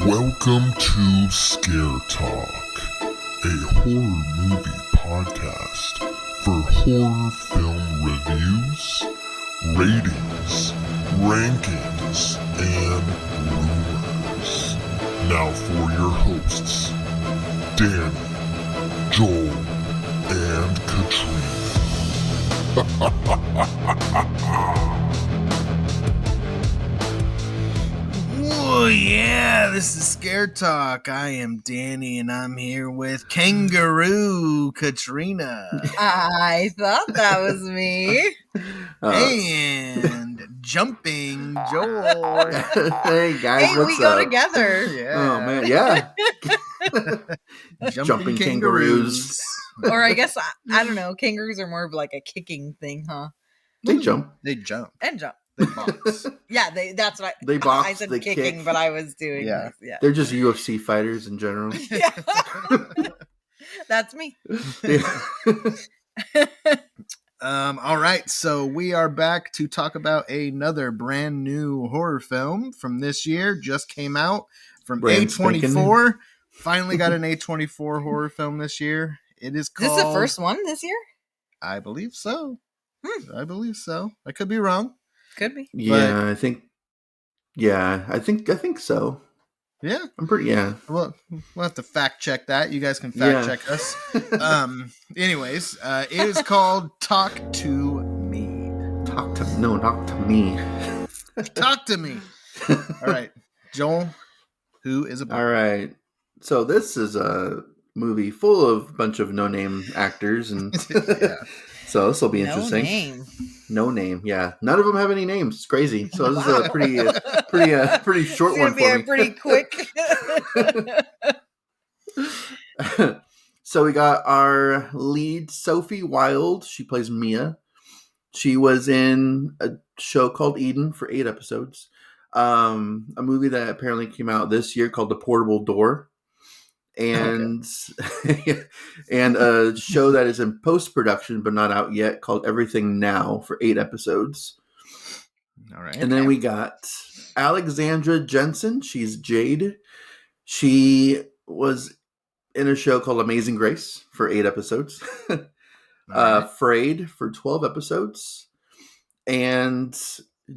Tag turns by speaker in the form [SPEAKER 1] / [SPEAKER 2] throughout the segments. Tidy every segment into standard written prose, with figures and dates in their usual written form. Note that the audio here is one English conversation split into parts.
[SPEAKER 1] Welcome to Scare Talk, a horror movie podcast for horror film reviews, ratings, rankings, and rumors. Now for your hosts, Danny, Joel, and Katrina.
[SPEAKER 2] Oh yeah, this is Scare Talk. I am Danny and I'm here with Kangaroo Katrina.
[SPEAKER 3] I thought that was me.
[SPEAKER 2] And Jumping Joel.
[SPEAKER 4] Hey guys,
[SPEAKER 3] Hey,
[SPEAKER 4] what's
[SPEAKER 3] we go
[SPEAKER 4] up?
[SPEAKER 3] together.
[SPEAKER 2] Yeah.
[SPEAKER 4] Oh man, yeah.
[SPEAKER 2] Jumping kangaroos.
[SPEAKER 3] Or I guess, I don't know, kangaroos are more of like a kicking thing, huh?
[SPEAKER 4] They jump.
[SPEAKER 2] They jump.
[SPEAKER 3] And jump.
[SPEAKER 2] They box.
[SPEAKER 3] Yeah, that's what
[SPEAKER 4] They box,
[SPEAKER 3] I said
[SPEAKER 4] they
[SPEAKER 3] kicking,
[SPEAKER 4] kick.
[SPEAKER 3] but I was doing
[SPEAKER 2] Yeah.
[SPEAKER 3] this. Yeah.
[SPEAKER 4] They're just UFC fighters in general.
[SPEAKER 3] Yeah. That's me.
[SPEAKER 2] All right, so we are back to talk about another brand new horror film from this year. Just came out from
[SPEAKER 4] Brand spanking
[SPEAKER 2] A24. Finally got an A24 horror film this year. It is
[SPEAKER 3] Is
[SPEAKER 2] called...
[SPEAKER 3] this the first one this year?
[SPEAKER 2] I believe so. I believe so. I could be wrong.
[SPEAKER 3] Could be.
[SPEAKER 4] Yeah, I think. Yeah, I think so.
[SPEAKER 2] Yeah.
[SPEAKER 4] I'm pretty. Yeah.
[SPEAKER 2] Well, we'll have to fact check that. You guys can fact check us. Anyways, it is called Talk to Me.
[SPEAKER 4] Talk to me.
[SPEAKER 2] Talk to me. All right, Joel, who is a
[SPEAKER 4] All right. So this is a movie full of a bunch of no-name actors, and
[SPEAKER 2] Yeah.
[SPEAKER 4] so this will be
[SPEAKER 3] No
[SPEAKER 4] interesting.
[SPEAKER 3] name.
[SPEAKER 4] No name. Yeah, none of them have any names. It's crazy. So this is a pretty short
[SPEAKER 3] It's
[SPEAKER 4] one
[SPEAKER 3] gonna be
[SPEAKER 4] for
[SPEAKER 3] a
[SPEAKER 4] me.
[SPEAKER 3] pretty quick.
[SPEAKER 4] So we got our lead, Sophie Wilde. She plays Mia. She was in a show called Eden for 8 episodes. A movie that apparently came out this year called The Portable Door. And and a show that is in post-production but not out yet called Everything Now for 8 episodes.
[SPEAKER 2] All right.
[SPEAKER 4] And then we got Alexandra Jensen. She's Jade. She was in a show called Amazing Grace for 8 episodes.
[SPEAKER 2] Right.
[SPEAKER 4] Frayed for 12 episodes. And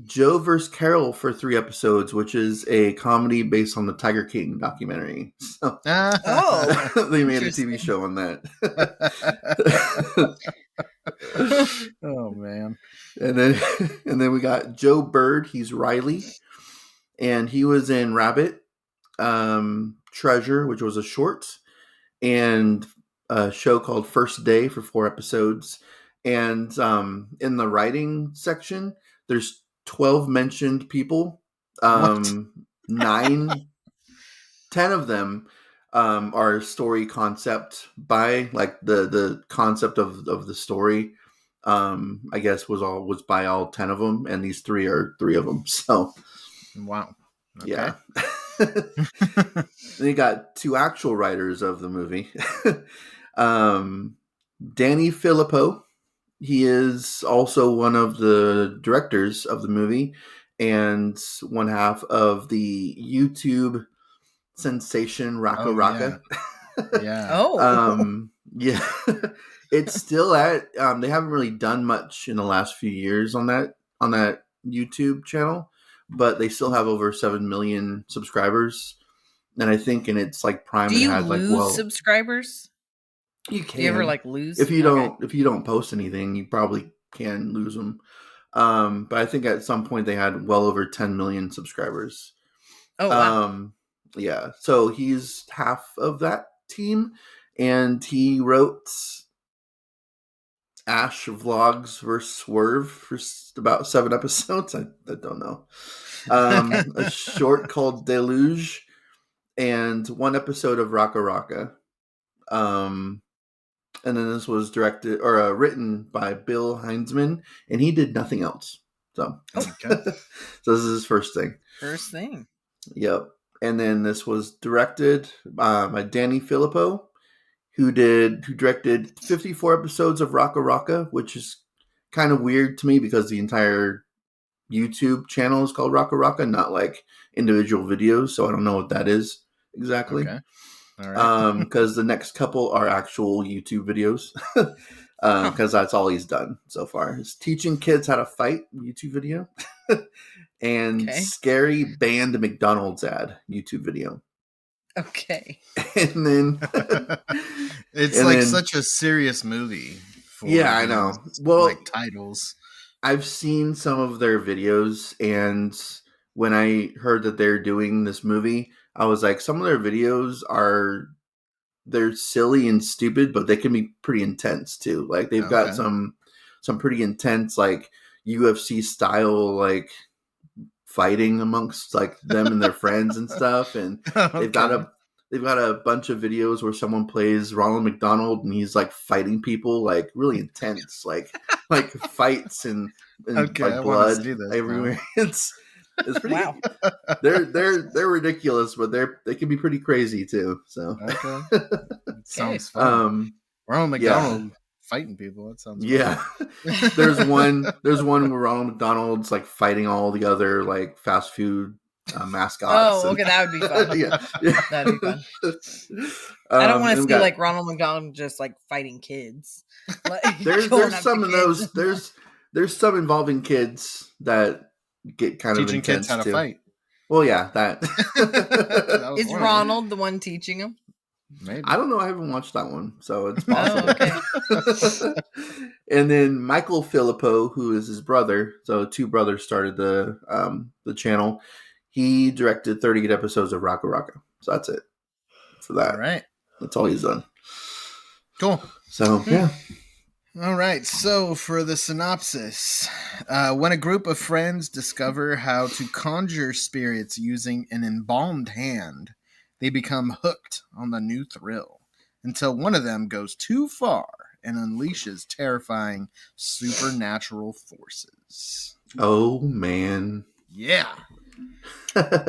[SPEAKER 4] Joe vs. Carol for 3 episodes, which is a comedy based on the Tiger King documentary. So
[SPEAKER 3] Oh.
[SPEAKER 4] they made a TV show on that.
[SPEAKER 2] Oh man.
[SPEAKER 4] And then we got Joe Bird. He's Riley, and he was in Rabbit, Treasure, which was a short, and a show called First Day for 4 episodes. And in the writing section, there's 12 mentioned people. 10 of them are story concept by, like, the concept of the story. I guess was by all 10 of them, and these 3 are 3 of them. So
[SPEAKER 2] Wow. Okay.
[SPEAKER 4] yeah. Then you got 2 actual writers of the movie. Danny Filippo. He is also one of the directors of the movie and one half of the YouTube sensation Raka Raka.
[SPEAKER 2] Yeah.
[SPEAKER 3] Oh.
[SPEAKER 4] Yeah. It's still at they haven't really done much in the last few years on that YouTube channel, but they still have over 7 million subscribers. And I think in its like prime
[SPEAKER 3] Do
[SPEAKER 4] it
[SPEAKER 3] you
[SPEAKER 4] had
[SPEAKER 3] lose
[SPEAKER 4] like
[SPEAKER 3] subscribers?
[SPEAKER 4] you can.
[SPEAKER 3] Do you ever like lose?
[SPEAKER 4] If you
[SPEAKER 3] Okay.
[SPEAKER 4] don't post anything, you probably can lose them. But I think at some point they had well over 10 million subscribers.
[SPEAKER 3] Oh wow.
[SPEAKER 4] Yeah. So he's half of that team, and he wrote Ash Vlogs vs. Swerve for about 7 episodes. I don't know. A short called Deluge, and 1 episode of Raka Raka. And then this was directed or written by Bill Heinzman, and he did nothing else. So,
[SPEAKER 2] Okay.
[SPEAKER 4] so this is his first thing.
[SPEAKER 3] First thing.
[SPEAKER 4] Yep. And then this was directed by Danny Filippo, who directed 54 episodes of Raka Raka, which is kind of weird to me because the entire YouTube channel is called Raka Raka, not like individual videos. So I don't know what that is exactly.
[SPEAKER 2] Okay. All right.
[SPEAKER 4] Because the next couple are actual YouTube videos. Because that's all he's done so far. Is teaching kids how to fight YouTube video, and
[SPEAKER 3] Okay.
[SPEAKER 4] scary banned McDonald's ad YouTube video.
[SPEAKER 3] Okay.
[SPEAKER 4] And then
[SPEAKER 2] It's
[SPEAKER 4] and
[SPEAKER 2] like
[SPEAKER 4] then-
[SPEAKER 2] such a serious movie. For
[SPEAKER 4] Yeah, I know.
[SPEAKER 2] these,
[SPEAKER 4] Well,
[SPEAKER 2] like titles.
[SPEAKER 4] I've seen some of their videos, and when I heard that they're doing this movie, I was like, some of their videos they're silly and stupid, but they can be pretty intense too. Like they've got
[SPEAKER 2] Okay.
[SPEAKER 4] some pretty intense like UFC style like fighting amongst like them and their friends and stuff, and they've got a bunch of videos where someone plays Ronald McDonald and he's like fighting people like really intense like fights and
[SPEAKER 2] Okay, I
[SPEAKER 4] like
[SPEAKER 2] wanna
[SPEAKER 4] blood
[SPEAKER 2] see this now.
[SPEAKER 4] everywhere. It's pretty.
[SPEAKER 3] Wow.
[SPEAKER 4] They're ridiculous, but they can be pretty crazy too. So
[SPEAKER 2] Okay. It sounds fun. Ronald
[SPEAKER 4] yeah.
[SPEAKER 2] McDonald fighting people. That sounds fun.
[SPEAKER 4] Yeah. there's one where Ronald McDonald's like fighting all the other like fast food mascots.
[SPEAKER 3] Oh, okay, that would be fun.
[SPEAKER 4] yeah.
[SPEAKER 3] That'd be fun. I don't want to
[SPEAKER 4] and
[SPEAKER 3] see
[SPEAKER 4] we got-
[SPEAKER 3] like Ronald McDonald just like fighting kids. Like,
[SPEAKER 4] there's
[SPEAKER 3] going after
[SPEAKER 4] some of
[SPEAKER 3] kids.
[SPEAKER 4] those there's some involving kids that get kind
[SPEAKER 2] Teaching
[SPEAKER 4] of intense
[SPEAKER 2] kids how to
[SPEAKER 4] too.
[SPEAKER 2] fight.
[SPEAKER 4] Well, yeah, that.
[SPEAKER 2] That was
[SPEAKER 3] Is
[SPEAKER 2] one of
[SPEAKER 3] Ronald the one teaching him?
[SPEAKER 2] them. Maybe.
[SPEAKER 4] I don't know. I haven't watched that one, so it's
[SPEAKER 3] Oh,
[SPEAKER 4] possible.
[SPEAKER 3] okay.
[SPEAKER 4] And then Michael Filippo, who is his brother, so two brothers started the channel. He directed 38 episodes of Raka Raka, so that's it for that.
[SPEAKER 2] All right.
[SPEAKER 4] That's all he's done.
[SPEAKER 2] Cool.
[SPEAKER 4] So yeah,
[SPEAKER 2] All right, so for the synopsis, when a group of friends discover how to conjure spirits using an embalmed hand, they become hooked on the new thrill until one of them goes too far and unleashes terrifying supernatural forces.
[SPEAKER 4] oh man.
[SPEAKER 2] Yeah.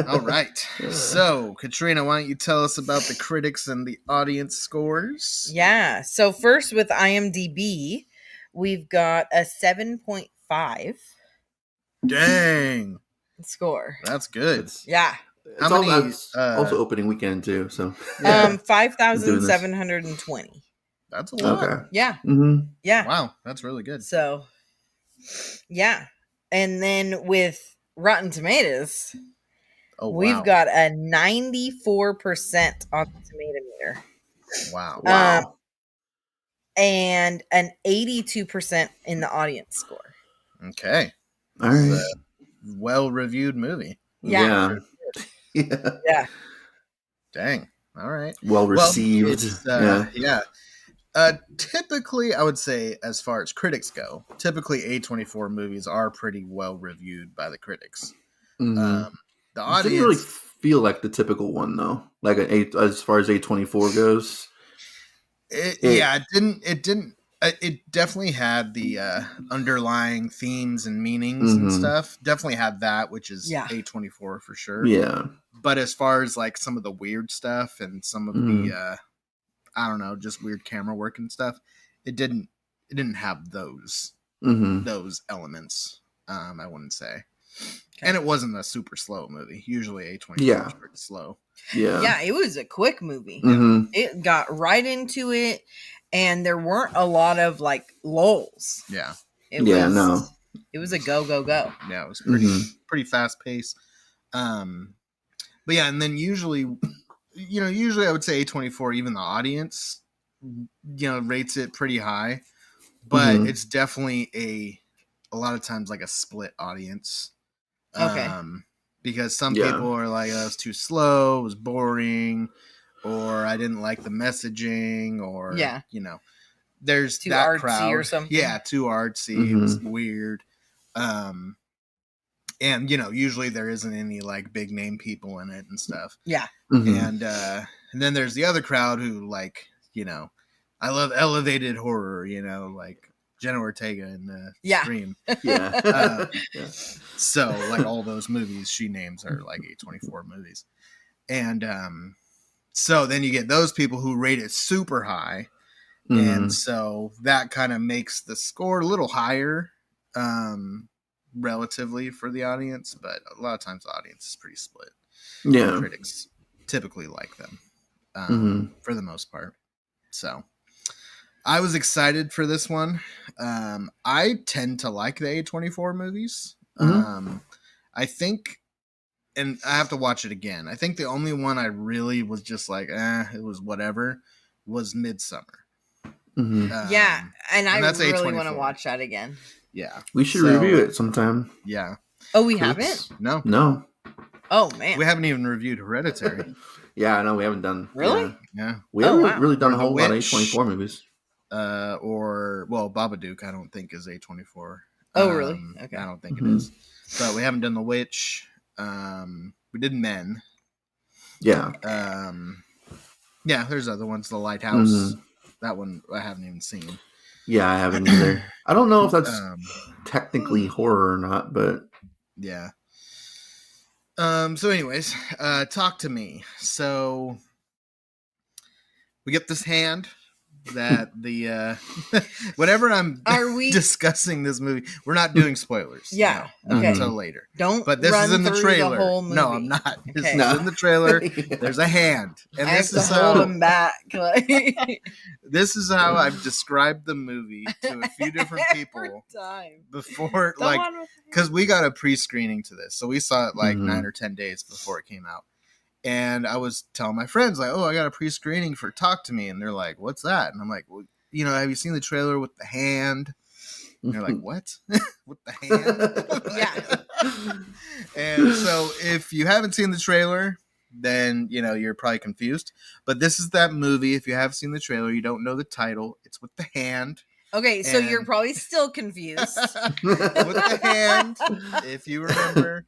[SPEAKER 2] All right. So, Katrina, why don't you tell us about the critics and the audience scores?
[SPEAKER 3] Yeah. So first with IMDb, we've got a 7.5
[SPEAKER 2] Dang.
[SPEAKER 3] score.
[SPEAKER 2] That's good.
[SPEAKER 4] It's,
[SPEAKER 3] Yeah.
[SPEAKER 4] it's
[SPEAKER 2] How many,
[SPEAKER 4] also opening weekend too. So
[SPEAKER 2] Yeah.
[SPEAKER 3] 5,720.
[SPEAKER 2] That's a lot.
[SPEAKER 4] okay.
[SPEAKER 3] Yeah.
[SPEAKER 4] Mm-hmm.
[SPEAKER 3] Yeah.
[SPEAKER 2] Wow, that's really good.
[SPEAKER 3] So, yeah. And then with Rotten Tomatoes,
[SPEAKER 2] Oh,
[SPEAKER 3] we've
[SPEAKER 2] wow.
[SPEAKER 3] got a 94% on the tomato meter
[SPEAKER 2] Wow.
[SPEAKER 4] Wow.
[SPEAKER 3] and an 82% in the audience score.
[SPEAKER 2] Okay.
[SPEAKER 4] All right.
[SPEAKER 2] It's a well-reviewed movie.
[SPEAKER 3] Yeah.
[SPEAKER 4] Yeah.
[SPEAKER 3] Yeah.
[SPEAKER 2] Dang. All right.
[SPEAKER 4] Well received.
[SPEAKER 2] It's,
[SPEAKER 4] yeah.
[SPEAKER 2] yeah. Typically, I would say, as far as critics go, typically A24 movies are pretty well reviewed by the critics.
[SPEAKER 4] Mhm.
[SPEAKER 2] The
[SPEAKER 4] It
[SPEAKER 2] audience,
[SPEAKER 4] didn't really feel like the typical one though. Like as far as A24 goes.
[SPEAKER 2] it didn't. It definitely had the underlying themes and meanings and
[SPEAKER 4] Mhm.
[SPEAKER 2] stuff. Definitely had that, which is
[SPEAKER 3] Yeah.
[SPEAKER 2] A24 for sure.
[SPEAKER 4] Yeah.
[SPEAKER 2] But as far as like some of the weird stuff and some of
[SPEAKER 4] Mhm.
[SPEAKER 2] the I don't know, just weird camera work and stuff, it didn't have those
[SPEAKER 4] Mm-hmm.
[SPEAKER 2] elements. I wouldn't say.
[SPEAKER 3] Okay.
[SPEAKER 2] And it wasn't a super slow movie. Usually A24
[SPEAKER 4] Yeah.
[SPEAKER 2] is pretty slow.
[SPEAKER 4] Yeah.
[SPEAKER 3] Yeah, it was a quick movie.
[SPEAKER 4] Mm-hmm.
[SPEAKER 3] It got right into it, and there weren't a lot of like lulls.
[SPEAKER 2] Yeah.
[SPEAKER 3] It
[SPEAKER 4] Yeah,
[SPEAKER 3] was,
[SPEAKER 4] no.
[SPEAKER 3] It was a go, go, go.
[SPEAKER 2] Yeah, it was pretty
[SPEAKER 4] Mhm.
[SPEAKER 2] pretty fast paced. But yeah, and then usually I would say A24, even the audience, rates it pretty high. But
[SPEAKER 4] Mhm.
[SPEAKER 2] it's definitely a lot of times like a split audience.
[SPEAKER 3] Okay.
[SPEAKER 2] Because some
[SPEAKER 4] Yeah.
[SPEAKER 2] people are like, oh, it was too slow, it was boring, or I didn't like the messaging, or
[SPEAKER 3] Yeah.
[SPEAKER 2] there's
[SPEAKER 3] Too
[SPEAKER 2] that
[SPEAKER 3] artsy
[SPEAKER 2] crowd.
[SPEAKER 3] or something.
[SPEAKER 2] Yeah, too artsy. It was
[SPEAKER 4] Mhm.
[SPEAKER 2] weird. And usually there isn't any like big name people in it and stuff.
[SPEAKER 3] Yeah.
[SPEAKER 4] Mhm.
[SPEAKER 2] And then there's the other crowd who like, I love elevated horror, like Jenna Ortega and
[SPEAKER 3] Yeah.
[SPEAKER 2] Scream.
[SPEAKER 4] Yeah. Yeah.
[SPEAKER 2] So like all those movies she names are like A24 movies. And so then you get those people who rate it super high. And
[SPEAKER 4] Mhm.
[SPEAKER 2] so that kind of makes the score a little higher. relatively for the audience, but a lot of times the audience is pretty split.
[SPEAKER 4] Yeah.
[SPEAKER 2] Critics typically like them for the most part. So I was excited for this one. I tend to like the A24 movies. I think, and I have to watch it again. I think the only one I really was just like, it was whatever, was Midsummer.
[SPEAKER 3] Yeah, and I
[SPEAKER 2] that's
[SPEAKER 3] really want to
[SPEAKER 2] A24.
[SPEAKER 3] watch that again.
[SPEAKER 2] Yeah.
[SPEAKER 4] We should review it sometime.
[SPEAKER 2] Yeah.
[SPEAKER 3] Oh, we haven't?
[SPEAKER 2] No.
[SPEAKER 3] Oh, man.
[SPEAKER 2] We haven't even reviewed Hereditary.
[SPEAKER 4] Yeah, I know we haven't done.
[SPEAKER 3] Really?
[SPEAKER 2] Yeah.
[SPEAKER 4] We haven't really done
[SPEAKER 2] Or
[SPEAKER 4] a
[SPEAKER 2] The
[SPEAKER 4] whole lot of
[SPEAKER 2] Witch.
[SPEAKER 4] A24 movies.
[SPEAKER 2] Babadook, I don't think is A24.
[SPEAKER 3] Oh, really? Okay.
[SPEAKER 2] I don't think it is. But we haven't done The Witch. We did Men.
[SPEAKER 4] Yeah.
[SPEAKER 2] Yeah, there's other ones. The Lighthouse. That one I haven't even seen.
[SPEAKER 4] Yeah, I haven't either. I don't know if that's technically horror or not, but
[SPEAKER 2] yeah. So anyways, talk to me. So we get this hand that the whenever I'm discussing this movie, we're not doing spoilers.
[SPEAKER 3] Yeah.
[SPEAKER 2] No,
[SPEAKER 3] okay.
[SPEAKER 2] until later.
[SPEAKER 3] But
[SPEAKER 2] this
[SPEAKER 3] run
[SPEAKER 2] is in the
[SPEAKER 3] through
[SPEAKER 2] trailer.
[SPEAKER 3] The whole movie.
[SPEAKER 2] No, I'm not.
[SPEAKER 3] Okay.
[SPEAKER 2] This is in the trailer. There's a hand, and
[SPEAKER 3] I
[SPEAKER 2] this
[SPEAKER 3] have
[SPEAKER 2] is
[SPEAKER 3] to
[SPEAKER 2] how
[SPEAKER 3] hold him back.
[SPEAKER 2] this is how I've described the movie to a few different people before, like, because we got a pre-screening to this, so we saw it like 9 or 10 days before it came out. And I was telling my friends, like, oh, I got a pre-screening for Talk to Me. And they're like, what's that? And I'm like, well, have you seen the trailer with the hand? And they're like, what? With the hand?
[SPEAKER 3] Yeah.
[SPEAKER 2] And so if you haven't seen the trailer, then, you're probably confused. But this is that movie. If you have seen the trailer, you don't know the title. It's with the hand.
[SPEAKER 3] Okay, so you're probably still confused.
[SPEAKER 2] With the hand, if you remember.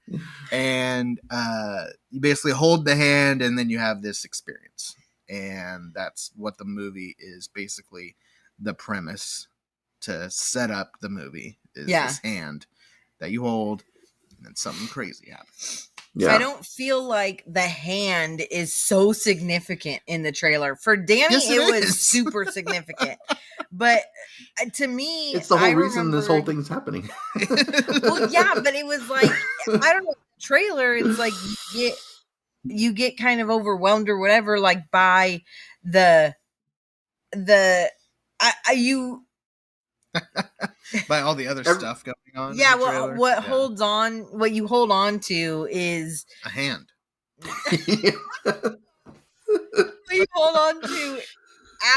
[SPEAKER 2] And you basically hold the hand, and then you have this experience. And that's what the movie is, basically the premise to set up the movie is this hand that you hold, and then something crazy happens.
[SPEAKER 4] Yeah.
[SPEAKER 3] I don't feel like the hand is so significant in the trailer. For Danny, it was super significant. But to me,
[SPEAKER 4] it's the whole reason this whole thing's happening.
[SPEAKER 3] Well, yeah, but it was like, I don't know, the trailer, it's like you get kind of overwhelmed or whatever, like by
[SPEAKER 2] by all the other stuff going on.
[SPEAKER 3] Yeah, what you hold on to is
[SPEAKER 2] a hand.
[SPEAKER 3] What you hold on to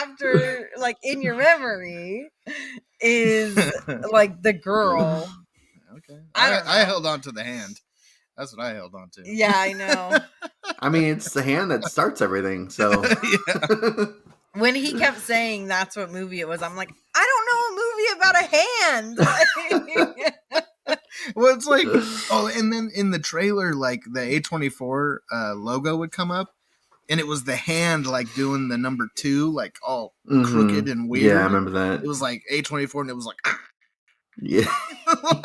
[SPEAKER 3] after, like, in your memory is like the girl.
[SPEAKER 2] Okay. I held on to the hand. That's what I held on to.
[SPEAKER 3] Yeah, I know.
[SPEAKER 4] I mean, it's the hand that starts everything. So
[SPEAKER 3] when he kept saying that's what movie it was, I'm like, I don't know a movie about a hand.
[SPEAKER 2] Well, it's like, and then in the trailer, like the A24 logo would come up, and it was the hand like doing the number 2, like all crooked and weird.
[SPEAKER 4] Yeah, I remember that.
[SPEAKER 2] It was like A24, and it was like,
[SPEAKER 4] yeah,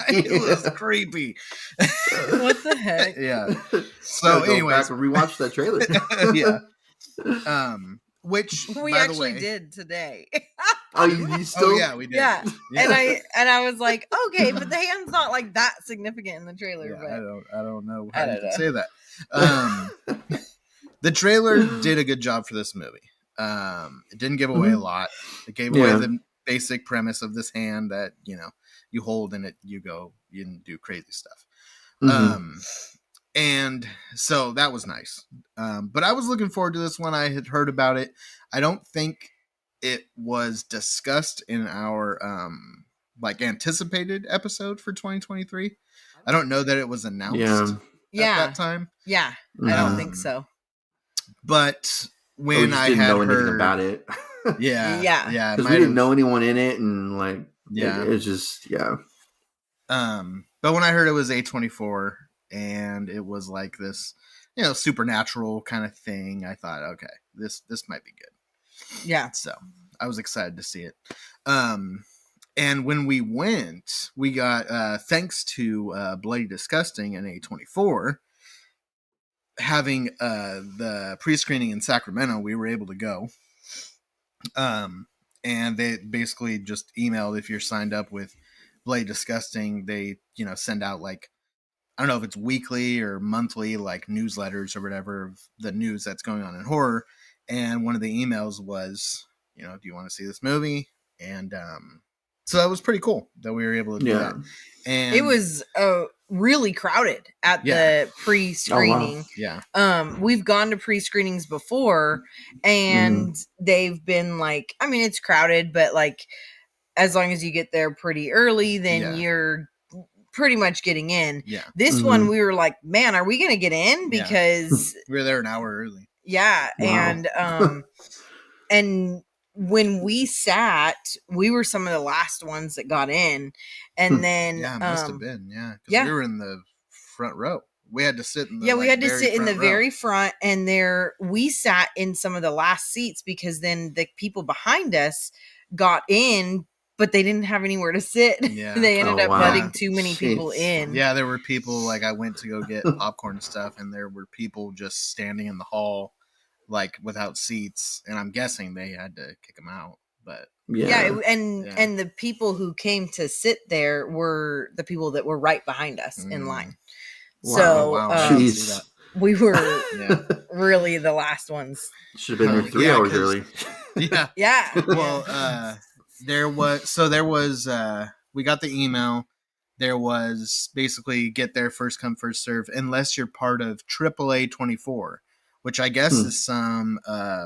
[SPEAKER 2] it was creepy.
[SPEAKER 3] What the heck?
[SPEAKER 2] Yeah. So, anyways,
[SPEAKER 4] rewatch that trailer.
[SPEAKER 2] Yeah. Which
[SPEAKER 3] we
[SPEAKER 2] by
[SPEAKER 3] actually
[SPEAKER 2] the way,
[SPEAKER 3] did today.
[SPEAKER 4] Oh, you still?
[SPEAKER 2] Oh, yeah, we did.
[SPEAKER 3] Yeah. And I was like, okay, but the hand's not like that significant in the trailer.
[SPEAKER 2] Yeah,
[SPEAKER 3] but
[SPEAKER 2] I don't know how you can say that. The trailer did a good job for this movie. It didn't give away a lot. It gave away the basic premise of this hand that you hold and you do crazy stuff. And so that was nice. But I was looking forward to this one. I had heard about it. I don't think it was discussed in our anticipated episode for 2023. I don't know that it was announced at that time.
[SPEAKER 3] Yeah, I don't think so.
[SPEAKER 2] But when I
[SPEAKER 4] didn't
[SPEAKER 2] had
[SPEAKER 4] know
[SPEAKER 2] heard
[SPEAKER 4] anything about it,
[SPEAKER 3] yeah,
[SPEAKER 4] because we didn't know anyone in it, and like, it's just
[SPEAKER 2] But when I heard it was A24 and it was like this, supernatural kind of thing, I thought, okay, this might be good.
[SPEAKER 3] Yeah.
[SPEAKER 2] So I was excited to see it. And when we went, we got, thanks to Bloody Disgusting and A24, having the pre-screening in Sacramento, we were able to go. And they basically just emailed, if you're signed up with Blade Disgusting, they, send out like, I don't know if it's weekly or monthly, like newsletters or whatever of the news that's going on in horror. And one of the emails was, do you want to see this movie? And so that was pretty cool that we were able to do that. And
[SPEAKER 3] it was really crowded at the pre-screening.
[SPEAKER 2] Oh, wow.
[SPEAKER 3] We've gone to pre-screenings before, and they've been like, I mean, it's crowded, but like as long as you get there pretty early, then you're pretty much getting in.
[SPEAKER 2] Yeah.
[SPEAKER 3] This one, we were like, man, are we gonna get in? Because
[SPEAKER 2] we were there an hour early.
[SPEAKER 3] Yeah. Wow. And when we sat, we were some of the last ones that got in. And then
[SPEAKER 2] it must have been, because we were in the front row. We had to sit in the
[SPEAKER 3] we had to sit in the
[SPEAKER 2] row.
[SPEAKER 3] very front, and we sat in some of the last seats, because then the people behind us got in, but they didn't have anywhere to sit.
[SPEAKER 2] Yeah.
[SPEAKER 3] They ended up letting too many people in.
[SPEAKER 2] Yeah, there were people, like I went to go get popcorn and stuff, and there were people just standing in the hall, like without seats, and I'm guessing they had to kick them out. But
[SPEAKER 3] and the people who came to sit there were the people that were right behind us in line.
[SPEAKER 4] Wow.
[SPEAKER 3] So we were really the last ones.
[SPEAKER 4] Should have been there 3 hours early.
[SPEAKER 2] Yeah. Well, there was we got the email. There was basically get there first come first serve, unless you're part of AAA 24, which I guess is some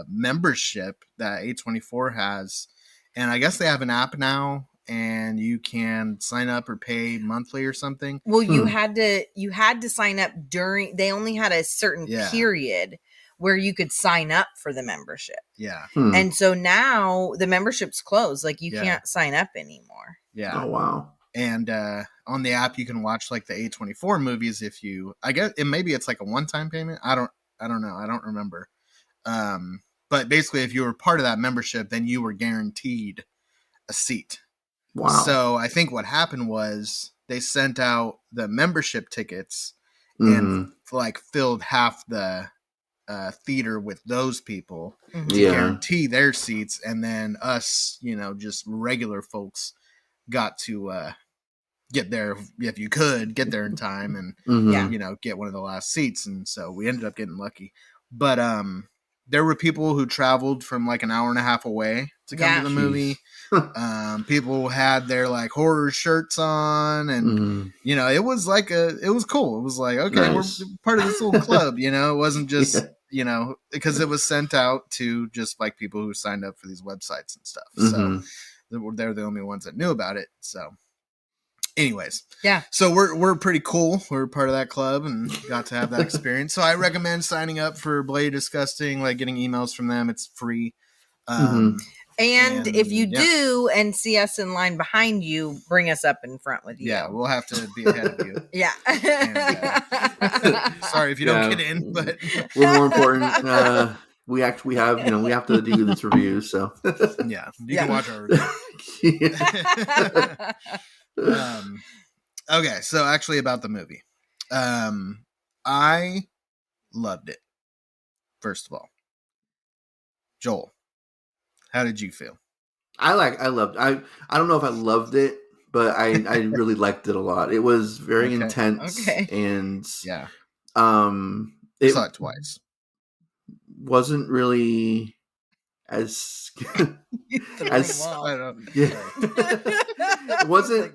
[SPEAKER 2] membership that A24 has. And I guess they have an app now, and you can sign up or pay monthly or something.
[SPEAKER 3] Well, you had to sign up during, they only had a certain period where you could sign up for the membership.
[SPEAKER 2] Yeah.
[SPEAKER 3] And so now the membership's closed. Like you can't sign up anymore.
[SPEAKER 2] Yeah.
[SPEAKER 4] Oh, wow.
[SPEAKER 2] And on the app you can watch like the A24 movies if you, I guess maybe it's like a one-time payment. I don't know. I don't remember. But basically if you were part of that membership, then you were guaranteed a seat.
[SPEAKER 4] Wow.
[SPEAKER 2] So I think what happened was they sent out the membership tickets and like filled half the theater with those people to guarantee their seats, and then us, just regular folks got to get there if you could get there in time and get one of the last seats. And so we ended up getting lucky. But there were people who traveled from like an hour and a half away to come to the movie. People had their like horror shirts on, and it was like it was cool. It was like, okay, we're part of this little club. It wasn't just because it was sent out to just like people who signed up for these websites and stuff. So they're the only ones that knew about it. So anyways, so we're pretty cool. We're part of that club and got to have that experience. So I recommend signing up for Blade Disgusting, like getting emails from them. It's free.
[SPEAKER 3] And if you do and see us in line behind you, bring us up in front with you.
[SPEAKER 2] Yeah, we'll have to be ahead of you.
[SPEAKER 3] And,
[SPEAKER 2] sorry if you don't get in, but
[SPEAKER 4] we're more important. We actually have, we have to do this review. So
[SPEAKER 2] you can watch our review. Okay, so actually about the movie, I loved it. First of all, Joel, how did you feel?
[SPEAKER 4] I don't know if I loved it, but I really liked it a lot. It was very intense. And
[SPEAKER 2] I saw it twice.
[SPEAKER 4] Wasn't really as it wasn't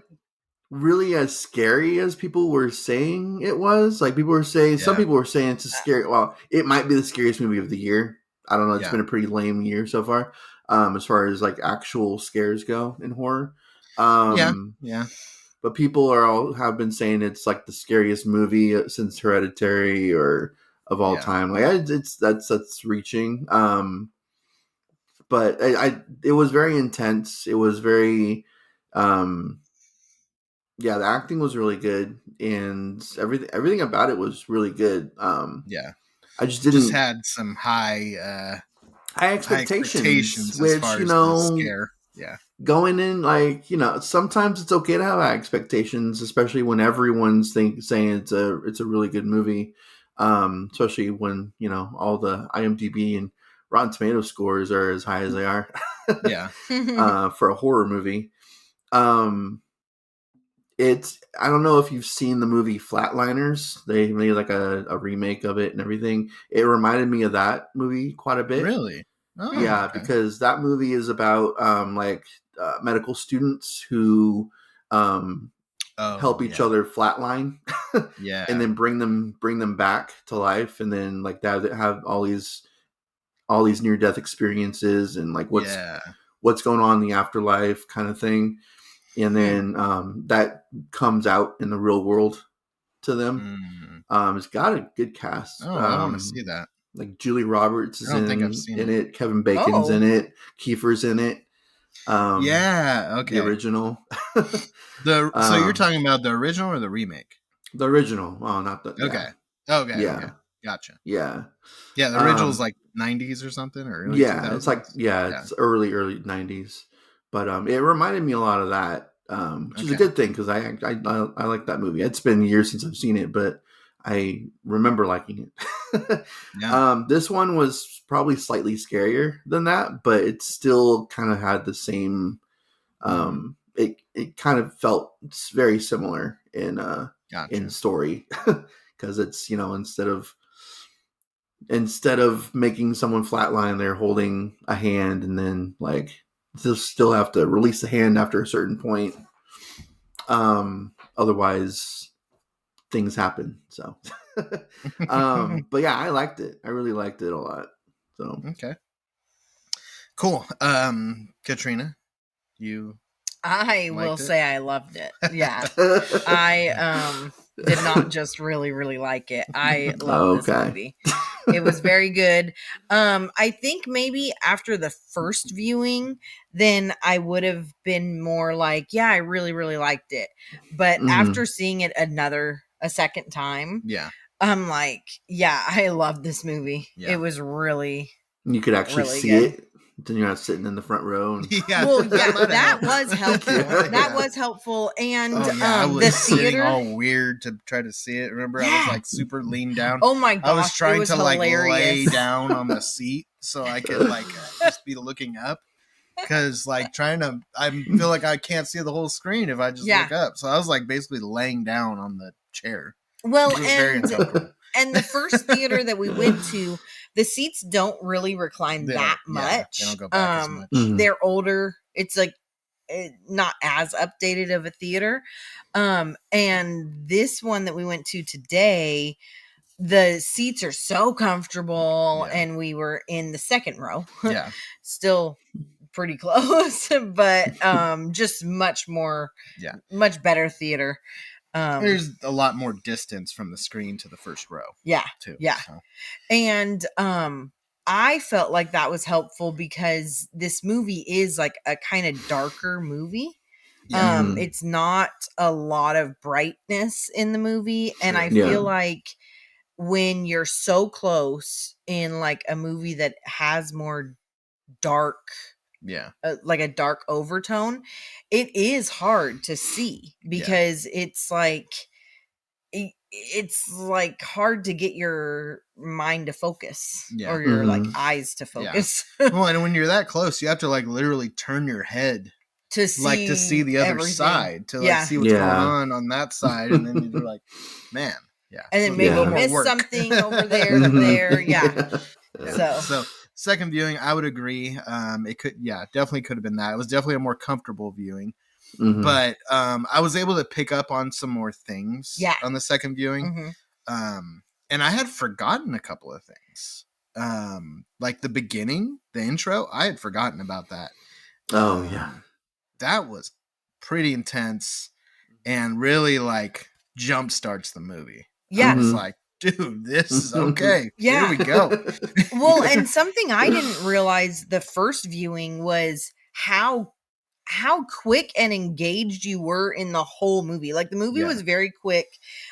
[SPEAKER 4] really as scary as people were saying it was. Like people were saying, some people were saying it's a scary. Well, it might be the scariest movie of the year. I don't know. It's been a pretty lame year so far, as far as like actual scares go in horror. But people have been saying it's like the scariest movie since Hereditary or of all time. Like that's reaching. But it was very intense. It was very, the acting was really good, and everything about it was really good. I just
[SPEAKER 2] had some high
[SPEAKER 4] expectations,
[SPEAKER 2] which
[SPEAKER 4] as far as the scare. Going in, like, sometimes it's okay to have high expectations, especially when everyone's saying it's a really good movie. Especially when, all the IMDb and Rotten Tomato scores are as high as they are. For a horror movie. I don't know if you've seen the movie Flatliners. They made like a remake of it and everything. It reminded me of that movie quite a bit.
[SPEAKER 2] Really? Oh,
[SPEAKER 4] Yeah,
[SPEAKER 2] okay.
[SPEAKER 4] because that movie is about medical students who help each other flatline
[SPEAKER 2] Yeah.
[SPEAKER 4] and then bring them back to life, and then like that have all these near death experiences and like what's going on in the afterlife kind of thing. And then that comes out in the real world to them. It's got a good cast.
[SPEAKER 2] Oh, I want to see that.
[SPEAKER 4] Like Julie Roberts is
[SPEAKER 2] I don't think I've seen
[SPEAKER 4] in
[SPEAKER 2] it.
[SPEAKER 4] it. Kevin Bacon's in it. Kiefer's in it.
[SPEAKER 2] Yeah, okay.
[SPEAKER 4] The original.
[SPEAKER 2] So you're talking about the original or the remake?
[SPEAKER 4] The original. Oh, not the.
[SPEAKER 2] Okay.
[SPEAKER 4] Yeah.
[SPEAKER 2] Okay.
[SPEAKER 4] Yeah.
[SPEAKER 2] Okay. Gotcha.
[SPEAKER 4] Yeah.
[SPEAKER 2] Yeah, the original is like 90s or something, or early 2000s.
[SPEAKER 4] It's like it's early 90s, but it reminded me a lot of that, which is a good thing because I like that movie. It's been years since I've seen it, but I remember liking it. This one was probably slightly scarier than that, but it still kind of had the same. It kind of felt very similar in story because it's instead of making someone flatline, they're holding a hand and then like they'll still have to release the hand after a certain point. Otherwise things happen. So, but yeah, I liked it. I really liked it a lot. So,
[SPEAKER 2] okay. Cool. Katrina,
[SPEAKER 3] I will say I loved it. Yeah. I did not just really, really like it. I love this movie. It was very good. I think maybe after the first viewing, then I would have been more like, yeah, I really, really liked it. But after seeing it a second time, I'm like, yeah, I love this movie. Yeah. It was really,
[SPEAKER 4] you could actually really see good. It. Then you're not sitting in the front row. And...
[SPEAKER 3] Well, yeah, that was helpful. That was helpful. And
[SPEAKER 2] I was
[SPEAKER 3] the
[SPEAKER 2] sitting
[SPEAKER 3] theater
[SPEAKER 2] all weird to try to see it. Remember, I was like super leaned down.
[SPEAKER 3] Oh my gosh,
[SPEAKER 2] I was trying to
[SPEAKER 3] hilarious.
[SPEAKER 2] like lay down on the seat so I could like just be looking up. Because like I feel like I can't see the whole screen if I just look up. So I was like basically laying down on the chair.
[SPEAKER 3] Well, and the first theater that we went to, the seats don't really recline that much.
[SPEAKER 2] They don't go back as much.
[SPEAKER 3] They're older. It's like not as updated of a theater. And this one that we went to today, the seats are so comfortable, and we were in the second row.
[SPEAKER 2] Yeah.
[SPEAKER 3] Still pretty close, but just much better theater.
[SPEAKER 2] There's a lot more distance from the screen to the first row.
[SPEAKER 3] Yeah.
[SPEAKER 2] Too.
[SPEAKER 3] Yeah.
[SPEAKER 2] So.
[SPEAKER 3] And I felt like that was helpful because this movie is like a kind of darker movie. Yeah. It's not a lot of brightness in the movie. Sure. And I feel like when you're so close in like a movie that has more dark, like a dark overtone, it is hard to see because it's like hard to get your mind to focus or your like eyes to focus.
[SPEAKER 2] Well, and when you're that close, you have to like literally turn your head to see the other side to like see what's going on that side, and then you're like, man,
[SPEAKER 3] and then maybe miss something over there.
[SPEAKER 2] So second viewing, I would agree. It could, definitely could have been that. It was definitely a more comfortable viewing. But I was able to pick up on some more things on the second viewing. And I had forgotten a couple of things. Like the beginning, the intro, I had forgotten about that. That was pretty intense and really like jump starts the movie. I was like, dude, this is okay. Here we go.
[SPEAKER 3] Well, and something I didn't realize the first viewing was how quick and engaged you were in the whole movie. Like the movie was very quick,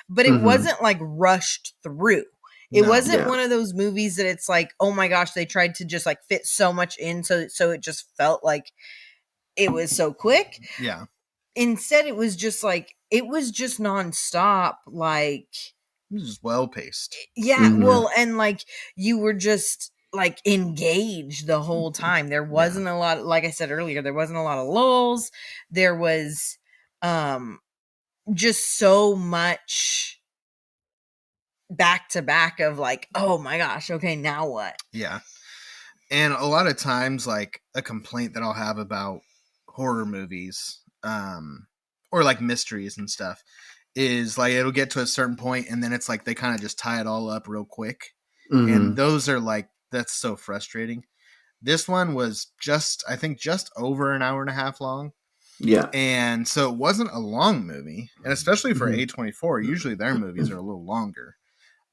[SPEAKER 3] but it wasn't like rushed through. It wasn't one of those movies that it's like, oh my gosh, they tried to just like fit so much in. So it just felt like it was so quick.
[SPEAKER 2] Yeah.
[SPEAKER 3] Instead, it was just nonstop. Like
[SPEAKER 2] it was just well paced.
[SPEAKER 3] Yeah. Well, and like you were just like engaged the whole time. There wasn't a lot, like I said earlier, there wasn't a lot of lulls. There was just so much back to back of like, oh my gosh, okay, now what?
[SPEAKER 2] Yeah. And a lot of times, like, a complaint that I'll have about horror movies, or like mysteries and stuff, is like it'll get to a certain point and then it's like they kind of just tie it all up real quick. And those are like, that's so frustrating. This one was I think just over an hour and a half long.
[SPEAKER 4] Yeah.
[SPEAKER 2] And so it wasn't a long movie. And especially for A24, usually their movies are a little longer.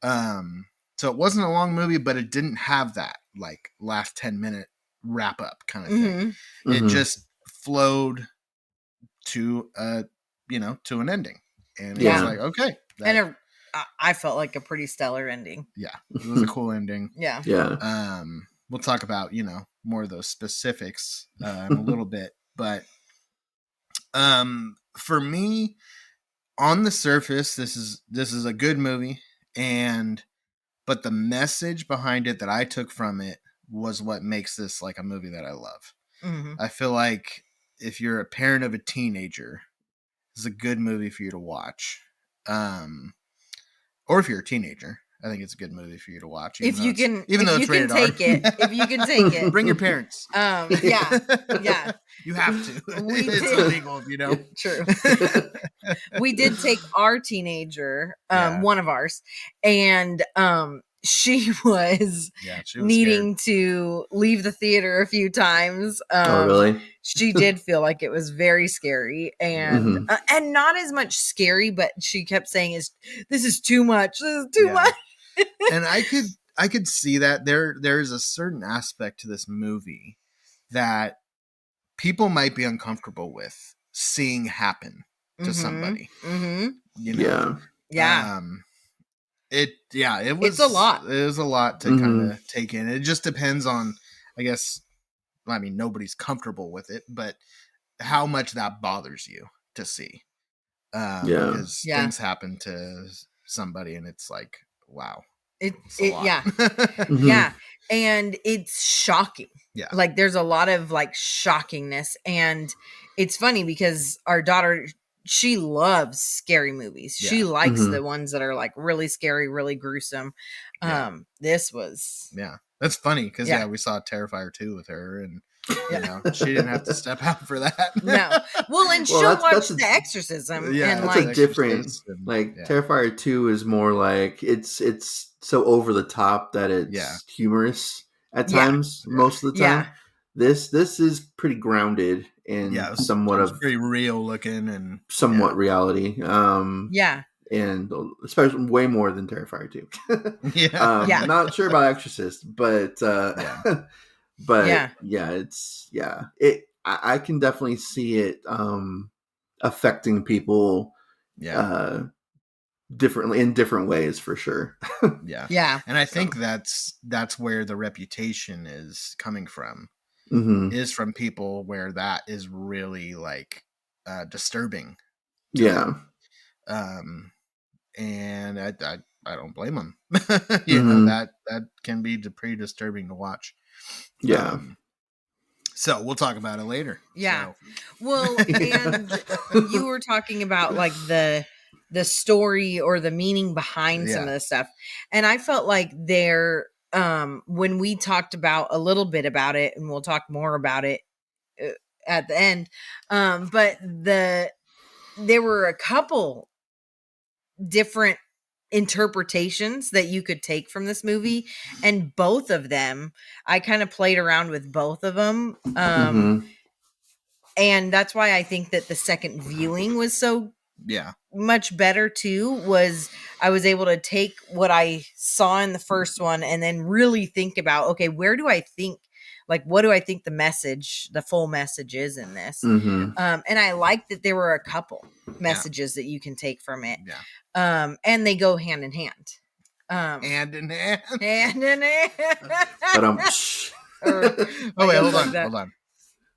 [SPEAKER 2] So it wasn't a long movie, but it didn't have that like last 10-minute wrap up kind of thing. It just flowed to to an ending. And it was like, okay.
[SPEAKER 3] I felt like a pretty stellar ending.
[SPEAKER 2] Yeah. It was a cool ending.
[SPEAKER 3] Yeah.
[SPEAKER 4] Yeah.
[SPEAKER 2] We'll talk about, more of those specifics in a little bit, but for me, on the surface, this is a good movie, but the message behind it that I took from it was what makes this like a movie that I love. I feel like if you're a parent of a teenager, it's a good movie for you to watch. Or if you're a teenager, I think it's a good movie for you to watch.
[SPEAKER 3] If you can
[SPEAKER 2] rated R.
[SPEAKER 3] take it.
[SPEAKER 2] Bring your parents.
[SPEAKER 3] Yeah.
[SPEAKER 2] You have to. It's illegal if you don't.
[SPEAKER 3] True. We did take our teenager,
[SPEAKER 2] Yeah.
[SPEAKER 3] one of ours, and she was needing to leave the theater a few times.
[SPEAKER 4] Oh, really?
[SPEAKER 3] She did feel like it was very scary, and not as much scary, but she kept saying, this is too much. This is too much."
[SPEAKER 2] And I could see that there's a certain aspect to this movie that people might be uncomfortable with seeing happen to somebody.
[SPEAKER 3] Yeah.
[SPEAKER 2] It was
[SPEAKER 3] It's a lot.
[SPEAKER 2] It was a lot to kind of take in. It just depends on, I guess, I mean, nobody's comfortable with it, but how much that bothers you to see. Because things happen to somebody and it's like, wow.
[SPEAKER 3] Yeah. And it's shocking.
[SPEAKER 2] Yeah.
[SPEAKER 3] Like there's a lot of like shockingness. And it's funny because our daughter, she loves scary movies.
[SPEAKER 2] Yeah.
[SPEAKER 3] She likes the ones that are like really scary, really gruesome. This was.
[SPEAKER 2] Yeah. That's funny because we saw Terrifier 2 with her and she didn't have to step out for that.
[SPEAKER 3] No. Well, and she'll watch The Exorcism.
[SPEAKER 2] Yeah,
[SPEAKER 3] and
[SPEAKER 4] that's
[SPEAKER 3] like
[SPEAKER 4] a different. Terrifier 2 is more like it's so over the top that it's humorous at times. Most of the time, this is pretty grounded and somewhat of
[SPEAKER 2] pretty real looking and
[SPEAKER 4] somewhat reality. And especially way more than Terrifier 2. I'm not sure about Exorcist, but I can definitely see it affecting people differently in different ways for sure.
[SPEAKER 2] And I think that's where the reputation is coming from, is from people where that is really like disturbing. And I don't blame them. That can be pretty disturbing to watch. So we'll talk about it later.
[SPEAKER 3] Yeah. Well, and you were talking about like the story or the meaning behind some of the stuff. And I felt like when we talked about a little bit about it, and we'll talk more about it at the end. But there were a couple different interpretations that you could take from this movie, and both of them I kind of played around with both of them, and that's why I think that the second viewing was so much better too. Was I was able to take what I saw in the first one and then really think about, okay, what do I think the full message is in this? And I like that there were a couple messages that you can take from it. And they go hand in hand.
[SPEAKER 2] Hand in hand.
[SPEAKER 3] Hand in hand.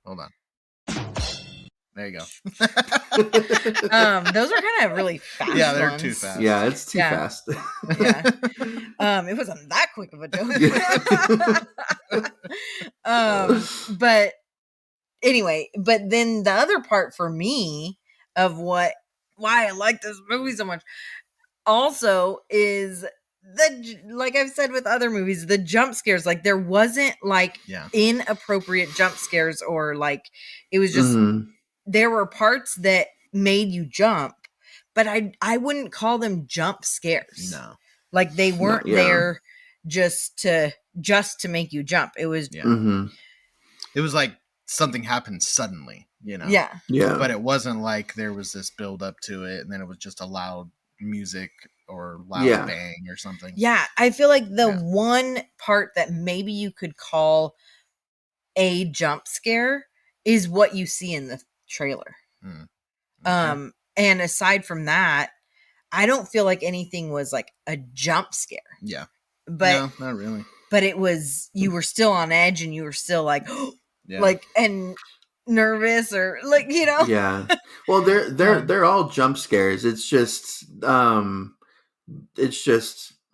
[SPEAKER 2] Hold on. There you go.
[SPEAKER 3] Those are kind of really fast.
[SPEAKER 2] Yeah, they're too fast.
[SPEAKER 4] Yeah, it's too fast.
[SPEAKER 3] It wasn't that quick of a joke. But anyway, but then the other part for me of what why I like this movie so much. Also, is like I've said with other movies, the jump scares, like there wasn't like inappropriate jump scares, or like it was just there were parts that made you jump, but I wouldn't call them jump scares.
[SPEAKER 2] No,
[SPEAKER 3] like they weren't there just to make you jump. It was
[SPEAKER 2] it was like something happened suddenly,
[SPEAKER 3] yeah.
[SPEAKER 2] But it wasn't like there was this build up to it and then it was just a loud music or loud bang or something.
[SPEAKER 3] Yeah, I feel like the one part that maybe you could call a jump scare is what you see in the trailer. Okay. And aside from that, I don't feel like anything was like a jump scare.
[SPEAKER 2] Yeah.
[SPEAKER 3] But
[SPEAKER 2] no, not really.
[SPEAKER 3] But it was, you were still on edge and you were still like like, and nervous, or like,
[SPEAKER 4] Yeah. Well, they're all jump scares. It's just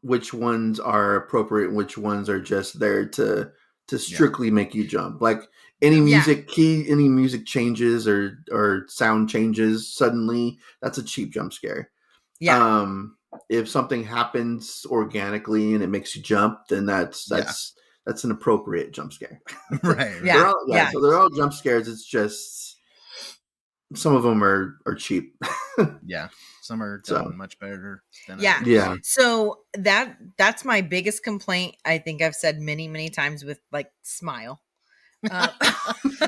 [SPEAKER 4] which ones are appropriate and which ones are just there to strictly make you jump. Like any music any music changes or sound changes suddenly, that's a cheap jump scare. Yeah. If something happens organically and it makes you jump, then that's an appropriate jump scare.
[SPEAKER 2] Right.
[SPEAKER 3] Yeah.
[SPEAKER 4] So they're all jump scares. It's just some of them are cheap.
[SPEAKER 2] Yeah. Some are done much better than
[SPEAKER 3] others.
[SPEAKER 4] Yeah.
[SPEAKER 3] So that's my biggest complaint. I think I've said many, many times with like Smile.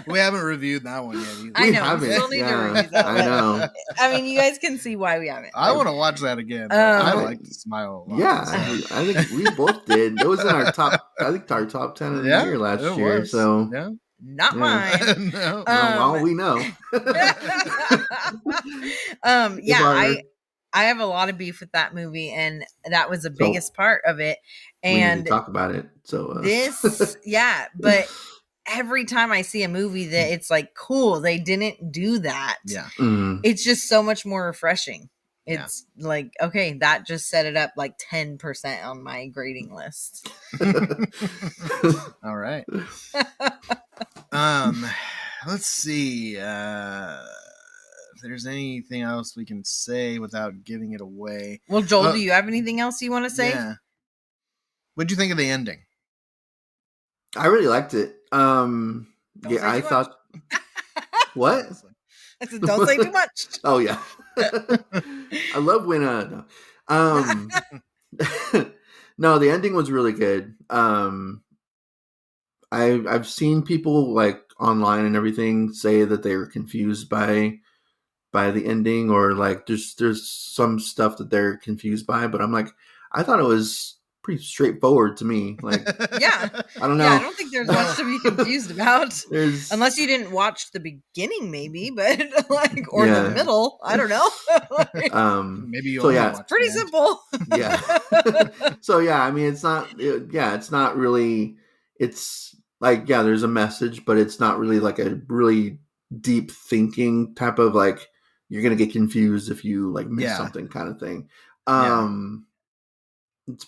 [SPEAKER 2] We haven't reviewed that one yet either.
[SPEAKER 3] I know. We still need to review that one.
[SPEAKER 4] I know.
[SPEAKER 3] I mean, you guys can see why we haven't.
[SPEAKER 2] I want to watch that again. I like to Smile a lot.
[SPEAKER 4] Yeah, so. I think we both did. It was in our top. I think our top 10 of the year last year.
[SPEAKER 2] Was.
[SPEAKER 4] So
[SPEAKER 3] not mine.
[SPEAKER 4] No. Well, we know.
[SPEAKER 3] I have a lot of beef with that movie, and that was the biggest part of it. And
[SPEAKER 4] we need to talk about it. So
[SPEAKER 3] this, but every time I see a movie that it's like, cool, they didn't do that.
[SPEAKER 2] Yeah.
[SPEAKER 3] It's just so much more refreshing. It's like, okay, that just set it up like 10% on my grading list.
[SPEAKER 2] All right. Let's see. If there's anything else we can say without giving it away.
[SPEAKER 3] Well, Joel, do you have anything else you want to say?
[SPEAKER 2] Yeah. What'd you think of the ending?
[SPEAKER 4] I really liked it. I thought. What?
[SPEAKER 3] I said, don't say too much.
[SPEAKER 4] Oh yeah. I love when no. No, the ending was really good. I've seen people like online and everything say that they were confused by the ending, or like there's some stuff that they're confused by, but I'm like, I thought it was pretty straightforward to me. Like,
[SPEAKER 3] I
[SPEAKER 4] don't know.
[SPEAKER 3] Yeah, I don't think there's much to be confused about. Unless you didn't watch the beginning, maybe, but like, or the middle. I don't know.
[SPEAKER 2] Maybe you.
[SPEAKER 4] So
[SPEAKER 3] it's pretty simple.
[SPEAKER 4] Yeah. So I mean, it's not. It's not really. It's like there's a message, but it's not really like a really deep thinking type of like you're gonna get confused if you like miss something kind of thing. It's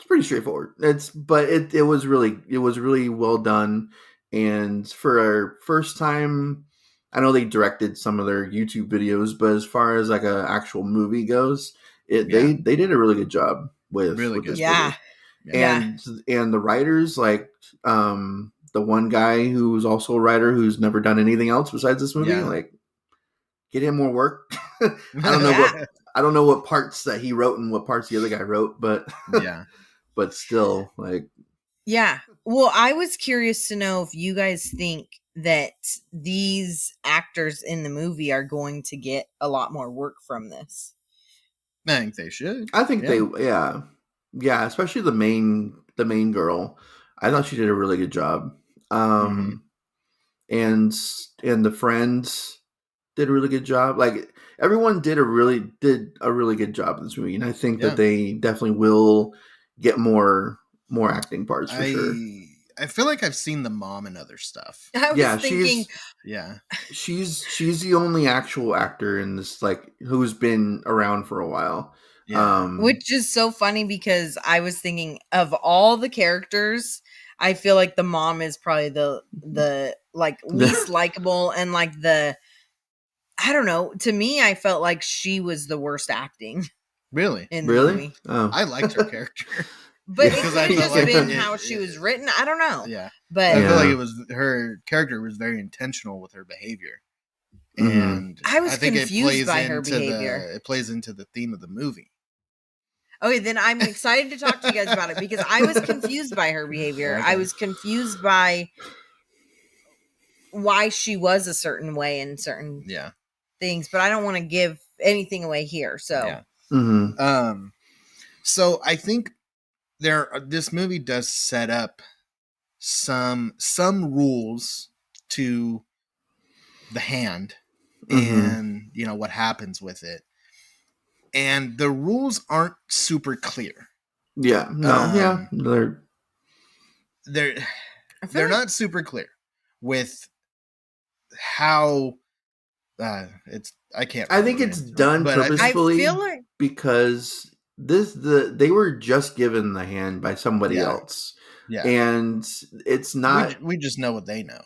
[SPEAKER 4] pretty straightforward. It was really well done, and for our first time, I know they directed some of their YouTube videos, but as far as like a actual movie goes, they did a really good job with this movie. And the writers, like the one guy who's also a writer who's never done anything else besides this movie, like get him more work. I don't know what parts that he wrote and what parts the other guy wrote, but but still, like,
[SPEAKER 3] Well, I was curious to know if you guys think that these actors in the movie are going to get a lot more work from this.
[SPEAKER 2] I think they should.
[SPEAKER 4] I think they, especially the main girl. I thought she did a really good job. And the friends did a really good job. Like everyone did a really good job in this movie, and I think that they definitely will get more acting parts for sure.
[SPEAKER 2] I feel like I've seen the mom in other stuff.
[SPEAKER 3] I was thinking,
[SPEAKER 4] she's the only actual actor in this, like, who's been around for a while.
[SPEAKER 3] Which is so funny because I was thinking of all the characters, I feel like the mom is probably the like least likable and like the I don't know. To me, I felt like she was the worst acting
[SPEAKER 2] Really?
[SPEAKER 3] in the
[SPEAKER 4] Really?
[SPEAKER 3] movie.
[SPEAKER 4] Oh.
[SPEAKER 2] I liked her character.
[SPEAKER 3] But it
[SPEAKER 2] Because
[SPEAKER 3] could
[SPEAKER 2] I
[SPEAKER 3] have
[SPEAKER 2] felt
[SPEAKER 3] just
[SPEAKER 2] like
[SPEAKER 3] been
[SPEAKER 2] it-
[SPEAKER 3] how she was written. I don't know.
[SPEAKER 2] Yeah.
[SPEAKER 3] But
[SPEAKER 2] I feel like
[SPEAKER 4] Yeah.
[SPEAKER 2] it was her character was very intentional with her behavior.
[SPEAKER 4] Mhm.
[SPEAKER 2] And
[SPEAKER 3] I was
[SPEAKER 2] think
[SPEAKER 3] confused by her
[SPEAKER 2] into
[SPEAKER 3] behavior.
[SPEAKER 2] it plays into the theme of the movie.
[SPEAKER 3] Okay, then I'm excited to talk to you guys about it because I was confused by her behavior. I
[SPEAKER 2] Okay.
[SPEAKER 3] was confused by why she was a certain way in certain
[SPEAKER 2] Yeah.
[SPEAKER 3] things, but I don't want to give anything away here. So
[SPEAKER 2] Yeah.
[SPEAKER 4] Mhm.
[SPEAKER 2] So I think this movie does set up some rules to the hand
[SPEAKER 4] Mhm.
[SPEAKER 2] and what happens with it. And the rules aren't super clear.
[SPEAKER 4] Yeah. No. Yeah.
[SPEAKER 2] They're
[SPEAKER 3] I feel like
[SPEAKER 2] not super clear with how it's I can't
[SPEAKER 4] I think
[SPEAKER 2] really
[SPEAKER 4] it's
[SPEAKER 2] get into it,
[SPEAKER 4] done
[SPEAKER 2] but I think-
[SPEAKER 3] I
[SPEAKER 4] purposefully
[SPEAKER 3] feel like
[SPEAKER 4] because they were just given the hand by somebody
[SPEAKER 2] Yeah.
[SPEAKER 4] else,
[SPEAKER 2] yeah,
[SPEAKER 4] and it's not.
[SPEAKER 2] we just know what they know.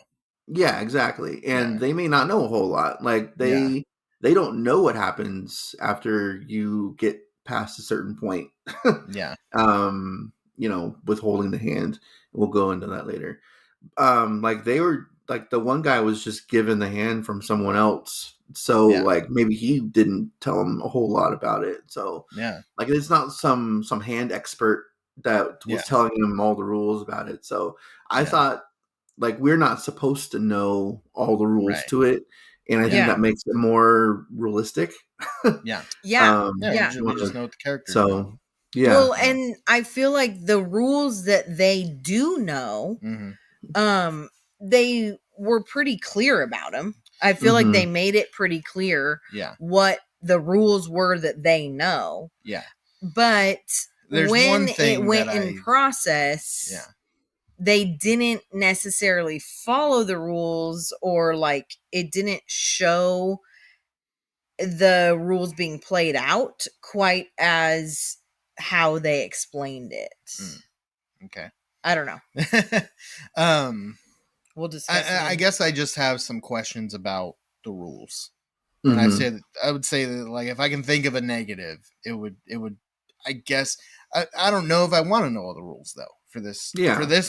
[SPEAKER 4] Yeah, exactly. And
[SPEAKER 2] Yeah.
[SPEAKER 4] they may not know a whole lot. Like they don't know what happens after you get past a certain point.
[SPEAKER 2] Yeah.
[SPEAKER 4] Withholding the hand. We'll go into that later. Like they were like the one guy was just given the hand from someone else. So
[SPEAKER 2] Yeah.
[SPEAKER 4] like maybe he didn't tell him a whole lot about it. So
[SPEAKER 2] Yeah.
[SPEAKER 4] like it's not some hand expert that was
[SPEAKER 2] Yeah.
[SPEAKER 4] telling him all the rules about it. So I
[SPEAKER 2] Yeah.
[SPEAKER 4] thought like we're not supposed to know all the rules
[SPEAKER 2] Right.
[SPEAKER 4] to it, and I think
[SPEAKER 3] Yeah.
[SPEAKER 4] that makes it more realistic.
[SPEAKER 2] Yeah.
[SPEAKER 3] yeah.
[SPEAKER 2] Yeah.
[SPEAKER 3] Yeah.
[SPEAKER 2] We just know what the characters
[SPEAKER 4] So
[SPEAKER 2] know.
[SPEAKER 4] yeah.
[SPEAKER 3] Well, and I feel like the rules that they do know,
[SPEAKER 2] Mm-hmm.
[SPEAKER 3] they were pretty clear about them. I feel like they made it pretty clear
[SPEAKER 2] Yeah.
[SPEAKER 3] what the rules were that they know.
[SPEAKER 2] Yeah.
[SPEAKER 3] But
[SPEAKER 2] There's
[SPEAKER 3] when
[SPEAKER 2] one thing
[SPEAKER 3] it went
[SPEAKER 2] that
[SPEAKER 3] in process,
[SPEAKER 2] Yeah.
[SPEAKER 3] they didn't necessarily follow the rules, or like it didn't show the rules being played out quite as how they explained it.
[SPEAKER 2] Okay.
[SPEAKER 3] I don't know. We'll discuss it.
[SPEAKER 2] I guess I just have some questions about the rules.
[SPEAKER 4] Mhm.
[SPEAKER 2] And I would say that like if I can think of a negative, it would I guess I don't know if I want to know all the rules though for this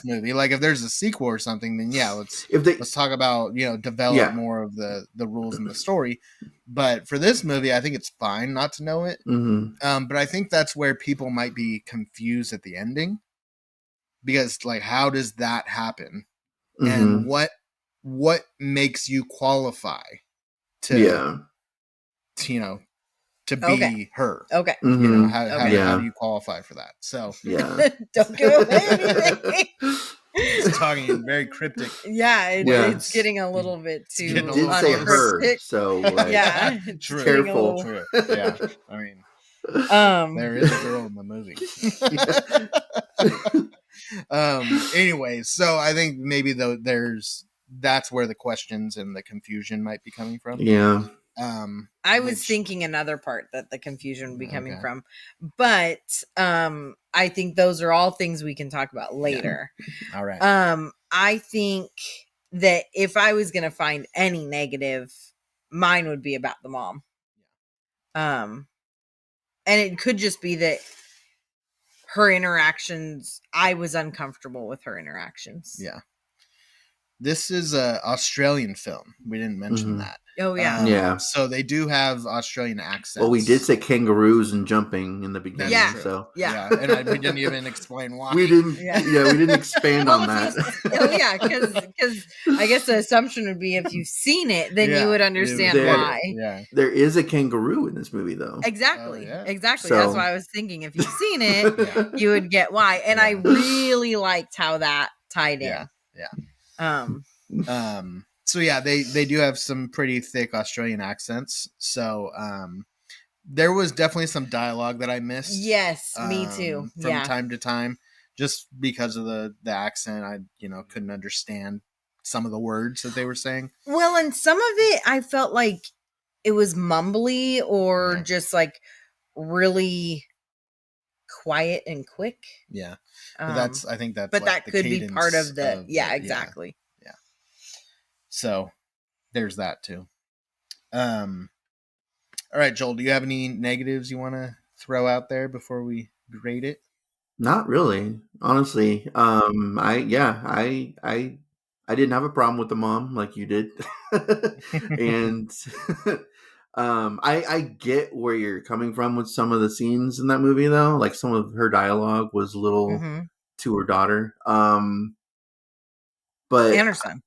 [SPEAKER 2] movie. Like if there's a sequel or something, then yeah, let's talk about develop more of the rules in the story. But for this movie, I think it's fine not to know it. But I think that's where people might be confused at the ending, because like how does that happen, and what makes you qualify to to be her.
[SPEAKER 3] Okay.
[SPEAKER 2] How do you qualify for that? So
[SPEAKER 4] yeah.
[SPEAKER 3] Don't give away anything.
[SPEAKER 2] It's talking very cryptic.
[SPEAKER 3] Yeah,
[SPEAKER 4] Yeah.
[SPEAKER 3] it's getting a little bit too.
[SPEAKER 2] It's getting
[SPEAKER 4] It did say her,
[SPEAKER 3] uncryptic.
[SPEAKER 4] so like,
[SPEAKER 3] Yeah, it's
[SPEAKER 2] True.
[SPEAKER 3] getting a
[SPEAKER 4] Careful.
[SPEAKER 3] little-
[SPEAKER 2] True. Yeah. I mean, there is a girl in the movie. Anyway, so I think maybe that's where the questions and the confusion might be coming from.
[SPEAKER 4] yeah.
[SPEAKER 3] I was thinking another part that the confusion would be coming
[SPEAKER 2] Okay.
[SPEAKER 3] from, but I think those are all things we can talk about later.
[SPEAKER 2] All right.
[SPEAKER 3] I think that if I was going to find any negative, mine would be about the mom. And it could just be that her interactions, I was uncomfortable with her interactions.
[SPEAKER 2] Yeah. This is a Australian film. We didn't mention that.
[SPEAKER 3] Oh yeah.
[SPEAKER 4] Yeah.
[SPEAKER 2] So they do have Australian accents.
[SPEAKER 4] Well, we did say kangaroos and jumping in the beginning.
[SPEAKER 3] Yeah.
[SPEAKER 4] So
[SPEAKER 3] Yeah.
[SPEAKER 2] And we didn't even explain why.
[SPEAKER 4] we didn't.
[SPEAKER 3] Yeah.
[SPEAKER 4] Yeah, we didn't expand on that.
[SPEAKER 3] Oh yeah, because I guess the assumption would be if you've seen it, then you would understand
[SPEAKER 4] There-
[SPEAKER 3] why.
[SPEAKER 2] Yeah.
[SPEAKER 4] There is a kangaroo in this movie, though.
[SPEAKER 3] Exactly.
[SPEAKER 2] Oh, yeah.
[SPEAKER 3] Exactly.
[SPEAKER 4] So-
[SPEAKER 3] That's why I was thinking if you've seen it, you would get why. And I really liked how that tied in.
[SPEAKER 2] Yeah. So yeah, they do have some pretty thick Australian accents. So there was definitely some dialogue that I missed.
[SPEAKER 3] Yes, me too.
[SPEAKER 2] From time to time, just because of the accent, I couldn't understand some of the words that they were saying.
[SPEAKER 3] Well, and some of it I felt like it was mumbly or just like really quiet and quick.
[SPEAKER 2] Yeah. But I think that's
[SPEAKER 3] but
[SPEAKER 2] like
[SPEAKER 3] that
[SPEAKER 2] the
[SPEAKER 3] could be
[SPEAKER 2] cadence
[SPEAKER 3] part of the
[SPEAKER 2] of
[SPEAKER 3] exactly.
[SPEAKER 2] So there's that too. All right, Joel, do you have any negatives you want to throw out there before we grade it?
[SPEAKER 4] Not really, honestly. I didn't have a problem with the mom like you did, and I get where you're coming from with some of the scenes in that movie, though. Like some of her dialogue was a little
[SPEAKER 3] Mm-hmm.
[SPEAKER 4] to her daughter. But
[SPEAKER 3] Anderson.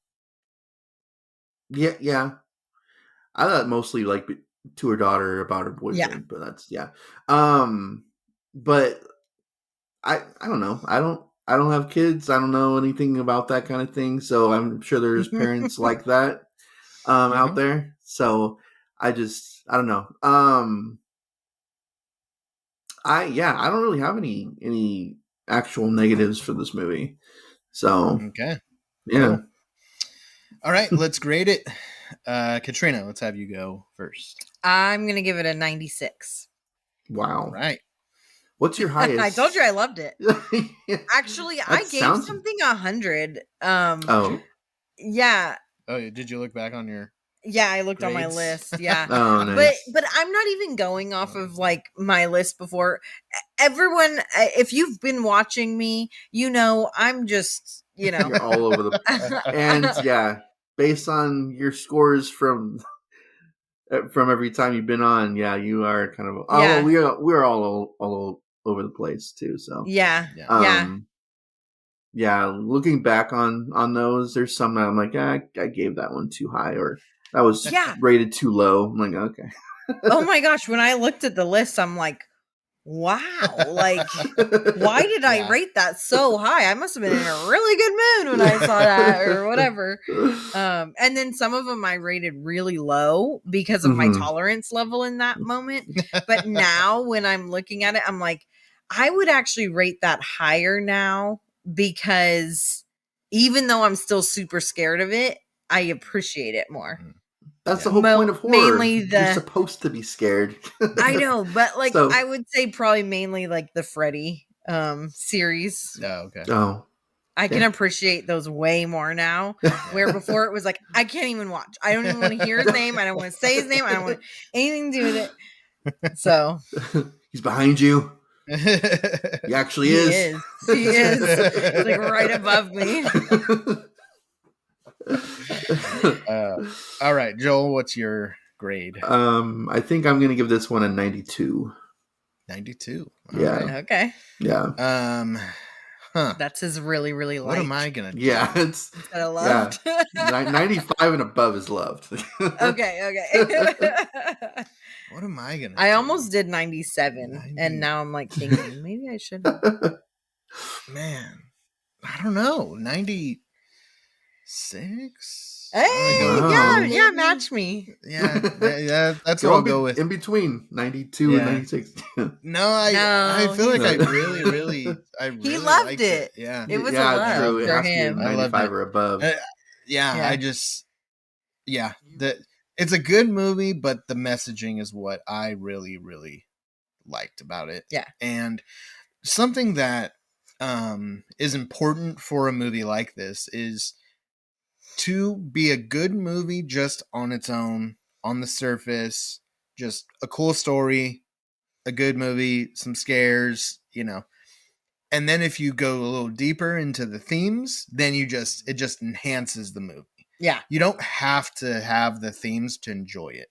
[SPEAKER 4] yeah, I thought mostly like to her daughter about her boyfriend, but that's but I don't know. I don't have kids. I don't know anything about that kind of thing. So I'm sure there's parents like that out there. So I don't know. I don't really have any actual negatives for this movie. So
[SPEAKER 2] Okay.
[SPEAKER 4] yeah.
[SPEAKER 2] Cool. All right, let's grade it. Katrina, let's have you go first.
[SPEAKER 3] I'm gonna give it a 96.
[SPEAKER 4] Wow.
[SPEAKER 2] All right.
[SPEAKER 4] What's your highest?
[SPEAKER 3] I told you I loved it.
[SPEAKER 4] Yeah.
[SPEAKER 3] Actually,
[SPEAKER 4] That
[SPEAKER 3] I gave
[SPEAKER 4] sounds-
[SPEAKER 3] something 100.
[SPEAKER 4] Oh.
[SPEAKER 3] Yeah.
[SPEAKER 2] Oh, did you look back on your?
[SPEAKER 3] Yeah, I looked on my
[SPEAKER 2] Grades?
[SPEAKER 3] list. Yeah.
[SPEAKER 4] Oh, nice.
[SPEAKER 3] But I'm not even going off of like my list before. Everyone, if you've been watching me, you know I'm just, you know.
[SPEAKER 4] You're all over the and yeah, based on your scores from every time you've been on, yeah, you are kind of
[SPEAKER 3] Yeah.
[SPEAKER 4] we're all over the place too. So
[SPEAKER 3] Yeah.
[SPEAKER 2] Yeah.
[SPEAKER 4] yeah, looking back on those, there's some that I'm like, I gave that one too high, or that was
[SPEAKER 3] Yeah.
[SPEAKER 4] rated too low. I'm like, okay.
[SPEAKER 3] Oh my gosh, when I looked at the list, I'm like, wow, like why did I
[SPEAKER 2] Yeah.
[SPEAKER 3] rate that so high? I must have been in a really good mood when I saw that or whatever. And then some of them I rated really low because of my
[SPEAKER 4] Mhm.
[SPEAKER 3] tolerance level in that moment. But now when I'm looking at it, I'm like, I would actually rate that higher now because even though I'm still super scared of it, I appreciate it more.
[SPEAKER 4] That's
[SPEAKER 2] Yeah.
[SPEAKER 4] the whole point of horror.
[SPEAKER 3] Mainly
[SPEAKER 4] You're
[SPEAKER 3] the-
[SPEAKER 4] supposed to be scared.
[SPEAKER 3] I know, but like
[SPEAKER 4] So-
[SPEAKER 3] I would say probably mainly like the Freddy series.
[SPEAKER 2] Oh, okay.
[SPEAKER 4] Oh,
[SPEAKER 3] I can
[SPEAKER 4] yeah.
[SPEAKER 3] appreciate those way more now. Where before it was like I can't even watch. I don't even want to hear his name. I don't want to say his name. I don't want anything to do with it. So
[SPEAKER 4] he's behind you.
[SPEAKER 2] Yeah.
[SPEAKER 4] He actually
[SPEAKER 3] he
[SPEAKER 4] is.
[SPEAKER 3] He is. He's like right above me.
[SPEAKER 2] All right, Joel, what's your grade?
[SPEAKER 4] I think I'm gonna give this one a 92.
[SPEAKER 2] 92.
[SPEAKER 4] Yeah.
[SPEAKER 2] Okay.
[SPEAKER 3] Okay.
[SPEAKER 4] Yeah.
[SPEAKER 3] That's his really, really light.
[SPEAKER 2] What am I gonna do?
[SPEAKER 4] Yeah, it's
[SPEAKER 3] That I loved.
[SPEAKER 4] 95 and above is loved.
[SPEAKER 3] Okay.
[SPEAKER 2] What am I gonna
[SPEAKER 3] I
[SPEAKER 2] do?
[SPEAKER 3] almost did 97,
[SPEAKER 2] 90.
[SPEAKER 3] and now I'm like thinking maybe I should.
[SPEAKER 2] Man, I don't know. 96?
[SPEAKER 3] Hey,
[SPEAKER 4] Wow.
[SPEAKER 3] yeah, match me.
[SPEAKER 2] Yeah, that's what
[SPEAKER 4] Go
[SPEAKER 2] I'll go with.
[SPEAKER 4] in between 92
[SPEAKER 2] Yeah.
[SPEAKER 4] and 96.
[SPEAKER 2] No, I
[SPEAKER 3] No,
[SPEAKER 2] feel like I
[SPEAKER 4] he's-
[SPEAKER 2] really
[SPEAKER 3] He loved
[SPEAKER 2] liked
[SPEAKER 3] it.
[SPEAKER 2] Yeah.
[SPEAKER 3] It was a
[SPEAKER 4] yeah,
[SPEAKER 3] love
[SPEAKER 4] true. It
[SPEAKER 3] for
[SPEAKER 4] has to
[SPEAKER 3] him.
[SPEAKER 4] be
[SPEAKER 2] I loved
[SPEAKER 4] 95
[SPEAKER 2] it.
[SPEAKER 4] or above.
[SPEAKER 2] Yeah,
[SPEAKER 3] Yeah.
[SPEAKER 2] it's a good movie, but the messaging is what I really liked about it.
[SPEAKER 3] Yeah.
[SPEAKER 2] And something that is important for a movie like this is to be a good movie just on its own, on the surface, just a cool story, a good movie, some scares, And then if you go a little deeper into the themes, then it just enhances the movie.
[SPEAKER 3] Yeah.
[SPEAKER 2] You don't have to have the themes to enjoy it.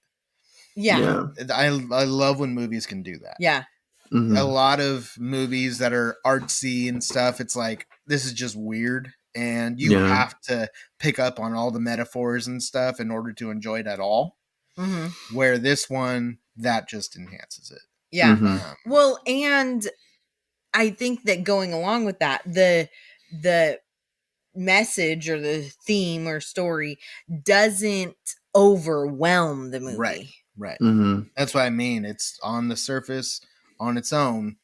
[SPEAKER 3] Yeah.
[SPEAKER 2] I love when movies can do that.
[SPEAKER 3] Yeah.
[SPEAKER 4] Mhm.
[SPEAKER 2] A lot of movies that are artsy and stuff, it's like, this is just weird. And you
[SPEAKER 4] Yeah.
[SPEAKER 2] have to pick up on all the metaphors and stuff in order to enjoy it at all.
[SPEAKER 3] Mm-hmm.
[SPEAKER 2] Where this one, that just enhances it.
[SPEAKER 3] Yeah.
[SPEAKER 4] Mhm.
[SPEAKER 3] Well, and I think that going along with that, the message or the theme or story doesn't overwhelm the movie.
[SPEAKER 2] Right.
[SPEAKER 4] Mhm.
[SPEAKER 2] That's what I mean. It's on the surface, on its own.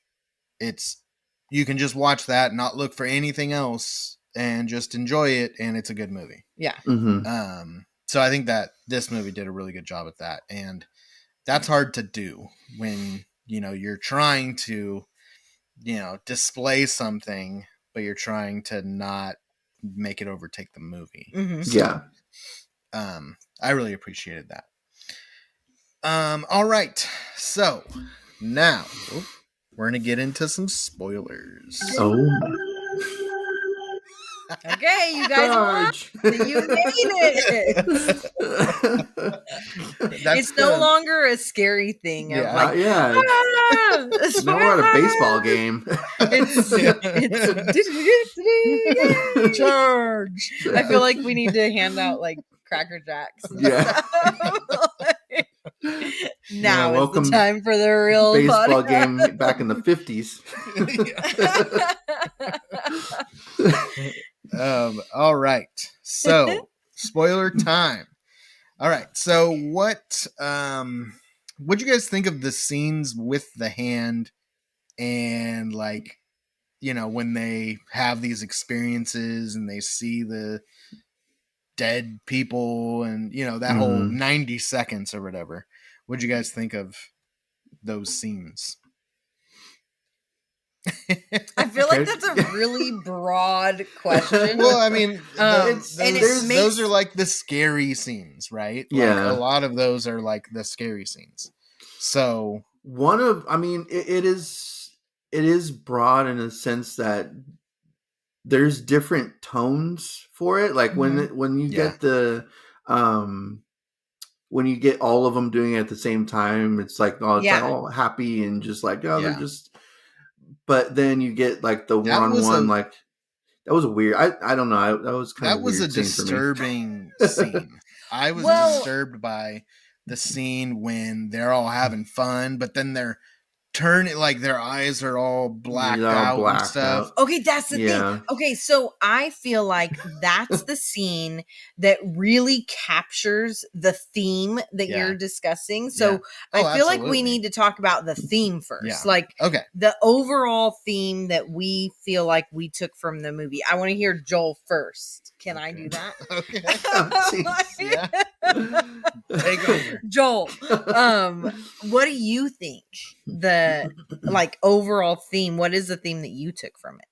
[SPEAKER 2] You can just watch that, not look for anything else, and just enjoy it, and it's a good movie.
[SPEAKER 3] Yeah.
[SPEAKER 4] Mhm.
[SPEAKER 2] So I think that this movie did a really good job at that, and that's hard to do when you're trying to display something, but you're trying to not make it overtake the movie.
[SPEAKER 3] Mm-hmm.
[SPEAKER 2] So,
[SPEAKER 4] Yeah.
[SPEAKER 2] I really appreciated that. All right. So now we're gonna get into some spoilers.
[SPEAKER 4] Oh,
[SPEAKER 3] Okay, you guys won.
[SPEAKER 4] Charge.
[SPEAKER 3] You made it.
[SPEAKER 2] That's
[SPEAKER 3] It's no
[SPEAKER 2] the-
[SPEAKER 3] longer a scary thing of
[SPEAKER 2] Yeah.
[SPEAKER 3] like,
[SPEAKER 4] yeah.
[SPEAKER 3] ah,
[SPEAKER 4] Now we're at a baseball game.
[SPEAKER 3] it's
[SPEAKER 2] charge.
[SPEAKER 3] I feel like we need to hand out like Cracker Jacks. And
[SPEAKER 4] Yeah.
[SPEAKER 3] stuff. Now is the
[SPEAKER 4] welcome
[SPEAKER 3] time for the real
[SPEAKER 4] baseball
[SPEAKER 3] podcast.
[SPEAKER 4] game back in the 50s.
[SPEAKER 2] All right. So, spoiler time. All right. So, what'd you guys think of the scenes with the hand and like, when they have these experiences and they see the dead people and that whole 90 seconds or whatever? What'd you guys think of those scenes?
[SPEAKER 3] I feel like that's a really broad question.
[SPEAKER 2] Well, I mean,
[SPEAKER 3] and
[SPEAKER 2] those are like the scary scenes, right?
[SPEAKER 4] Yeah.
[SPEAKER 2] Like, a lot of those are like the scary scenes. So
[SPEAKER 4] it is broad in a sense that there's different tones for it. Like when you get the when you get all of them doing it at the same time, it's like it's like all happy and just like they're just. But then you get like the one-on-one, like that was weird. I don't know. That was kind of a
[SPEAKER 2] disturbing scene. I was disturbed by the scene when they're all having fun, but then they're turning, like their eyes are all blacked out and stuff.
[SPEAKER 3] Okay, that's the thing. Okay, so I feel like that's the scene that really captures the theme that you're discussing. So I feel like we need to talk about the theme first. Like the overall theme that we feel like we took from the movie. I want to hear Joel first. Can I do that?
[SPEAKER 2] Okay. Take over.
[SPEAKER 3] Joel, what do you think the like overall theme? What is the theme that you took from it?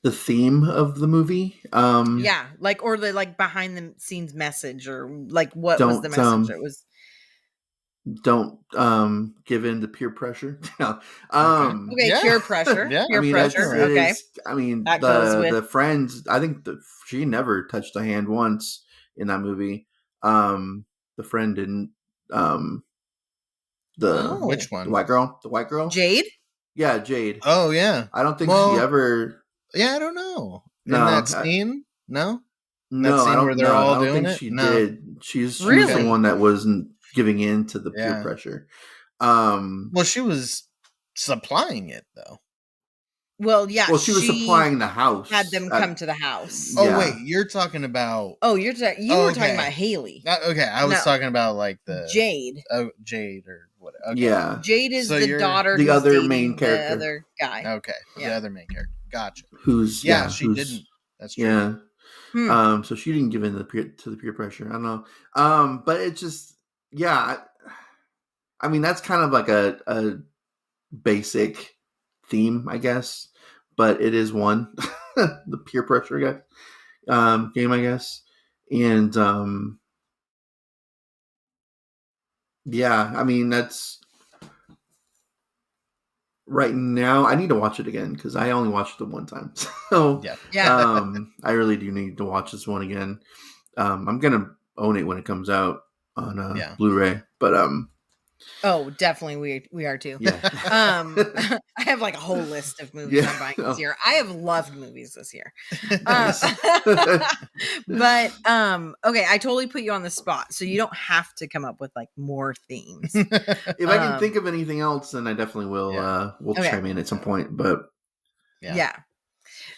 [SPEAKER 4] The theme of the movie?
[SPEAKER 3] Yeah, like or the like behind the scenes message, or like what was the message? It was
[SPEAKER 4] don't give in to peer pressure. No.
[SPEAKER 3] Peer pressure.
[SPEAKER 2] Yeah.
[SPEAKER 3] Peer pressure. Okay.
[SPEAKER 4] That the friends, I think she never touched a hand once in that movie. The friend didn't.
[SPEAKER 2] Which one?
[SPEAKER 4] The white girl.
[SPEAKER 3] Jade.
[SPEAKER 4] Yeah, Jade.
[SPEAKER 2] Oh yeah.
[SPEAKER 4] I don't think she ever.
[SPEAKER 2] Yeah, I don't know.
[SPEAKER 4] No,
[SPEAKER 2] in that scene, no.
[SPEAKER 4] No,
[SPEAKER 2] that scene where they're all doing
[SPEAKER 4] think
[SPEAKER 2] it?
[SPEAKER 4] she
[SPEAKER 2] No.
[SPEAKER 4] did. She's the one that wasn't giving in to the peer pressure.
[SPEAKER 2] Well, she was supplying it though.
[SPEAKER 3] Well, yeah.
[SPEAKER 4] Well, she was supplying the house.
[SPEAKER 3] Had them come to the house.
[SPEAKER 2] Oh wait, you're talking about?
[SPEAKER 3] Oh, you were talking about Haley.
[SPEAKER 2] Okay, I was talking about like the
[SPEAKER 3] Jade.
[SPEAKER 2] Oh, Jade or what? Okay.
[SPEAKER 4] Yeah,
[SPEAKER 3] Jade is the daughter.
[SPEAKER 4] The other main character.
[SPEAKER 3] The other guy.
[SPEAKER 2] Okay, the other main character. Gotcha. She didn't. That's true.
[SPEAKER 4] Yeah. So she didn't give in to the peer pressure. I don't know. But it's just I mean that's kind of like a basic theme, I guess, but it is one the peer pressure game, I guess, and I mean that's right now. I need to watch it again because I only watched it one time, so I really do need to watch this one again. I'm gonna own it when it comes out on Blu-ray, but
[SPEAKER 3] oh, definitely we are too.
[SPEAKER 4] Yeah.
[SPEAKER 3] I have like a whole list of movies I'm buying this year. I have loved movies this year. But okay, I totally put you on the spot, so you don't have to come up with like more themes.
[SPEAKER 4] If I can think of anything else, then I definitely will. We'll chime in at some point, but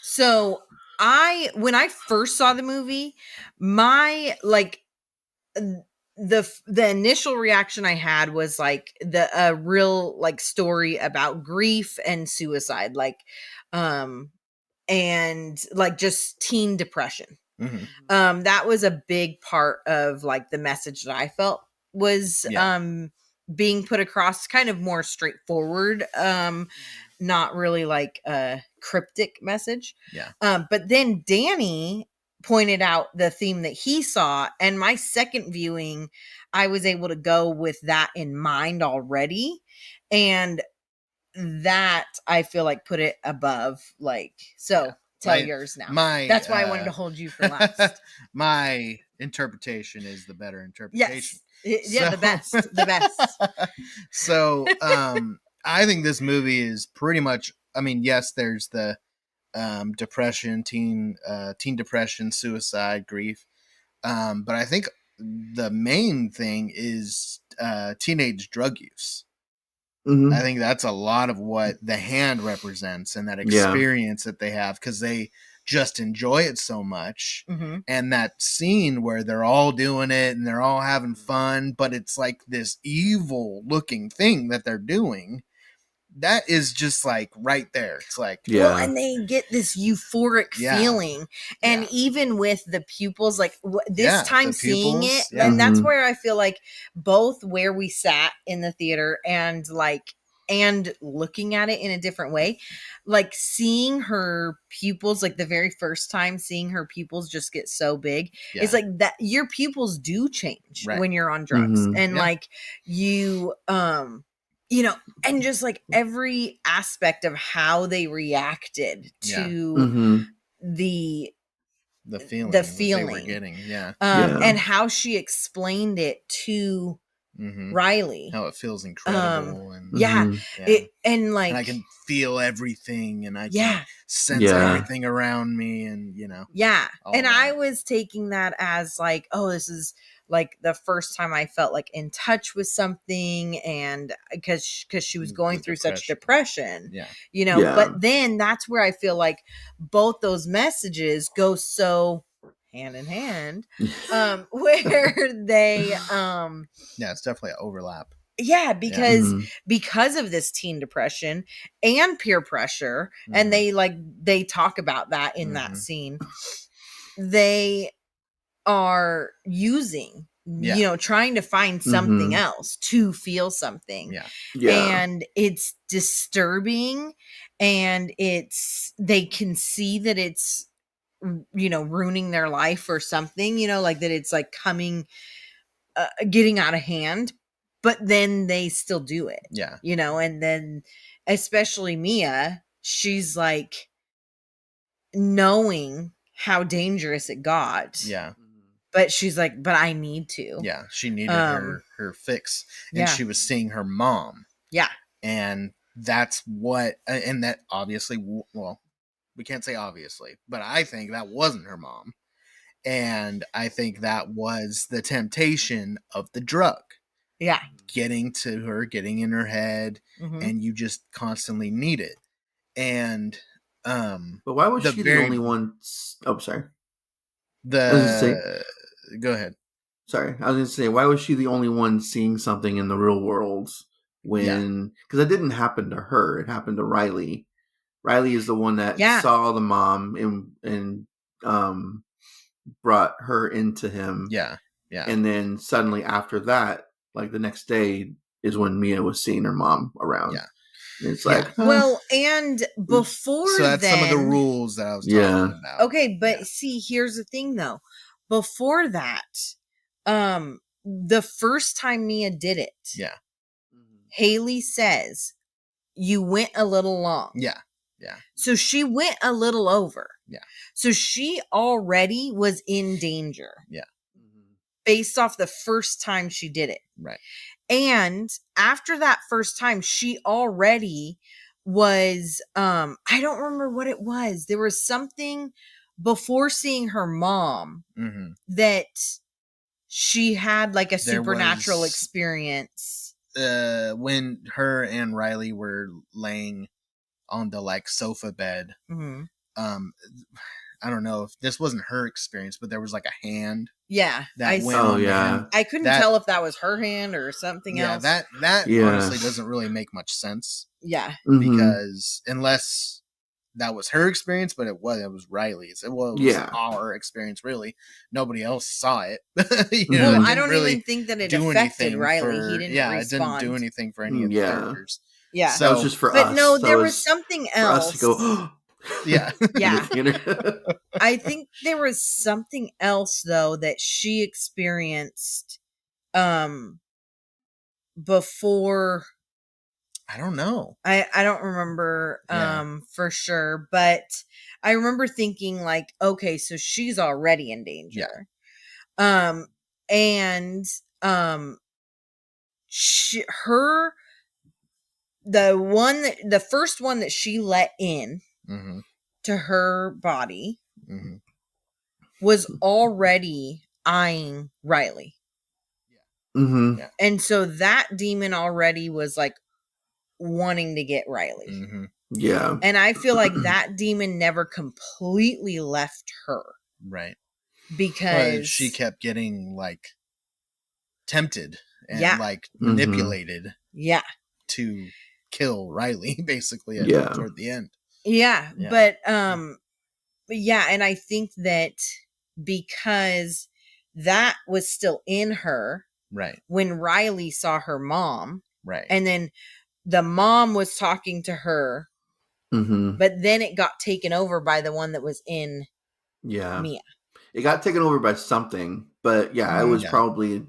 [SPEAKER 3] So when I first saw the movie, my like the initial reaction I had was like a real like story about grief and suicide, like and like just teen depression.
[SPEAKER 2] Mm-hmm.
[SPEAKER 3] That was a big part of like the message that I felt was being put across, kind of more straightforward, not really like a cryptic message.
[SPEAKER 2] Yeah.
[SPEAKER 3] But then Danny pointed out the theme that he saw, and my second viewing, I was able to go with that in mind already, and that I feel like put it above, like, so tell yours now. That's why I wanted to hold you for last.
[SPEAKER 2] My interpretation is the better interpretation.
[SPEAKER 3] Yeah, the best.
[SPEAKER 2] So I think this movie is pretty much, I mean, yes, there's the depression, teen depression, suicide, grief, but I think the main thing is teenage drug use. I think that's a lot of what the hand represents, and that experience that they have, because they just enjoy it so much. And that scene where they're all doing it and they're all having fun, but it's like this evil looking thing that they're doing. That is just like right there. It's like,
[SPEAKER 3] well, and they get this euphoric feeling, and even with the pupils, like this time seeing it, and that's where I feel like both where we sat in the theater and looking at it in a different way, like seeing her pupils, like the very first time seeing her pupils just get so big, it's like that your pupils do change when you're on drugs, and like you and just like every aspect of how they reacted to the
[SPEAKER 2] feeling
[SPEAKER 3] they
[SPEAKER 2] were getting,
[SPEAKER 3] and how she explained it to Riley,
[SPEAKER 2] how it feels incredible, and
[SPEAKER 3] and like,
[SPEAKER 2] and I can feel everything, and I can sense everything around me, and
[SPEAKER 3] and I was taking that as like, oh, this is like the first time I felt like in touch with something, and because she was going through such depression, but then that's where I feel like both those messages go so hand in hand, where they
[SPEAKER 2] it's definitely an overlap.
[SPEAKER 3] Because of this teen depression and peer pressure, and they talk about that in that scene, they are using trying to find something else to feel something, and it's disturbing, and they can see that it's ruining their life or something, like that it's like coming getting out of hand, but then they still do it, and then especially Mia, she's like knowing how dangerous it got, but she's like, but I need to.
[SPEAKER 2] She needed her fix, and she was seeing her mom. And that's what, and that obviously, well, we can't say obviously, but I think that wasn't her mom. And I think that was the temptation of the drug. Getting to her, getting in her head, and you just constantly need it. And
[SPEAKER 4] but why was she the only one? Oh, sorry.
[SPEAKER 2] Go ahead.
[SPEAKER 4] Sorry, I was going to say, why was she the only one seeing something in the real world when? Because it didn't happen to her; it happened to Riley. Riley is the one that saw the mom and brought her into him. And then suddenly after that, like the next day, is when Mia was seeing her mom around. It's like,
[SPEAKER 3] well, and before
[SPEAKER 2] so that's
[SPEAKER 3] then,
[SPEAKER 2] some of the rules that I was talking about.
[SPEAKER 3] Okay, but see, here's the thing though. Before that, the first time Mia did it, Haley says, you went a little long. So she went a little over. So she already was in danger. Based off the first time she did it. And after that first time, she already was, I don't remember what it was. There was something before seeing her mom that she had like a supernatural experience.
[SPEAKER 2] When her and Riley were laying on the like sofa bed, I don't know if this wasn't her experience, but there was like a hand. That went on them.
[SPEAKER 3] I couldn't tell if that was her hand or something else.
[SPEAKER 2] That honestly doesn't really make much sense. Because unless that was her experience, but it was Riley's. It was our experience, really. Nobody else saw it.
[SPEAKER 3] I don't really even think that it affected Riley. He didn't respond.
[SPEAKER 2] It didn't do anything for any of the characters.
[SPEAKER 3] So
[SPEAKER 4] that was just for us.
[SPEAKER 3] But no, there was something else.
[SPEAKER 4] For us to go,
[SPEAKER 2] Yeah.
[SPEAKER 3] Yeah.
[SPEAKER 4] In the theater.
[SPEAKER 3] I think there was something else though that she experienced before.
[SPEAKER 2] I don't know.
[SPEAKER 3] I don't remember
[SPEAKER 2] Yeah.
[SPEAKER 3] for sure, but I remember thinking like, okay, so she's already in danger. And the first one that she let in
[SPEAKER 2] Mm-hmm.
[SPEAKER 3] to her body
[SPEAKER 2] Mm-hmm.
[SPEAKER 3] was already eyeing Riley.
[SPEAKER 4] Mm-hmm.
[SPEAKER 2] Yeah.
[SPEAKER 3] And so that demon already was like wanting to get Riley.
[SPEAKER 2] Mm-hmm.
[SPEAKER 4] Yeah.
[SPEAKER 3] And I feel like that demon never completely left her
[SPEAKER 2] Right.
[SPEAKER 3] because
[SPEAKER 2] But she kept getting like tempted and
[SPEAKER 3] Yeah.
[SPEAKER 2] like
[SPEAKER 4] Mhm.
[SPEAKER 2] manipulated
[SPEAKER 3] yeah.
[SPEAKER 2] to kill Riley basically
[SPEAKER 4] Yeah.
[SPEAKER 2] toward the end.
[SPEAKER 3] Yeah.
[SPEAKER 2] Yeah.
[SPEAKER 3] But yeah, and I think that because that was still in her
[SPEAKER 2] Right.
[SPEAKER 3] when Riley saw her mom,
[SPEAKER 2] Right.
[SPEAKER 3] and then the mom was talking to her,
[SPEAKER 4] Mm-hmm.
[SPEAKER 3] but then it got taken over by the one that was in
[SPEAKER 4] Yeah.
[SPEAKER 3] Mia.
[SPEAKER 4] It got taken over by something, but yeah, it was
[SPEAKER 2] Yeah.
[SPEAKER 4] probably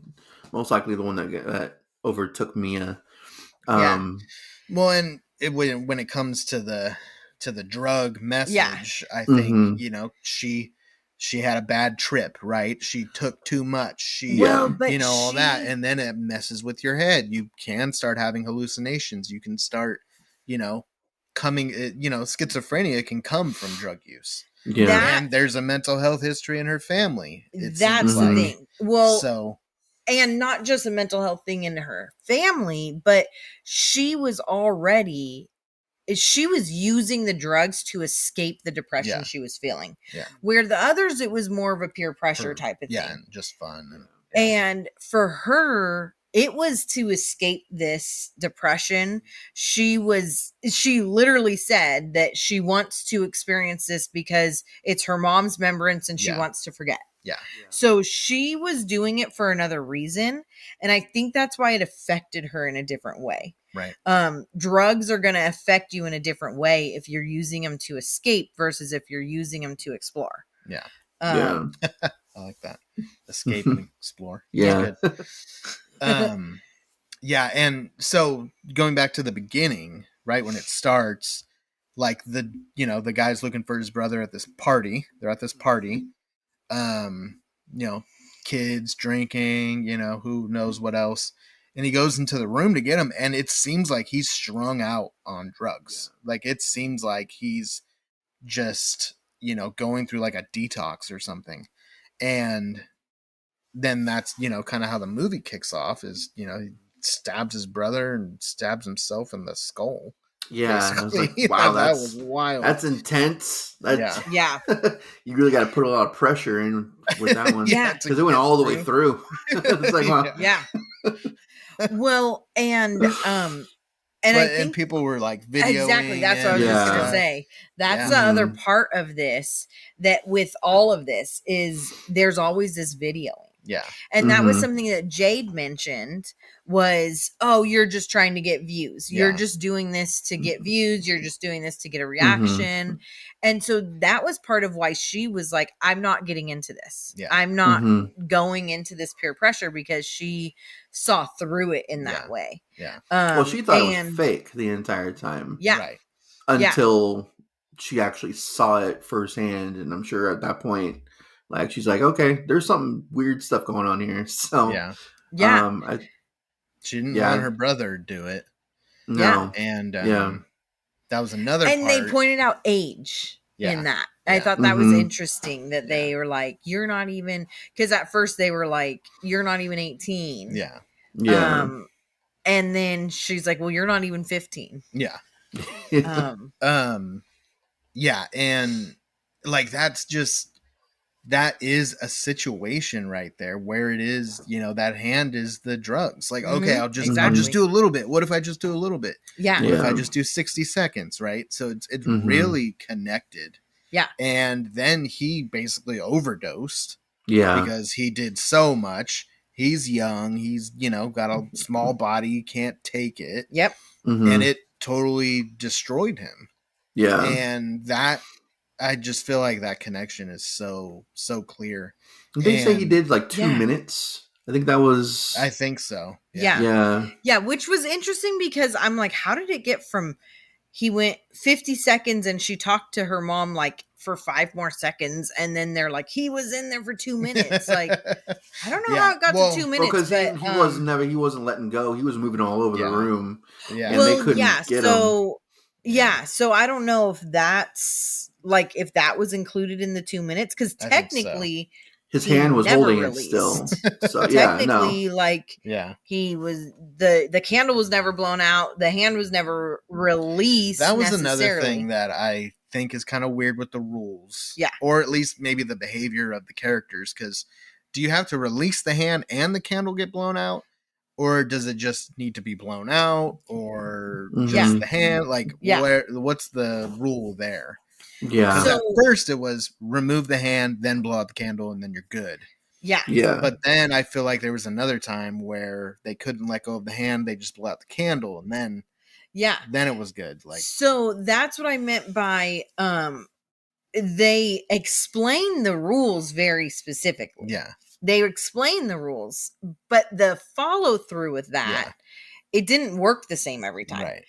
[SPEAKER 4] most likely the one that overtook Mia.
[SPEAKER 3] Yeah.
[SPEAKER 2] Well, and when it comes to the drug message, I think
[SPEAKER 4] Mhm.
[SPEAKER 2] you know she had a bad trip, right? She took too much. She
[SPEAKER 3] Well, but
[SPEAKER 2] you know all that,
[SPEAKER 3] she-
[SPEAKER 2] and then it messes with your head. You can start having hallucinations. You can start, schizophrenia can come from drug use.
[SPEAKER 4] Yeah.
[SPEAKER 3] That-
[SPEAKER 2] And there's a mental health history in her family. It
[SPEAKER 3] that's
[SPEAKER 2] seems
[SPEAKER 3] the
[SPEAKER 2] like.
[SPEAKER 3] thing. Well,
[SPEAKER 2] So
[SPEAKER 3] and not just a mental health thing in her family, but she was using the drugs to escape the depression
[SPEAKER 2] Yeah.
[SPEAKER 3] she was feeling.
[SPEAKER 2] Yeah.
[SPEAKER 3] Where the others, it was more of a peer pressure type of
[SPEAKER 2] yeah,
[SPEAKER 3] thing.
[SPEAKER 2] and just fun.
[SPEAKER 3] And for her, it was to escape this depression. She literally said that she wants to experience this because it's her mom's remembrance and she
[SPEAKER 2] Yeah.
[SPEAKER 3] wants to forget.
[SPEAKER 2] Yeah.
[SPEAKER 3] So she was doing it for another reason. And I think that's why it affected her in a different way.
[SPEAKER 2] Right.
[SPEAKER 3] Drugs are going to affect you in a different way if you're using them to escape versus if you're using them to explore.
[SPEAKER 2] Yeah.
[SPEAKER 4] Yeah.
[SPEAKER 2] I like that. Escape and explore.
[SPEAKER 4] Yeah.
[SPEAKER 2] That's good. Yeah, and so going back to the beginning, right when it starts, like the guy's looking for his brother at this party. They're at this party. Um, kids drinking, who knows what else. And he goes into the room to get him, and it seems like he's strung out on drugs. Yeah. Like it seems like he's just, going through like a detox or something. And then that's, kind of how the movie kicks off is, he stabs his brother and stabs himself in the skull.
[SPEAKER 4] Yeah. I was like,
[SPEAKER 2] Basically.
[SPEAKER 4] wow,
[SPEAKER 2] that was wild.
[SPEAKER 4] That's intense. That's,
[SPEAKER 3] Yeah.
[SPEAKER 4] You really got to put a lot of pressure in with that one.
[SPEAKER 3] Yeah.
[SPEAKER 4] Because it went all the way through. It's like, wow.
[SPEAKER 3] Yeah. Well, and I think
[SPEAKER 2] people were like videoing.
[SPEAKER 3] Exactly. That's what I was just going to say. That's the other part of this, that with all of this is there's always this videoing.
[SPEAKER 2] Yeah.
[SPEAKER 3] And that was something that Jade mentioned was, oh, you're just trying to get views. You're just doing this to get views. You're just doing this to get a reaction. And so that was part of why she was like, I'm not getting into this.
[SPEAKER 2] Yeah.
[SPEAKER 3] I'm not going into this peer pressure, because she saw through it in that way.
[SPEAKER 2] Yeah.
[SPEAKER 4] Well, she thought it was fake the entire time.
[SPEAKER 3] Yeah.
[SPEAKER 2] Right.
[SPEAKER 4] Until she actually saw it firsthand. And I'm sure at that point, like, she's like, okay, there's some weird stuff going on here. So,
[SPEAKER 3] yeah.
[SPEAKER 2] She didn't want her brother to do it.
[SPEAKER 4] No.
[SPEAKER 2] And that was another
[SPEAKER 3] and
[SPEAKER 2] part.
[SPEAKER 3] they pointed out age in that. I thought that was interesting that they were like, you're not even, because at first they were like, you're not even 18.
[SPEAKER 2] Yeah.
[SPEAKER 4] Yeah.
[SPEAKER 3] And then she's like, well, you're not even 15.
[SPEAKER 2] Yeah.
[SPEAKER 3] Um,
[SPEAKER 2] yeah. And like, that is a situation right there where it is, that hand is the drugs. Like, okay, I'll just do a little bit. What if I just do a little bit?
[SPEAKER 3] Yeah.
[SPEAKER 2] What if I just do 60 seconds? Right. So it's really connected.
[SPEAKER 3] Yeah.
[SPEAKER 2] And then he basically overdosed.
[SPEAKER 4] Yeah.
[SPEAKER 2] Because he did so much. He's young. He's, got a small body. He can't take it.
[SPEAKER 3] Yep.
[SPEAKER 2] And it totally destroyed him.
[SPEAKER 4] Yeah.
[SPEAKER 2] And that, I just feel like that connection is so clear.
[SPEAKER 4] They say he
[SPEAKER 2] And
[SPEAKER 4] did like 2
[SPEAKER 3] Yeah.
[SPEAKER 4] minutes. I think that was.
[SPEAKER 2] I think so.
[SPEAKER 3] Yeah.
[SPEAKER 4] Yeah.
[SPEAKER 3] Yeah, which was interesting because I'm like, how did it get from he went 50 seconds and she talked to her mom like for 5 more seconds, and then they're like, he was in there for 2 minutes. Like, I don't know
[SPEAKER 2] Yeah,
[SPEAKER 3] how it got
[SPEAKER 2] well-
[SPEAKER 3] to 2
[SPEAKER 4] Well,
[SPEAKER 3] minutes,
[SPEAKER 4] because
[SPEAKER 3] but
[SPEAKER 4] he wasn't letting go. He was moving all over the
[SPEAKER 2] Yeah.
[SPEAKER 4] room,
[SPEAKER 2] Yeah.
[SPEAKER 4] and they couldn't get him.
[SPEAKER 3] so yeah, so I don't know if that's like if that was included in the 2 minutes, because
[SPEAKER 2] I think so.
[SPEAKER 3] technically
[SPEAKER 4] His
[SPEAKER 3] he
[SPEAKER 4] hand was
[SPEAKER 3] never
[SPEAKER 4] holding
[SPEAKER 3] released.
[SPEAKER 4] it still. So yeah, no.
[SPEAKER 3] Technically, like
[SPEAKER 2] Yeah.
[SPEAKER 3] he was the candle was never blown out, the hand was never released.
[SPEAKER 2] That was another
[SPEAKER 3] necessarily.
[SPEAKER 2] thing that I think is kind of weird with the rules.
[SPEAKER 3] Yeah.
[SPEAKER 2] Or at least maybe the behavior of the characters. Because do you have to release the hand and the candle get blown out? Or does it just need to be blown out? Or just
[SPEAKER 4] Mhm.
[SPEAKER 2] the hand? Like,
[SPEAKER 3] Yeah.
[SPEAKER 2] what's the rule there?
[SPEAKER 4] Yeah.
[SPEAKER 2] Because
[SPEAKER 3] So-
[SPEAKER 2] at first it was remove the hand, then blow out the candle, and then you're good.
[SPEAKER 3] Yeah.
[SPEAKER 4] Yeah.
[SPEAKER 2] But then I feel like there was another time where they couldn't let go of the hand; they just blew out the candle, and then it was good. Like,
[SPEAKER 3] so that's what I meant by they explain the rules very specifically.
[SPEAKER 2] yeah,
[SPEAKER 3] They explain the rules, but the follow through with that, it didn't work the same every time.
[SPEAKER 2] right,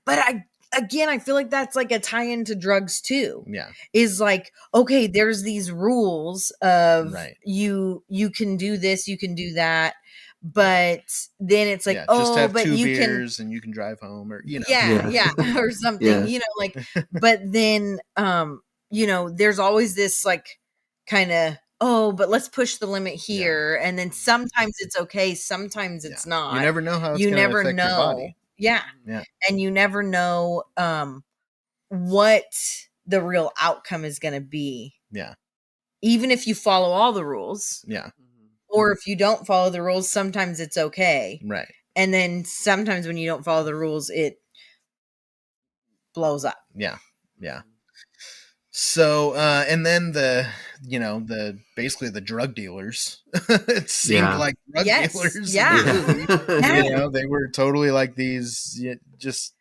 [SPEAKER 3] But I feel like that's like a tie into drugs too.
[SPEAKER 2] yeah,
[SPEAKER 3] Is like, okay, there's these rules of
[SPEAKER 2] Right.
[SPEAKER 3] you can do this, you can do that, but then it's like,
[SPEAKER 2] yeah.
[SPEAKER 3] oh,
[SPEAKER 2] Just have
[SPEAKER 3] but
[SPEAKER 2] 2
[SPEAKER 3] you
[SPEAKER 2] beers and you can drive home, or
[SPEAKER 3] yeah, or something,
[SPEAKER 4] Yeah.
[SPEAKER 3] like, but then there's always this like kind of, oh, but let's push the limit here, and then sometimes it's okay, sometimes it's
[SPEAKER 2] Yeah.
[SPEAKER 3] not.
[SPEAKER 2] You never know how it's
[SPEAKER 3] You
[SPEAKER 2] going to
[SPEAKER 3] never
[SPEAKER 2] affect your body.
[SPEAKER 3] Yeah.
[SPEAKER 2] Yeah.
[SPEAKER 3] And you never know what the real outcome is going to be.
[SPEAKER 2] Yeah,
[SPEAKER 3] Even if you follow all the rules,
[SPEAKER 2] yeah,
[SPEAKER 3] or if you don't follow the rules, sometimes it's okay.
[SPEAKER 2] right,
[SPEAKER 3] And then sometimes when you don't follow the rules, it blows up.
[SPEAKER 2] yeah, yeah. So, and then the basically the drug dealers. It seemed
[SPEAKER 4] Yeah.
[SPEAKER 2] like drug
[SPEAKER 3] Yes,
[SPEAKER 2] dealers.
[SPEAKER 3] yeah.
[SPEAKER 2] In the movie.
[SPEAKER 3] Yeah.
[SPEAKER 2] They were totally like these just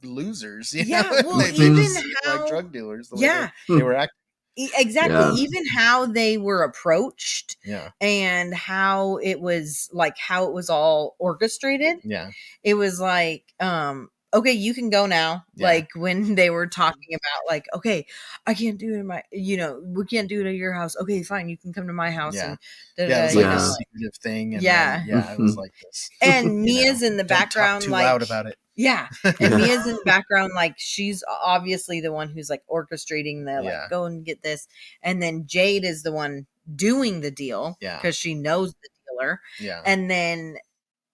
[SPEAKER 2] losers.
[SPEAKER 3] Yeah,
[SPEAKER 2] know?
[SPEAKER 3] well,
[SPEAKER 2] They
[SPEAKER 3] even
[SPEAKER 2] just seemed like
[SPEAKER 3] how-
[SPEAKER 2] drug dealers. The way
[SPEAKER 3] Yeah.
[SPEAKER 2] they were acting.
[SPEAKER 3] Exactly.
[SPEAKER 4] Yeah.
[SPEAKER 3] Even how they were approached
[SPEAKER 2] Yeah,
[SPEAKER 3] and how it was all orchestrated.
[SPEAKER 2] yeah,
[SPEAKER 3] It was like, okay, you can go now.
[SPEAKER 2] Yeah.
[SPEAKER 3] Like when they were talking about like, okay, I can't do it in my, we can't do it at your house. Okay, fine. You can come to my house.
[SPEAKER 2] Yeah.
[SPEAKER 3] And
[SPEAKER 2] yeah. It was like
[SPEAKER 4] Yeah.
[SPEAKER 2] a secretive thing. And
[SPEAKER 3] Yeah.
[SPEAKER 2] then, it was like this.
[SPEAKER 3] And Mia's in the
[SPEAKER 2] Don't talk
[SPEAKER 3] background,
[SPEAKER 2] too
[SPEAKER 3] like,
[SPEAKER 2] loud about it.
[SPEAKER 3] yeah. And
[SPEAKER 4] Yeah.
[SPEAKER 3] Mia's in the background, like she's obviously the one who's like orchestrating the
[SPEAKER 2] Yeah.
[SPEAKER 3] like, go and get this. And then Jade is the one doing the deal.
[SPEAKER 2] Yeah.
[SPEAKER 3] Because she knows the dealer.
[SPEAKER 2] Yeah.
[SPEAKER 3] And then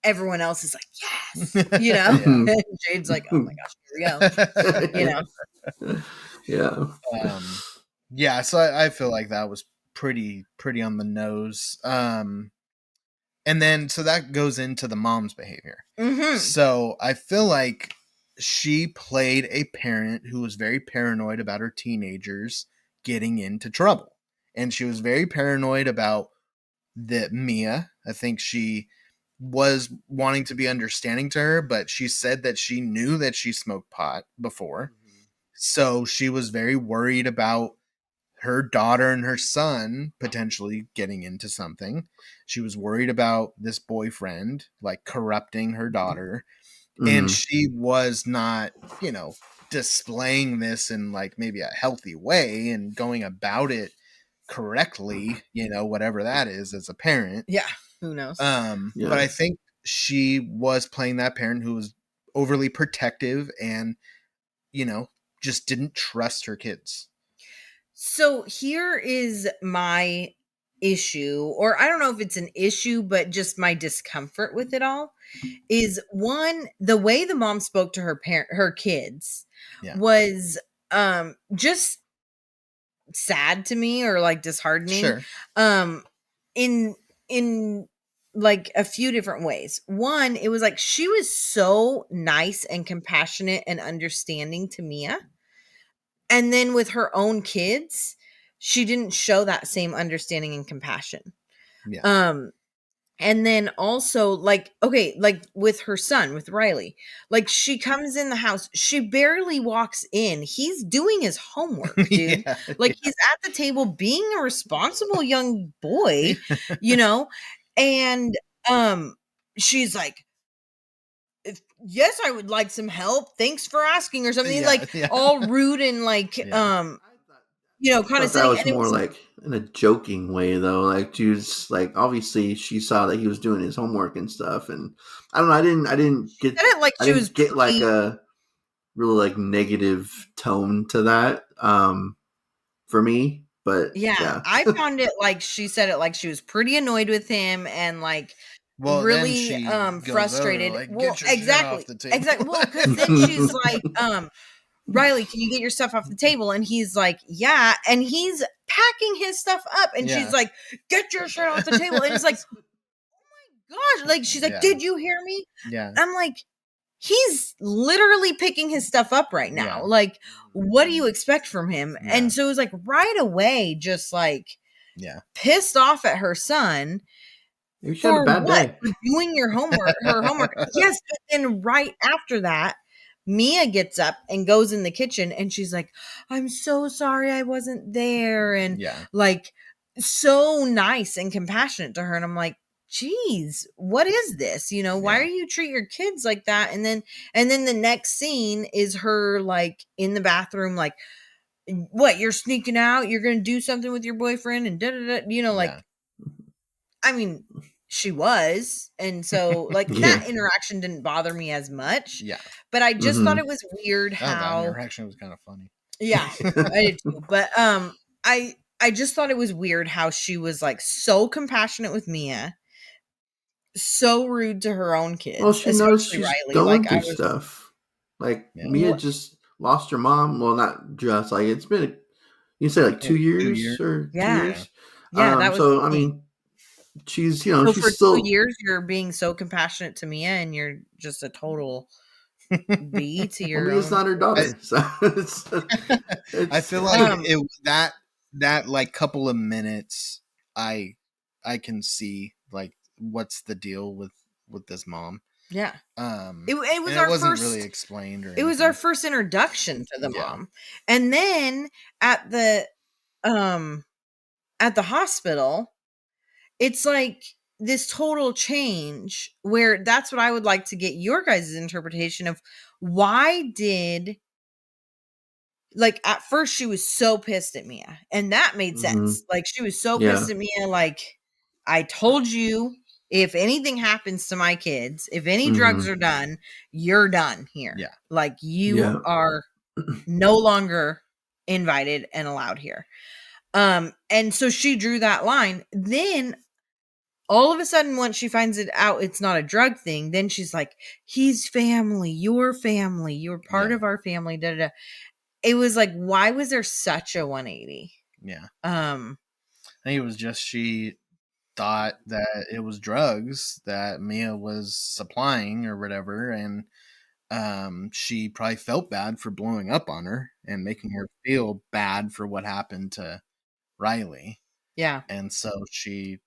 [SPEAKER 3] everyone else is like, yes,
[SPEAKER 2] Yeah.
[SPEAKER 3] And Jade's like, oh my gosh, here we go.
[SPEAKER 4] Yeah.
[SPEAKER 2] Yeah, so I feel like that was pretty on the nose. And then so that goes into the mom's behavior.
[SPEAKER 3] Mhm.
[SPEAKER 2] So I feel like she played a parent who was very paranoid about her teenagers getting into trouble. And she was very paranoid about Mia. I think she was wanting to be understanding to her, but she said that she knew that she smoked pot before. So she was very worried about her daughter and her son potentially getting into something. She was worried about this boyfriend like corrupting her daughter. And
[SPEAKER 4] Mhm.
[SPEAKER 2] she was not, displaying this in like maybe a healthy way and going about it correctly, whatever that is as a parent.
[SPEAKER 3] Yeah. Who knows?
[SPEAKER 4] Yeah.
[SPEAKER 2] But I think she was playing that parent who was overly protective and, just didn't trust her kids.
[SPEAKER 3] So here is my issue, or I don't know if it's an issue, but just my discomfort with it all is one, the way the mom spoke to her kids
[SPEAKER 2] Yeah.
[SPEAKER 3] was just sad to me, or like disheartening.
[SPEAKER 2] Sure.
[SPEAKER 3] In like a few different ways. One, it was like she was so nice and compassionate and understanding to Mia. And then with her own kids, she didn't show that same understanding and compassion.
[SPEAKER 2] Yeah.
[SPEAKER 3] And then also, like, okay, like with her son, with Riley, like she comes in the house, she barely walks in. He's doing his homework, dude.
[SPEAKER 2] Yeah,
[SPEAKER 3] Like he's at the table being a responsible young boy, you know? And she's like, yes, I would like some help. Thanks for asking, or something,
[SPEAKER 2] yeah,
[SPEAKER 3] like
[SPEAKER 2] yeah.
[SPEAKER 3] all rude and like
[SPEAKER 2] Yeah.
[SPEAKER 3] you know,
[SPEAKER 4] I
[SPEAKER 3] kind of
[SPEAKER 4] thought that
[SPEAKER 3] sitting,
[SPEAKER 4] was
[SPEAKER 3] and it
[SPEAKER 4] more
[SPEAKER 3] was
[SPEAKER 4] like in a joking way, though. Like she was like, obviously, she saw that he was doing his homework and stuff, and I don't know.
[SPEAKER 3] said it like
[SPEAKER 4] I
[SPEAKER 3] she was
[SPEAKER 4] didn't get like
[SPEAKER 3] pleased.
[SPEAKER 4] a really like negative tone to that. For me, but
[SPEAKER 3] Yeah,
[SPEAKER 4] yeah,
[SPEAKER 3] I found it like she said it like she was pretty annoyed with him and like
[SPEAKER 2] Well, then
[SPEAKER 3] really
[SPEAKER 2] she goes over
[SPEAKER 3] frustrated.
[SPEAKER 2] like,
[SPEAKER 3] Well,
[SPEAKER 2] "Get your shit off
[SPEAKER 3] exactly.
[SPEAKER 2] the table."
[SPEAKER 3] Exactly. Well, cuz then she's like Riley, can you get your stuff off the table? And he's like, yeah, and he's packing his stuff up and
[SPEAKER 2] Yeah.
[SPEAKER 3] she's like, get your shit off the table. And it's like, gosh, like she's like,
[SPEAKER 2] Yeah.
[SPEAKER 3] did you hear me?
[SPEAKER 2] Yeah.
[SPEAKER 3] I'm like, he's literally picking his stuff up right now.
[SPEAKER 2] Yeah.
[SPEAKER 3] Like, what do you expect from him?
[SPEAKER 2] Yeah.
[SPEAKER 3] And so it was like right away, just like
[SPEAKER 2] Yeah.
[SPEAKER 3] pissed off at her son
[SPEAKER 4] you had a
[SPEAKER 3] for
[SPEAKER 4] bad
[SPEAKER 3] what?
[SPEAKER 4] day.
[SPEAKER 3] For doing her homework. Yes, but then right after that, Mia gets up and goes in the kitchen and she's like, I'm so sorry I wasn't there. And
[SPEAKER 2] Yeah.
[SPEAKER 3] like so nice and compassionate to her. And I'm like, geez, what is this? You know, why
[SPEAKER 2] Yeah.
[SPEAKER 3] are you treat your kids like that? And then the next scene is her like in the bathroom, like, what, you're sneaking out, you're gonna do something with your boyfriend and da da da, you know, like,
[SPEAKER 2] Yeah.
[SPEAKER 3] I mean, she was. And so like
[SPEAKER 4] Yeah.
[SPEAKER 3] that interaction didn't bother me as much.
[SPEAKER 2] Yeah.
[SPEAKER 3] But I just thought
[SPEAKER 4] Mhm.
[SPEAKER 3] it was weird
[SPEAKER 2] Oh, that
[SPEAKER 3] how
[SPEAKER 2] interaction was kind of funny.
[SPEAKER 3] yeah, I did too. But I just thought it was weird how she was like so compassionate with Mia, so rude to her own
[SPEAKER 4] Well,
[SPEAKER 3] kids,
[SPEAKER 4] she knows
[SPEAKER 3] especially
[SPEAKER 4] she's
[SPEAKER 3] Riley.
[SPEAKER 4] going
[SPEAKER 3] Like I
[SPEAKER 4] through
[SPEAKER 3] was
[SPEAKER 4] stuff. Like
[SPEAKER 2] Yeah.
[SPEAKER 4] Mia
[SPEAKER 3] what
[SPEAKER 4] just lost her mom. Well, not just like it's been. You say like 2
[SPEAKER 2] 2
[SPEAKER 4] years
[SPEAKER 2] years.
[SPEAKER 4] or 2
[SPEAKER 3] yeah.
[SPEAKER 4] years.
[SPEAKER 3] Yeah, that was
[SPEAKER 4] So I
[SPEAKER 3] the thing.
[SPEAKER 4] mean, she's
[SPEAKER 3] So for
[SPEAKER 4] she's
[SPEAKER 3] 2
[SPEAKER 4] still.
[SPEAKER 3] years you're being so compassionate to Mia and you're just a total B to
[SPEAKER 4] Well,
[SPEAKER 3] your
[SPEAKER 4] Mia's
[SPEAKER 3] own
[SPEAKER 4] not her
[SPEAKER 2] I,
[SPEAKER 4] daughter, so it's
[SPEAKER 2] I
[SPEAKER 4] it's
[SPEAKER 2] feel like
[SPEAKER 3] um
[SPEAKER 2] that like couple of minutes, I can see like what's the deal with this mom.
[SPEAKER 3] yeah. It
[SPEAKER 2] And
[SPEAKER 3] was
[SPEAKER 2] it
[SPEAKER 3] our
[SPEAKER 2] wasn't really
[SPEAKER 3] first
[SPEAKER 2] explained or
[SPEAKER 3] it was our
[SPEAKER 2] anything.
[SPEAKER 3] first introduction to the
[SPEAKER 2] Yeah.
[SPEAKER 3] mom. And then um at the hospital, it's like this total change where that's what I would like to get your guys' interpretation of. Why did, like, at first she was so pissed at Mia and that made
[SPEAKER 4] Mhm.
[SPEAKER 3] sense. Like she was so
[SPEAKER 4] Yeah.
[SPEAKER 3] pissed at Mia, like, I told you, if anything happens to my kids, if any drugs
[SPEAKER 4] Mhm.
[SPEAKER 3] are done, you're done here.
[SPEAKER 2] Yeah.
[SPEAKER 3] Like you
[SPEAKER 4] Yeah.
[SPEAKER 3] are no longer invited and allowed here. And so she drew that line. Then all of a sudden, once she finds it out it's not a drug thing, then she's like, he's family, you're part
[SPEAKER 2] Yeah.
[SPEAKER 3] of our family, da, da, da. It was like, why was there such a 180?
[SPEAKER 2] Yeah.
[SPEAKER 3] Um
[SPEAKER 2] I think it was just she thought that it was drugs that Mia was supplying or whatever, and she probably felt bad for blowing up on her and making her feel bad for what happened to Riley.
[SPEAKER 3] yeah,
[SPEAKER 2] And so she,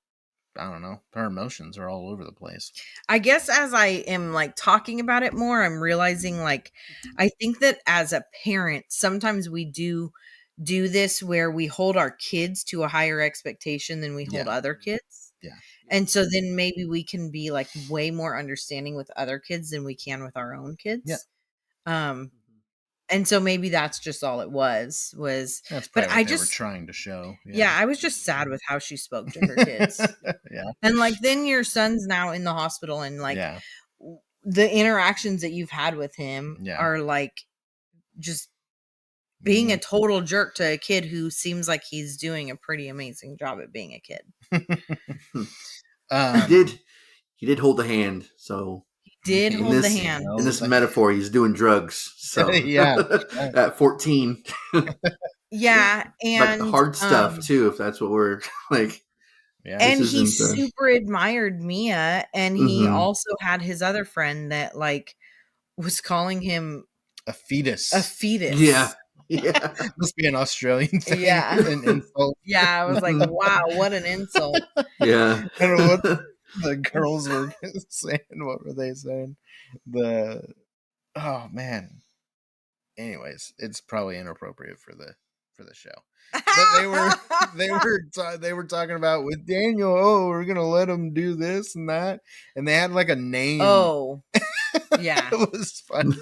[SPEAKER 2] I don't know, her emotions are all over the place.
[SPEAKER 3] I guess as I am like talking about it more, I'm realizing, like, I think that as a parent sometimes we do this where we hold our kids to a higher expectation than we hold
[SPEAKER 2] Yeah.
[SPEAKER 3] other kids.
[SPEAKER 2] Yeah.
[SPEAKER 3] And so then maybe we can be like way more understanding with other kids than we can with our own kids.
[SPEAKER 2] Yeah.
[SPEAKER 3] And so maybe that's just all it was,
[SPEAKER 2] That's
[SPEAKER 3] but
[SPEAKER 2] probably
[SPEAKER 3] I
[SPEAKER 2] what they were
[SPEAKER 3] just,
[SPEAKER 2] trying to show.
[SPEAKER 3] yeah, I was just sad with how she spoke to her kids.
[SPEAKER 2] Yeah.
[SPEAKER 3] And like then your son's now in the hospital and like
[SPEAKER 2] Yeah.
[SPEAKER 3] the interactions that you've had with him
[SPEAKER 2] Yeah.
[SPEAKER 3] are like just being
[SPEAKER 2] Yeah.
[SPEAKER 3] a total jerk to a kid who seems like he's doing a pretty amazing job at being a kid.
[SPEAKER 4] He did hold the hand, so
[SPEAKER 3] Did
[SPEAKER 4] in
[SPEAKER 3] hold the
[SPEAKER 4] this
[SPEAKER 3] hand.
[SPEAKER 4] in this metaphor, he's doing drugs. So
[SPEAKER 2] Yeah.
[SPEAKER 4] at 14,
[SPEAKER 3] Yeah,
[SPEAKER 4] like the
[SPEAKER 3] and
[SPEAKER 4] hard stuff too, if that's what we're like.
[SPEAKER 2] Yeah.
[SPEAKER 3] and
[SPEAKER 4] This
[SPEAKER 3] he
[SPEAKER 4] isn't
[SPEAKER 3] super admired Mia, and he
[SPEAKER 4] Mhm.
[SPEAKER 3] also had his other friend that like was calling him
[SPEAKER 2] A fetus.
[SPEAKER 3] a fetus.
[SPEAKER 4] Yeah. Yeah.
[SPEAKER 2] Must be an Australian thing.
[SPEAKER 3] Yeah.
[SPEAKER 2] An insult.
[SPEAKER 3] Yeah, I was like, wow, what an insult.
[SPEAKER 4] Yeah.
[SPEAKER 2] I don't know The girls were saying, what were they saying? Oh man. Anyways, it's probably inappropriate for the show. But they were talking about with Daniel. Oh, we're gonna let him do this and that, and they had like a name.
[SPEAKER 3] Oh, yeah,
[SPEAKER 2] it was funny.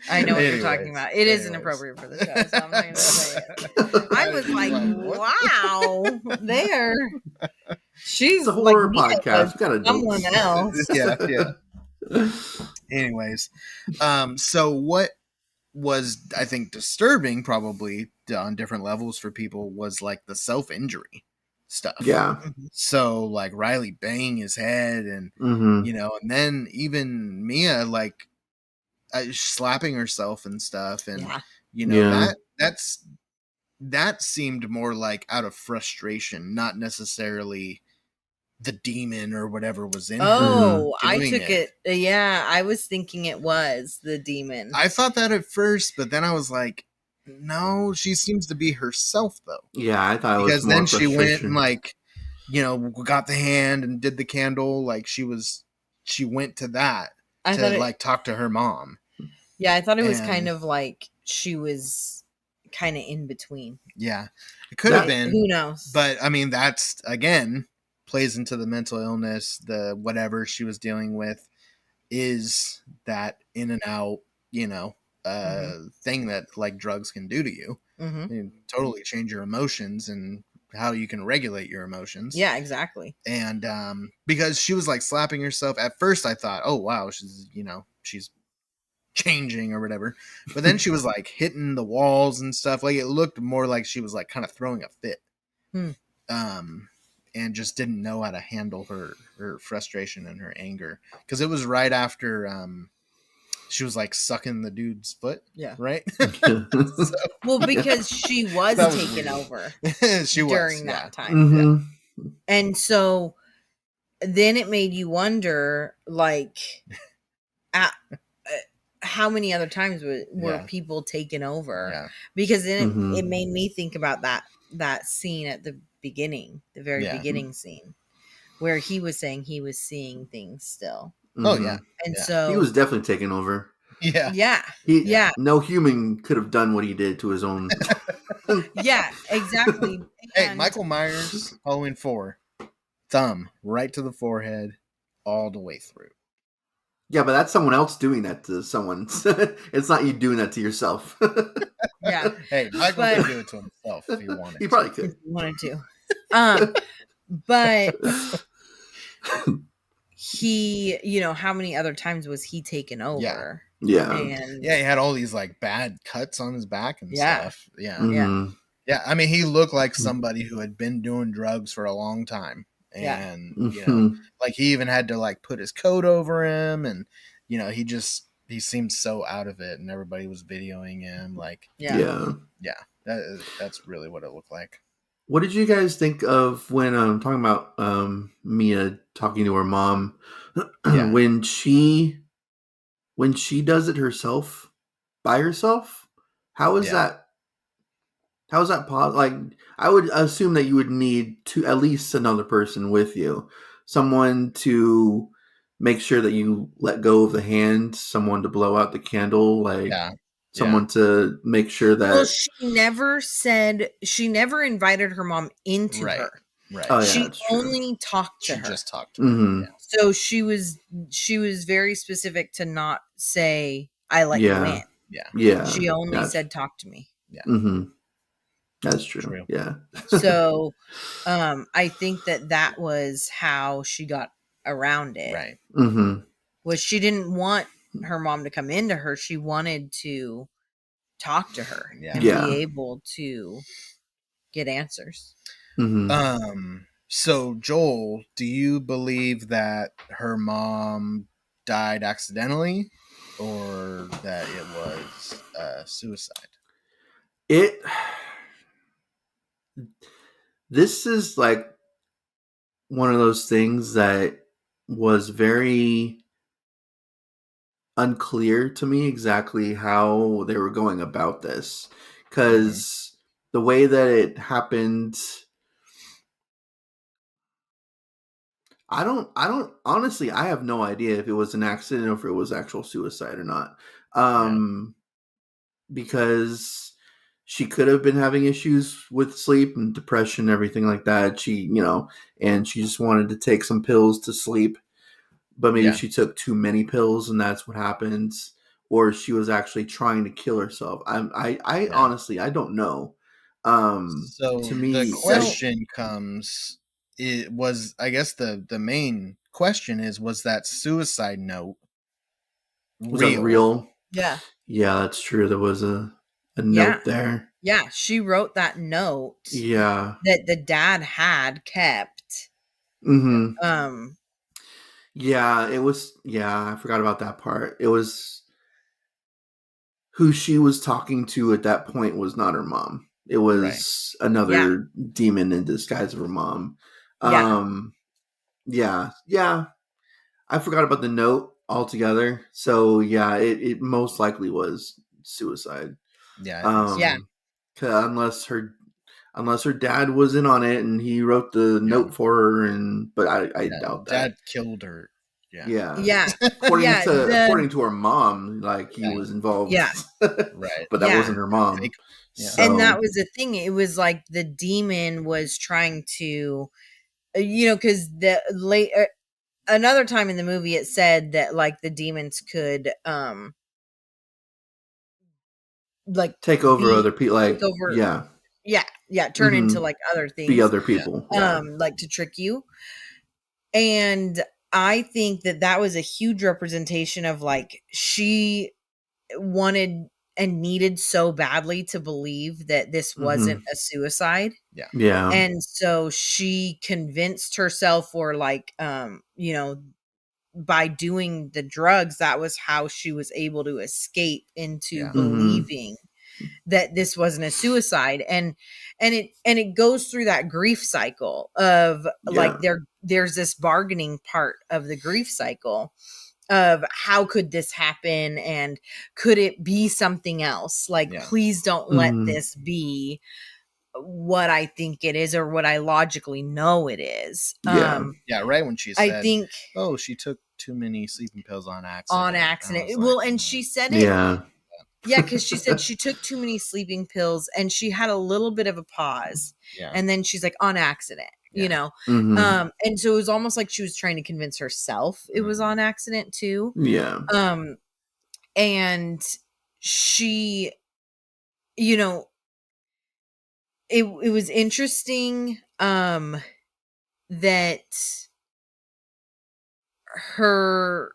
[SPEAKER 3] I know what you're talking about. It is inappropriate for the show, so I'm not going to say it. I was like, wow, there. She's
[SPEAKER 4] It's a horror
[SPEAKER 3] like,
[SPEAKER 4] podcast. We got adults.
[SPEAKER 3] Someone else.
[SPEAKER 2] Yeah. Anyways, so what was, I think, disturbing probably on different levels for people was like the self-injury stuff.
[SPEAKER 4] Yeah.
[SPEAKER 2] So like Riley banging his head and, you know, and then even Mia like slapping herself and stuff. And, you know, that seemed more like out of frustration, not necessarily the demon or whatever was in her.
[SPEAKER 3] Oh, I took it. Yeah, I was thinking it was the demon.
[SPEAKER 2] I thought that at first, but then I was like, no, she seems to be herself though.
[SPEAKER 4] Yeah, I thought it was
[SPEAKER 2] because
[SPEAKER 4] more
[SPEAKER 2] then she went
[SPEAKER 4] frustration.
[SPEAKER 2] and like, you know, got the hand and did the candle. Like she went to that like talk to her mom.
[SPEAKER 3] Yeah, I thought it was kind of like she was kind of in between.
[SPEAKER 2] Yeah, it could have been.
[SPEAKER 3] Who knows?
[SPEAKER 2] But I mean, that's again plays into the mental illness, the whatever she was dealing with is that in and out, you know, thing that like drugs can do to you. You totally change your emotions and how you can regulate your emotions.
[SPEAKER 3] Yeah, exactly.
[SPEAKER 2] And because she was like slapping herself at first, I thought, oh wow, she's changing or whatever. But then she was like hitting the walls and stuff. Like it looked more like she was like kind of throwing a fit. And just didn't know how to handle her frustration and her anger. Because it was right after she was like sucking the dude's foot. Yeah. Right?
[SPEAKER 3] Well, because she was taken over during that time. And so then it made you wonder, like, how many other times were people taken over? Yeah. Because then it made me think about that scene at the beginning, the very beginning scene, where he was saying he was seeing things still.
[SPEAKER 2] Oh yeah.
[SPEAKER 3] And so
[SPEAKER 4] he was definitely taken over.
[SPEAKER 3] Yeah.
[SPEAKER 4] No human could have done what he did to his own.
[SPEAKER 3] Yeah, exactly.
[SPEAKER 2] Hey, Michael Myers, Halloween 4, thumb right to the forehead, all the way through.
[SPEAKER 4] Yeah, but that's someone else doing that to someone. It's not you doing that to yourself.
[SPEAKER 3] Yeah.
[SPEAKER 2] Hey, Michael could do it to himself if he wanted.
[SPEAKER 4] He probably could.
[SPEAKER 3] If he wanted to. But he, you know, how many other times was he taken over?
[SPEAKER 4] Yeah.
[SPEAKER 3] And
[SPEAKER 2] he had all these like bad cuts on his back and stuff. Yeah.
[SPEAKER 4] Mm-hmm.
[SPEAKER 2] Yeah. I mean, he looked like somebody who had been doing drugs for a long time. And, you know, like he even had to like put his coat over him and, you know, he seemed so out of it and everybody was videoing him. Like, that's really what it looked like.
[SPEAKER 4] What did you guys think of when talking about Mia talking to her mom when she does it herself by herself? How is that? How is that possible? Like, I would assume that you would need at least another person with you, someone to make sure that you let go of the hand, someone to blow out the candle, like someone to make sure that.
[SPEAKER 3] Well, she never invited her mom into her.
[SPEAKER 2] Right.
[SPEAKER 4] Oh, yeah,
[SPEAKER 3] she only talked to her.
[SPEAKER 2] She just talked to her. Yeah.
[SPEAKER 3] So she was very specific to not say, "I let you in."
[SPEAKER 4] Yeah.
[SPEAKER 3] She only said, "Talk to me."
[SPEAKER 2] Yeah.
[SPEAKER 4] That's true. Yeah.
[SPEAKER 3] So, I think that was how she got around it.
[SPEAKER 2] Right.
[SPEAKER 3] Was she didn't want her mom to come into her. She wanted to talk to her and be able to get answers.
[SPEAKER 2] So Joel, do you believe that her mom died accidentally or that it was suicide?
[SPEAKER 4] This is like one of those things that was very unclear to me exactly how they were going about this, because the way that it happened, I don't honestly, I have no idea if it was an accident or if it was actual suicide or not. Because she could have been having issues with sleep and depression and everything like that. She, and she just wanted to take some pills to sleep, but maybe she took too many pills and that's what happens. Or she was actually trying to kill herself. I honestly, I don't know.
[SPEAKER 2] So
[SPEAKER 4] To me,
[SPEAKER 2] the question comes, it was, I guess the main question is, was that suicide note
[SPEAKER 4] was that real?
[SPEAKER 3] Yeah.
[SPEAKER 4] Yeah, that's true. There was a note there.
[SPEAKER 3] Yeah, she wrote that note.
[SPEAKER 4] Yeah.
[SPEAKER 3] That the dad had kept.
[SPEAKER 4] Mm-hmm. Yeah, it was. Yeah, I forgot about that part. It was who she was talking to at that point was not her mom. It was another demon in disguise of her mom. Yeah. I forgot about the note altogether. So yeah, it most likely was suicide.
[SPEAKER 2] Yeah.
[SPEAKER 4] Unless her dad was in on it and he wrote the note for her, but I doubt that.
[SPEAKER 2] Dad killed her.
[SPEAKER 3] Yeah.
[SPEAKER 4] According to her mom, like he was involved.
[SPEAKER 3] Yeah.
[SPEAKER 4] But that wasn't her mom.
[SPEAKER 3] So, and that was the thing. It was like the demon was trying to, because the another time in the movie it said that like the demons could like
[SPEAKER 4] take over other people, like
[SPEAKER 3] turn into like other things,
[SPEAKER 4] be other people,
[SPEAKER 3] like to trick you. And I think that was a huge representation of like she wanted and needed so badly to believe that this wasn't a suicide.
[SPEAKER 4] Yeah.
[SPEAKER 3] And so she convinced herself, or like by doing the drugs, that was how she was able to escape into believing that this wasn't a suicide. And it goes through that grief cycle of like there's this bargaining part of the grief cycle of how could this happen, and could it be something else? Like, please don't let this be what I think it is or what I logically know it is.
[SPEAKER 2] Right when she said,
[SPEAKER 3] I think,
[SPEAKER 2] oh, she took too many sleeping pills on accident.
[SPEAKER 3] Well, and she said it. Yeah, because she said she took too many sleeping pills, and she had a little bit of a pause. And then she's like, on accident, and so it was almost like she was trying to convince herself it was on accident too. And she, it was interesting that her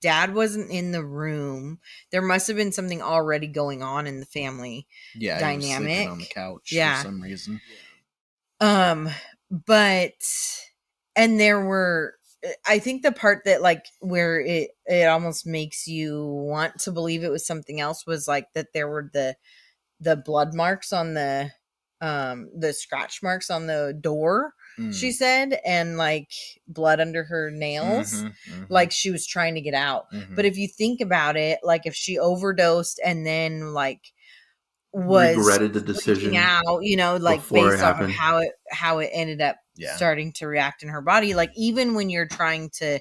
[SPEAKER 3] dad wasn't in the room. There must have been something already going on in the family dynamic.
[SPEAKER 2] He was sleeping on the couch for some reason.
[SPEAKER 3] But and there were, I think the part that like where it almost makes you want to believe it was something else was like that there were the blood marks on the scratch marks on the door, she said, and like blood under her nails, like she was trying to get out. But if you think about it, like if she overdosed and then like was
[SPEAKER 4] regretted the decision
[SPEAKER 3] out, like based off of how it ended up starting to react in her body, like even when you're trying to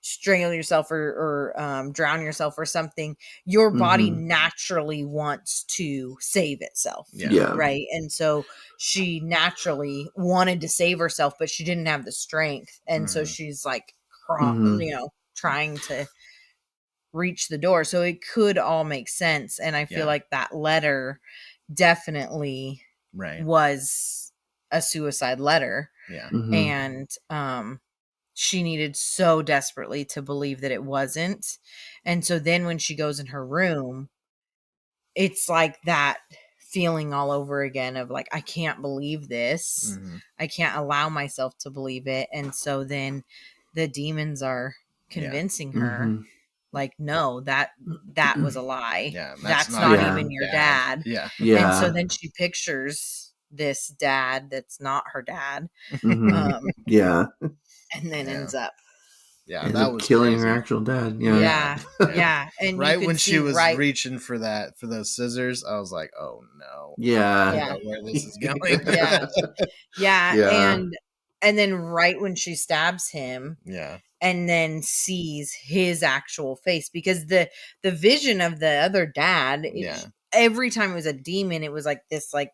[SPEAKER 3] strangle yourself or drown yourself or something, your body naturally wants to save itself. Right. And so she naturally wanted to save herself, but she didn't have the strength. And so she's like, trying to reach the door. So it could all make sense. And I feel like that letter definitely was a suicide letter. And she needed so desperately to believe that it wasn't. And so then when she goes in her room, it's like that feeling all over again of like, I can't believe this. I can't allow myself to believe it. And so then the demons are convincing her, like, no, that was a lie. That's not even your dad. And so then she pictures this dad that's not her dad. And then ends up
[SPEAKER 4] that was killing her actual dad.
[SPEAKER 3] And
[SPEAKER 2] right when she was reaching for those scissors, I was like, oh no, I know where this is going.
[SPEAKER 3] And then right when she stabs him,
[SPEAKER 2] Yeah.
[SPEAKER 3] and then sees his actual face, because the vision of the other dad,
[SPEAKER 2] Yeah.
[SPEAKER 3] every time it was a demon, it was like this, like,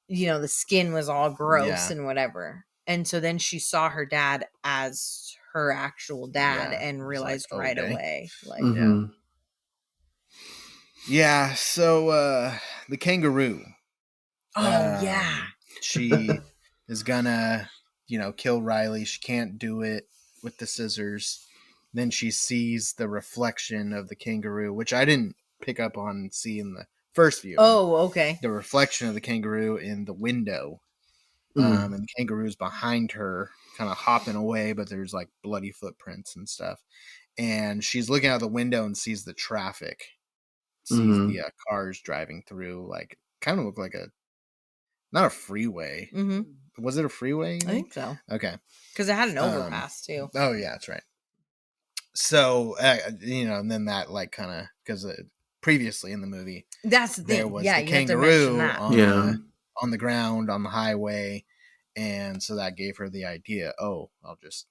[SPEAKER 3] you know, the skin was all gross and whatever. And so then she saw her dad as her actual dad and realized
[SPEAKER 2] like,
[SPEAKER 3] right
[SPEAKER 2] okay.
[SPEAKER 3] away, like,
[SPEAKER 4] Mhm.
[SPEAKER 2] Yeah. So the kangaroo.
[SPEAKER 3] yeah.
[SPEAKER 2] She is gonna, kill Riley. She can't do it with the scissors. Then she sees the reflection of the kangaroo, which I didn't pick up on seeing the first viewing.
[SPEAKER 3] Oh, okay.
[SPEAKER 2] The reflection of the kangaroo in the window.
[SPEAKER 4] Mhm.
[SPEAKER 2] And the kangaroo's behind her, kind of hopping away, but there's like bloody footprints and stuff. And she's looking out the window and sees the traffic, sees
[SPEAKER 4] Mhm.
[SPEAKER 2] the cars driving through, like, kind of look like not a freeway.
[SPEAKER 3] Mm-hmm.
[SPEAKER 2] Was it a freeway?
[SPEAKER 3] I think so.
[SPEAKER 2] Okay.
[SPEAKER 3] Because it had an overpass too.
[SPEAKER 2] Oh yeah, that's right. So and then that, like, kind of, because previously in the movie,
[SPEAKER 3] That's the
[SPEAKER 2] there
[SPEAKER 3] thing.
[SPEAKER 2] was
[SPEAKER 3] Yeah,
[SPEAKER 2] the
[SPEAKER 3] you have to mention
[SPEAKER 2] kangaroo
[SPEAKER 3] that.
[SPEAKER 2] on the ground on the highway, and so that gave her the idea. Oh, I'll just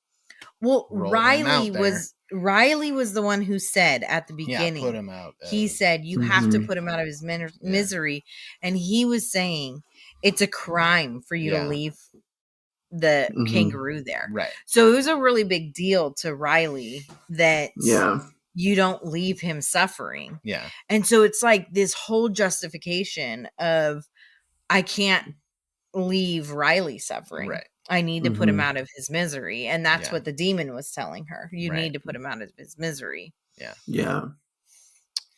[SPEAKER 3] Well,
[SPEAKER 2] roll him out
[SPEAKER 3] Riley was the one who said at the beginning.
[SPEAKER 2] put him out.
[SPEAKER 3] He said you have to
[SPEAKER 4] Mhm.
[SPEAKER 3] put him out of his misery, and he was saying it's a crime for you to leave the
[SPEAKER 4] Mhm.
[SPEAKER 3] kangaroo there.
[SPEAKER 2] Right.
[SPEAKER 3] So it was a really big deal to Riley that
[SPEAKER 4] Yeah.
[SPEAKER 3] you don't leave him suffering.
[SPEAKER 2] Yeah.
[SPEAKER 3] And so it's like this whole justification of, I can't leave Riley suffering.
[SPEAKER 2] Right.
[SPEAKER 3] I need to put him
[SPEAKER 4] Mhm.
[SPEAKER 3] out of his misery. And that's
[SPEAKER 2] Yeah.
[SPEAKER 3] what the demon was telling her. You
[SPEAKER 2] Right.
[SPEAKER 3] need to put him out of his misery.
[SPEAKER 2] Yeah.
[SPEAKER 4] Yeah.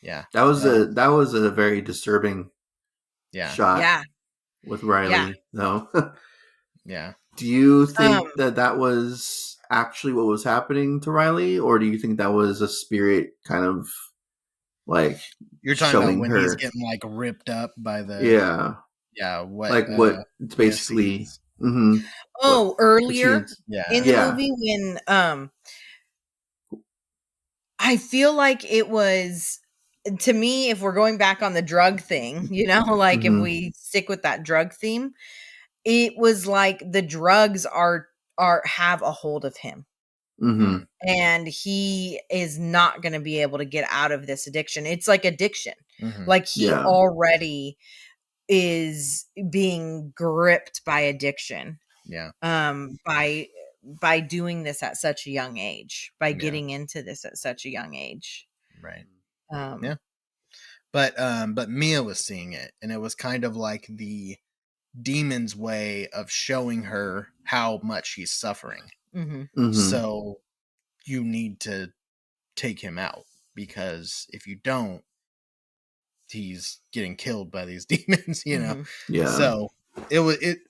[SPEAKER 2] Yeah.
[SPEAKER 4] That was a very disturbing shot
[SPEAKER 3] Yeah.
[SPEAKER 4] with Riley, though.
[SPEAKER 2] Yeah.
[SPEAKER 4] Do you think that was actually what was happening to Riley, or do you think that was a spirit kind of like
[SPEAKER 2] You're talking about
[SPEAKER 4] showing
[SPEAKER 2] when
[SPEAKER 4] her?
[SPEAKER 2] he's getting, like, ripped up by the what,
[SPEAKER 4] like what it's basically. Mm-hmm.
[SPEAKER 3] Earlier in the
[SPEAKER 4] Yeah.
[SPEAKER 3] movie when I feel like it was, to me, if we're going back on the drug thing, like
[SPEAKER 4] Mhm.
[SPEAKER 3] if we stick with that drug theme, it was like the drugs are have a hold of him.
[SPEAKER 4] Mm-hmm.
[SPEAKER 3] And he is not going to be able to get out of this addiction. It's like addiction.
[SPEAKER 2] Mhm.
[SPEAKER 3] Like he already is being gripped by addiction.
[SPEAKER 2] Yeah.
[SPEAKER 3] By doing this at such a young age, by
[SPEAKER 2] Yeah.
[SPEAKER 3] getting into this at such a young age.
[SPEAKER 2] Right.
[SPEAKER 3] Yeah.
[SPEAKER 2] But Mia was seeing it, and it was kind of like the demon's way of showing her how much he's suffering.
[SPEAKER 3] Mm-hmm.
[SPEAKER 4] Mm-hmm.
[SPEAKER 2] So you need to take him out, because if you don't, he's getting killed by these demons,
[SPEAKER 3] Mm-hmm.
[SPEAKER 4] Yeah.
[SPEAKER 2] So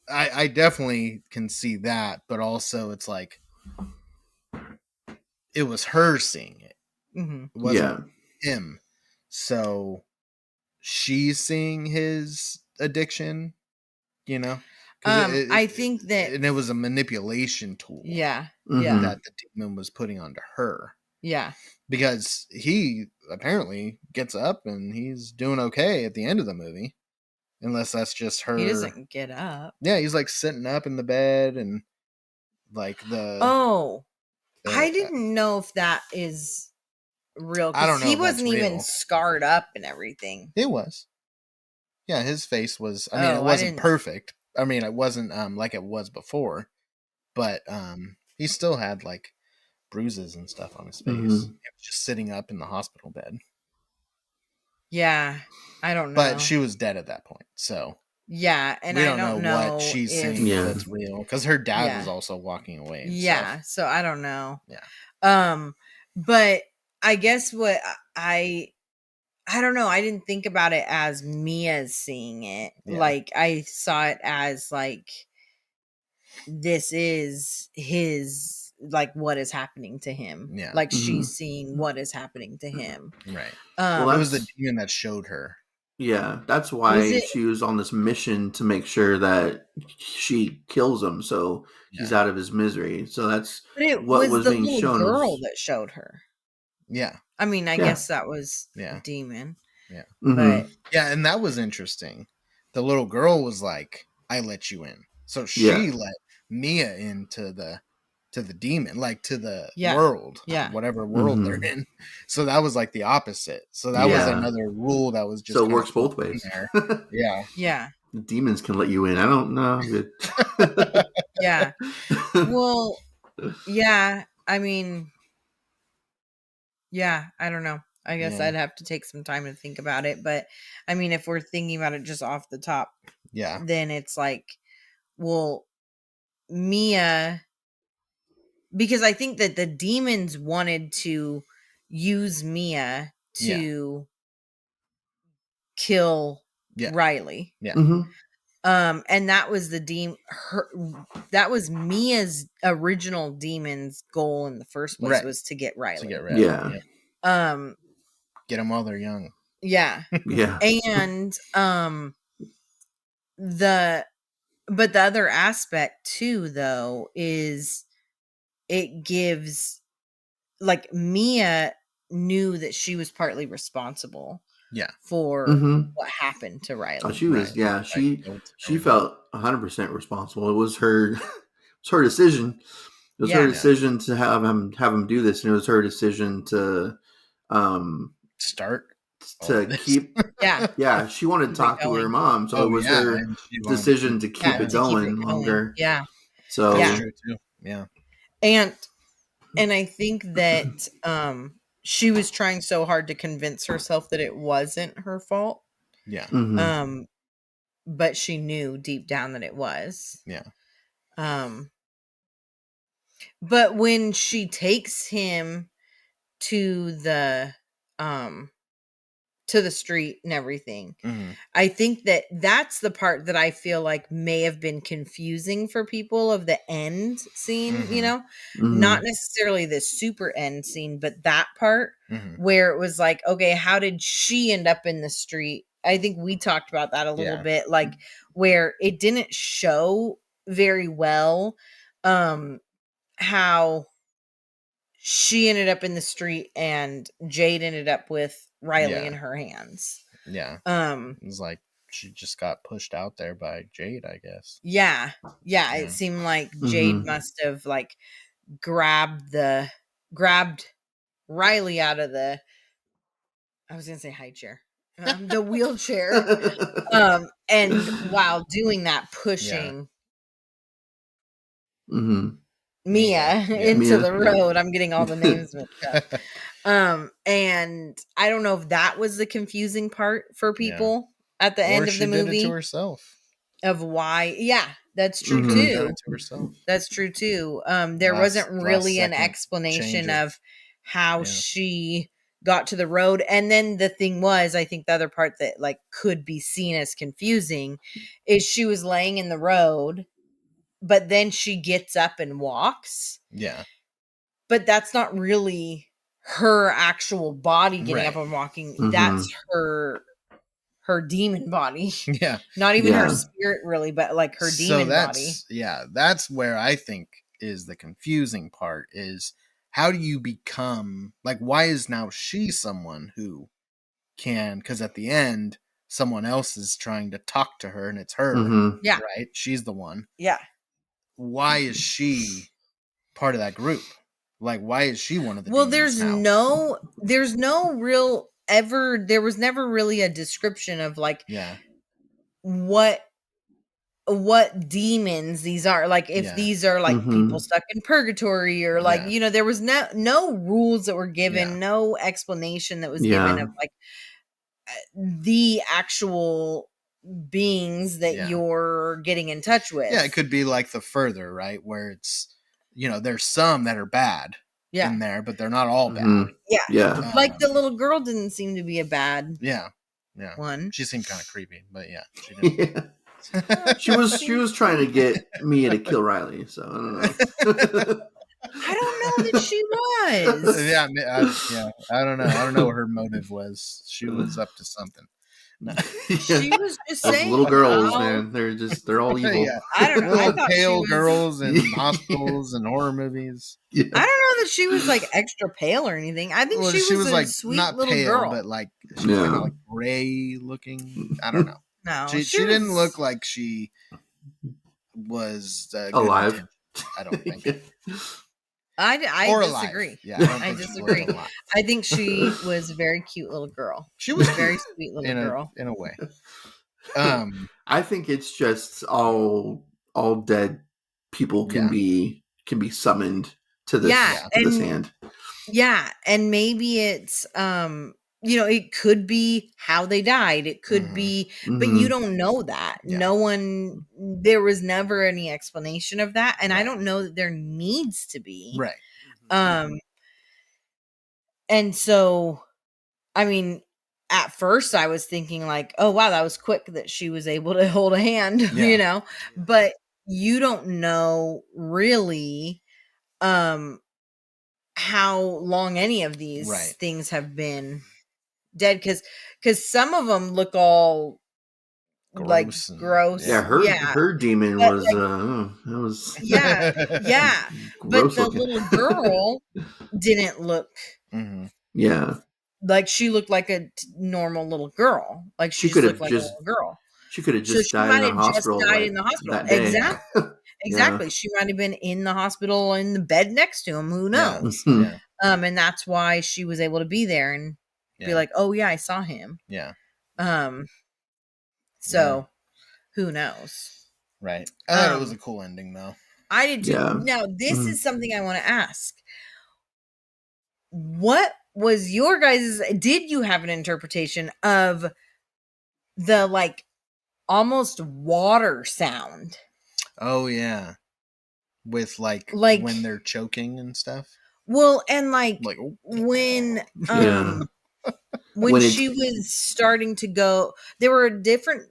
[SPEAKER 2] I definitely can see that, but also it's like it was her seeing it.
[SPEAKER 3] Mm-hmm.
[SPEAKER 2] It wasn't him. So she's seeing his addiction,
[SPEAKER 3] I think that,
[SPEAKER 2] and it was a manipulation tool.
[SPEAKER 3] yeah,
[SPEAKER 4] Mhm.
[SPEAKER 2] That the demon was putting onto her.
[SPEAKER 3] yeah,
[SPEAKER 2] Because he apparently gets up and he's doing okay at the end of the movie, unless that's just her.
[SPEAKER 3] he doesn't get up.
[SPEAKER 2] Yeah, he's like sitting up in the bed, and like
[SPEAKER 3] I didn't know if that is real,
[SPEAKER 2] I don't
[SPEAKER 3] because
[SPEAKER 2] know
[SPEAKER 3] he
[SPEAKER 2] if that's
[SPEAKER 3] wasn't even
[SPEAKER 2] real.
[SPEAKER 3] scarred up and everything.
[SPEAKER 2] It was. Yeah, his face was. I mean,
[SPEAKER 3] Oh,
[SPEAKER 2] it
[SPEAKER 3] I
[SPEAKER 2] wasn't
[SPEAKER 3] didn't-
[SPEAKER 2] perfect. I mean, it wasn't like it was before, but he still had like bruises and stuff on his face.
[SPEAKER 4] Mhm.
[SPEAKER 2] He was just sitting up in the hospital bed.
[SPEAKER 3] Yeah, I don't know.
[SPEAKER 2] But she was dead at that point, so
[SPEAKER 3] yeah, and
[SPEAKER 2] we
[SPEAKER 3] I
[SPEAKER 2] don't know what she's saying
[SPEAKER 4] Yeah.
[SPEAKER 2] that's real, because her dad
[SPEAKER 3] Yeah.
[SPEAKER 2] was also walking away. And
[SPEAKER 3] Yeah,
[SPEAKER 2] stuff.
[SPEAKER 3] so I don't know.
[SPEAKER 2] Yeah.
[SPEAKER 3] But I guess what I don't know. I didn't think about it as Mia seeing it.
[SPEAKER 2] Yeah.
[SPEAKER 3] Like, I saw it as like, this is his, like, what is happening to him.
[SPEAKER 2] Yeah.
[SPEAKER 3] Like,
[SPEAKER 4] Mhm.
[SPEAKER 3] she's seeing what is happening to him.
[SPEAKER 2] Right.
[SPEAKER 4] Well,
[SPEAKER 2] It was the
[SPEAKER 4] that's-
[SPEAKER 2] demon that showed her.
[SPEAKER 4] Yeah, that's why she was on this mission to make sure that she kills him, so he's out of his misery. So that's
[SPEAKER 3] But it
[SPEAKER 4] what was
[SPEAKER 3] the
[SPEAKER 4] being
[SPEAKER 3] little
[SPEAKER 4] shown.
[SPEAKER 3] girl that showed her.
[SPEAKER 2] Yeah.
[SPEAKER 3] I mean, I
[SPEAKER 4] Yeah.
[SPEAKER 3] guess that was
[SPEAKER 2] Yeah.
[SPEAKER 3] a demon.
[SPEAKER 2] Yeah.
[SPEAKER 4] Mhm.
[SPEAKER 3] But
[SPEAKER 2] Yeah, and that was interesting. The little girl was like, "I let you in," so she
[SPEAKER 4] Yeah.
[SPEAKER 2] let Mia into the demon, like to the
[SPEAKER 3] Yeah.
[SPEAKER 2] world,
[SPEAKER 3] Yeah.
[SPEAKER 2] whatever world they're in. So that was like the opposite. So that was
[SPEAKER 4] Yeah.
[SPEAKER 2] another rule that was just
[SPEAKER 4] So it
[SPEAKER 2] kind
[SPEAKER 4] works
[SPEAKER 2] of
[SPEAKER 4] both
[SPEAKER 2] thrown in
[SPEAKER 4] ways.
[SPEAKER 2] there. Yeah.
[SPEAKER 3] Yeah.
[SPEAKER 4] The demons can let you in. I don't know. I'm good.
[SPEAKER 3] Yeah. Well, yeah. I mean, yeah, I don't know. I guess
[SPEAKER 2] Yeah.
[SPEAKER 3] I'd have to take some time to think about it. But I mean, if we're thinking about it just off the top,
[SPEAKER 2] Yeah.
[SPEAKER 3] then it's like, well, Mia, because I think that the demons wanted to use Mia to kill
[SPEAKER 2] Yeah.
[SPEAKER 3] Riley.
[SPEAKER 2] Yeah.
[SPEAKER 4] Mhm.
[SPEAKER 3] And that was that was Mia's original demon's goal in the first place,
[SPEAKER 2] Right.
[SPEAKER 3] was to get Riley.
[SPEAKER 2] To get Riley.
[SPEAKER 4] Yeah.
[SPEAKER 2] Get them while they're young.
[SPEAKER 3] Yeah.
[SPEAKER 4] Yeah.
[SPEAKER 3] And the other aspect too, though, is it gives, like, Mia knew that she was partly responsible
[SPEAKER 2] Yeah.
[SPEAKER 3] for
[SPEAKER 4] Mhm.
[SPEAKER 3] what happened to Riley.
[SPEAKER 4] Oh, she was.
[SPEAKER 2] Right.
[SPEAKER 4] Yeah.
[SPEAKER 2] Like,
[SPEAKER 4] She felt 100% responsible. It was her. It's her decision. It was her
[SPEAKER 3] Yeah.
[SPEAKER 4] decision to have him do this, and it was her decision to
[SPEAKER 2] start all of this.
[SPEAKER 4] keep.
[SPEAKER 3] Yeah.
[SPEAKER 4] Yeah, she wanted to
[SPEAKER 3] Keep it
[SPEAKER 4] talk to her
[SPEAKER 3] going.
[SPEAKER 4] mom, so
[SPEAKER 2] Oh
[SPEAKER 4] it was
[SPEAKER 2] yeah,
[SPEAKER 4] her
[SPEAKER 2] and she wanted
[SPEAKER 4] decision to keep
[SPEAKER 3] Yeah,
[SPEAKER 4] it
[SPEAKER 3] to keep
[SPEAKER 4] going
[SPEAKER 3] it going.
[SPEAKER 4] longer.
[SPEAKER 3] Yeah.
[SPEAKER 4] So
[SPEAKER 2] That's
[SPEAKER 3] Yeah.
[SPEAKER 2] true too. Yeah.
[SPEAKER 3] And I think that she was trying so hard to convince herself that it wasn't her fault.
[SPEAKER 2] Yeah.
[SPEAKER 4] mhm.
[SPEAKER 3] But she knew deep down that it was.
[SPEAKER 2] Yeah.
[SPEAKER 3] But when she takes him to the street and everything,
[SPEAKER 2] Mhm.
[SPEAKER 3] I think that that's the part that I feel like may have been confusing for people, of the end scene, you
[SPEAKER 2] Mhm.
[SPEAKER 3] know,
[SPEAKER 4] Mhm.
[SPEAKER 3] not necessarily the super end scene, but that part
[SPEAKER 2] Mhm.
[SPEAKER 3] where it was like, okay, how did she end up in the street? I think we talked about that a little
[SPEAKER 2] Yeah.
[SPEAKER 3] bit, like, where it didn't show very well how she ended up in the street and Jade ended up with Riley
[SPEAKER 2] Yeah.
[SPEAKER 3] in her hands.
[SPEAKER 2] Yeah.
[SPEAKER 3] Um
[SPEAKER 2] It was like she just got pushed out there by Jade, I guess.
[SPEAKER 3] Yeah.
[SPEAKER 2] Yeah.
[SPEAKER 3] It seemed like Jade
[SPEAKER 4] Mhm.
[SPEAKER 3] must have, like, grabbed Riley out of the, I was gonna say high chair, the wheelchair, and while doing that, pushing
[SPEAKER 4] Mhm.
[SPEAKER 3] Mia
[SPEAKER 2] Yeah.
[SPEAKER 3] into
[SPEAKER 4] Mia,
[SPEAKER 3] the
[SPEAKER 4] yeah.
[SPEAKER 3] road. I'm getting all the names mixed up. And I don't know if that was the confusing part for people at the
[SPEAKER 2] Or
[SPEAKER 3] end of
[SPEAKER 2] she
[SPEAKER 3] the
[SPEAKER 2] did it to
[SPEAKER 3] movie,
[SPEAKER 2] herself.
[SPEAKER 3] of why. Yeah, that's true
[SPEAKER 4] Mhm.
[SPEAKER 2] Could have done
[SPEAKER 3] too.
[SPEAKER 2] it to herself.
[SPEAKER 3] That's true too. There
[SPEAKER 2] Last
[SPEAKER 3] wasn't really an
[SPEAKER 2] second
[SPEAKER 3] explanation
[SPEAKER 2] changer.
[SPEAKER 3] of how
[SPEAKER 2] Yeah.
[SPEAKER 3] she got to the road. And then the thing was, I think the other part that, like, could be seen as confusing is she was laying in the road, but then she gets up and walks.
[SPEAKER 2] Yeah.
[SPEAKER 3] But that's not really her actual body getting up
[SPEAKER 2] Right.
[SPEAKER 3] and walking.
[SPEAKER 4] Mhm.
[SPEAKER 3] That's her demon body.
[SPEAKER 2] Yeah.
[SPEAKER 3] Not even her
[SPEAKER 4] Yeah.
[SPEAKER 3] spirit, really, but like her
[SPEAKER 2] So
[SPEAKER 3] demon body.
[SPEAKER 2] that's where I think is the confusing part, is how do you become, like, why is now she someone who can, because at the end someone else is trying to talk to her and it's her,
[SPEAKER 4] Mhm.
[SPEAKER 3] Yeah.
[SPEAKER 2] right? She's the one.
[SPEAKER 3] Yeah.
[SPEAKER 2] Why is she part of that group? Like, why is she one of the
[SPEAKER 3] Well,
[SPEAKER 2] demons now?
[SPEAKER 3] there was never really a description of, like,
[SPEAKER 2] Yeah.
[SPEAKER 3] what demons these are, like, if
[SPEAKER 2] Yeah.
[SPEAKER 3] these are like people
[SPEAKER 4] Mhm.
[SPEAKER 3] stuck in purgatory, or like,
[SPEAKER 2] Yeah.
[SPEAKER 3] there was no rules that were given,
[SPEAKER 2] Yeah.
[SPEAKER 3] no explanation that was given
[SPEAKER 4] Yeah.
[SPEAKER 3] of, like, the actual beings that
[SPEAKER 2] Yeah.
[SPEAKER 3] you're getting in touch with.
[SPEAKER 2] Yeah, it could be like the further, right? Where it's, there's some that are bad in there, but they're not all bad.
[SPEAKER 4] Mhm.
[SPEAKER 3] Yeah.
[SPEAKER 4] Yeah.
[SPEAKER 3] Like, the little girl didn't seem to be a bad
[SPEAKER 2] Yeah. Yeah.
[SPEAKER 3] one.
[SPEAKER 2] She seemed kind of creepy, but yeah, she didn't.
[SPEAKER 4] Yeah. She was trying to get Mia to kill Riley, so I don't know.
[SPEAKER 3] I don't know that she was.
[SPEAKER 2] Yeah, I don't know. I don't know what her motive was. She was up to something. No.
[SPEAKER 3] She was just
[SPEAKER 4] Those
[SPEAKER 3] saying,
[SPEAKER 4] little girls,
[SPEAKER 3] I'll-
[SPEAKER 4] man, they're all evil.
[SPEAKER 2] Yeah.
[SPEAKER 3] I don't know. I
[SPEAKER 2] Little
[SPEAKER 3] thought she
[SPEAKER 2] pale
[SPEAKER 3] was,
[SPEAKER 2] girls in
[SPEAKER 4] Yeah.
[SPEAKER 2] hospitals and horror movies.
[SPEAKER 4] Yeah.
[SPEAKER 3] I don't know that she was, like, extra pale or anything. I think
[SPEAKER 2] Well,
[SPEAKER 3] she was a
[SPEAKER 2] like
[SPEAKER 3] sweet
[SPEAKER 2] not
[SPEAKER 3] little
[SPEAKER 2] pale,
[SPEAKER 3] girl.
[SPEAKER 2] but like she was kind
[SPEAKER 4] Yeah.
[SPEAKER 2] of like gray looking. I don't know.
[SPEAKER 3] No,
[SPEAKER 2] She didn't look like she was good
[SPEAKER 4] Alive.
[SPEAKER 2] intention. I don't think.
[SPEAKER 3] I
[SPEAKER 2] Or
[SPEAKER 3] disagree.
[SPEAKER 2] alive. Yeah, I don't
[SPEAKER 3] I
[SPEAKER 2] think she was
[SPEAKER 3] disagree.
[SPEAKER 2] alive.
[SPEAKER 3] I think she was a very cute little girl.
[SPEAKER 2] She was
[SPEAKER 3] a very
[SPEAKER 2] cute
[SPEAKER 3] sweet little girl.
[SPEAKER 2] in a way.
[SPEAKER 4] I think it's just all dead people can be summoned to this hand.
[SPEAKER 3] Yeah, and maybe it's it could be how they died. It could be, but you don't know that.
[SPEAKER 2] Yeah.
[SPEAKER 3] No one, there was never any explanation of that, and I
[SPEAKER 2] Right.
[SPEAKER 3] don't know that there needs to be.
[SPEAKER 2] Right.
[SPEAKER 3] And so, I mean, at first I was thinking like, oh wow, that was quick that she was able to hold a hand,
[SPEAKER 2] Yeah.
[SPEAKER 3] but you don't know really how long any of these
[SPEAKER 2] Right.
[SPEAKER 3] things have been dead, because some of them look all like gross.
[SPEAKER 4] Yeah, her demon
[SPEAKER 3] But,
[SPEAKER 4] was that was
[SPEAKER 3] yeah. But
[SPEAKER 4] gross
[SPEAKER 3] the
[SPEAKER 4] looking.
[SPEAKER 3] little girl didn't look
[SPEAKER 4] Yeah.
[SPEAKER 3] like she looked like a normal little girl. Like she
[SPEAKER 4] could
[SPEAKER 3] just
[SPEAKER 4] have
[SPEAKER 3] looked like a little girl.
[SPEAKER 4] She could have just
[SPEAKER 3] she
[SPEAKER 4] died
[SPEAKER 3] might
[SPEAKER 4] in the
[SPEAKER 3] have just
[SPEAKER 4] hospital.
[SPEAKER 3] died in the hospital
[SPEAKER 4] that day.
[SPEAKER 3] Exactly. She might have been in the hospital in the bed next to him. Who knows?
[SPEAKER 2] Yeah.
[SPEAKER 3] And that's why she was able to be there and be like, oh yeah, I saw him.
[SPEAKER 2] Yeah.
[SPEAKER 3] So who knows?
[SPEAKER 2] Right. I thought it was a cool ending though.
[SPEAKER 3] I did too.
[SPEAKER 4] Yeah.
[SPEAKER 3] Now, this is something I want to ask. What was your guys' did you have an interpretation of the like almost water sound?
[SPEAKER 2] Oh yeah. With like when they're choking and stuff.
[SPEAKER 3] Well, and like when when she was starting to go, there were different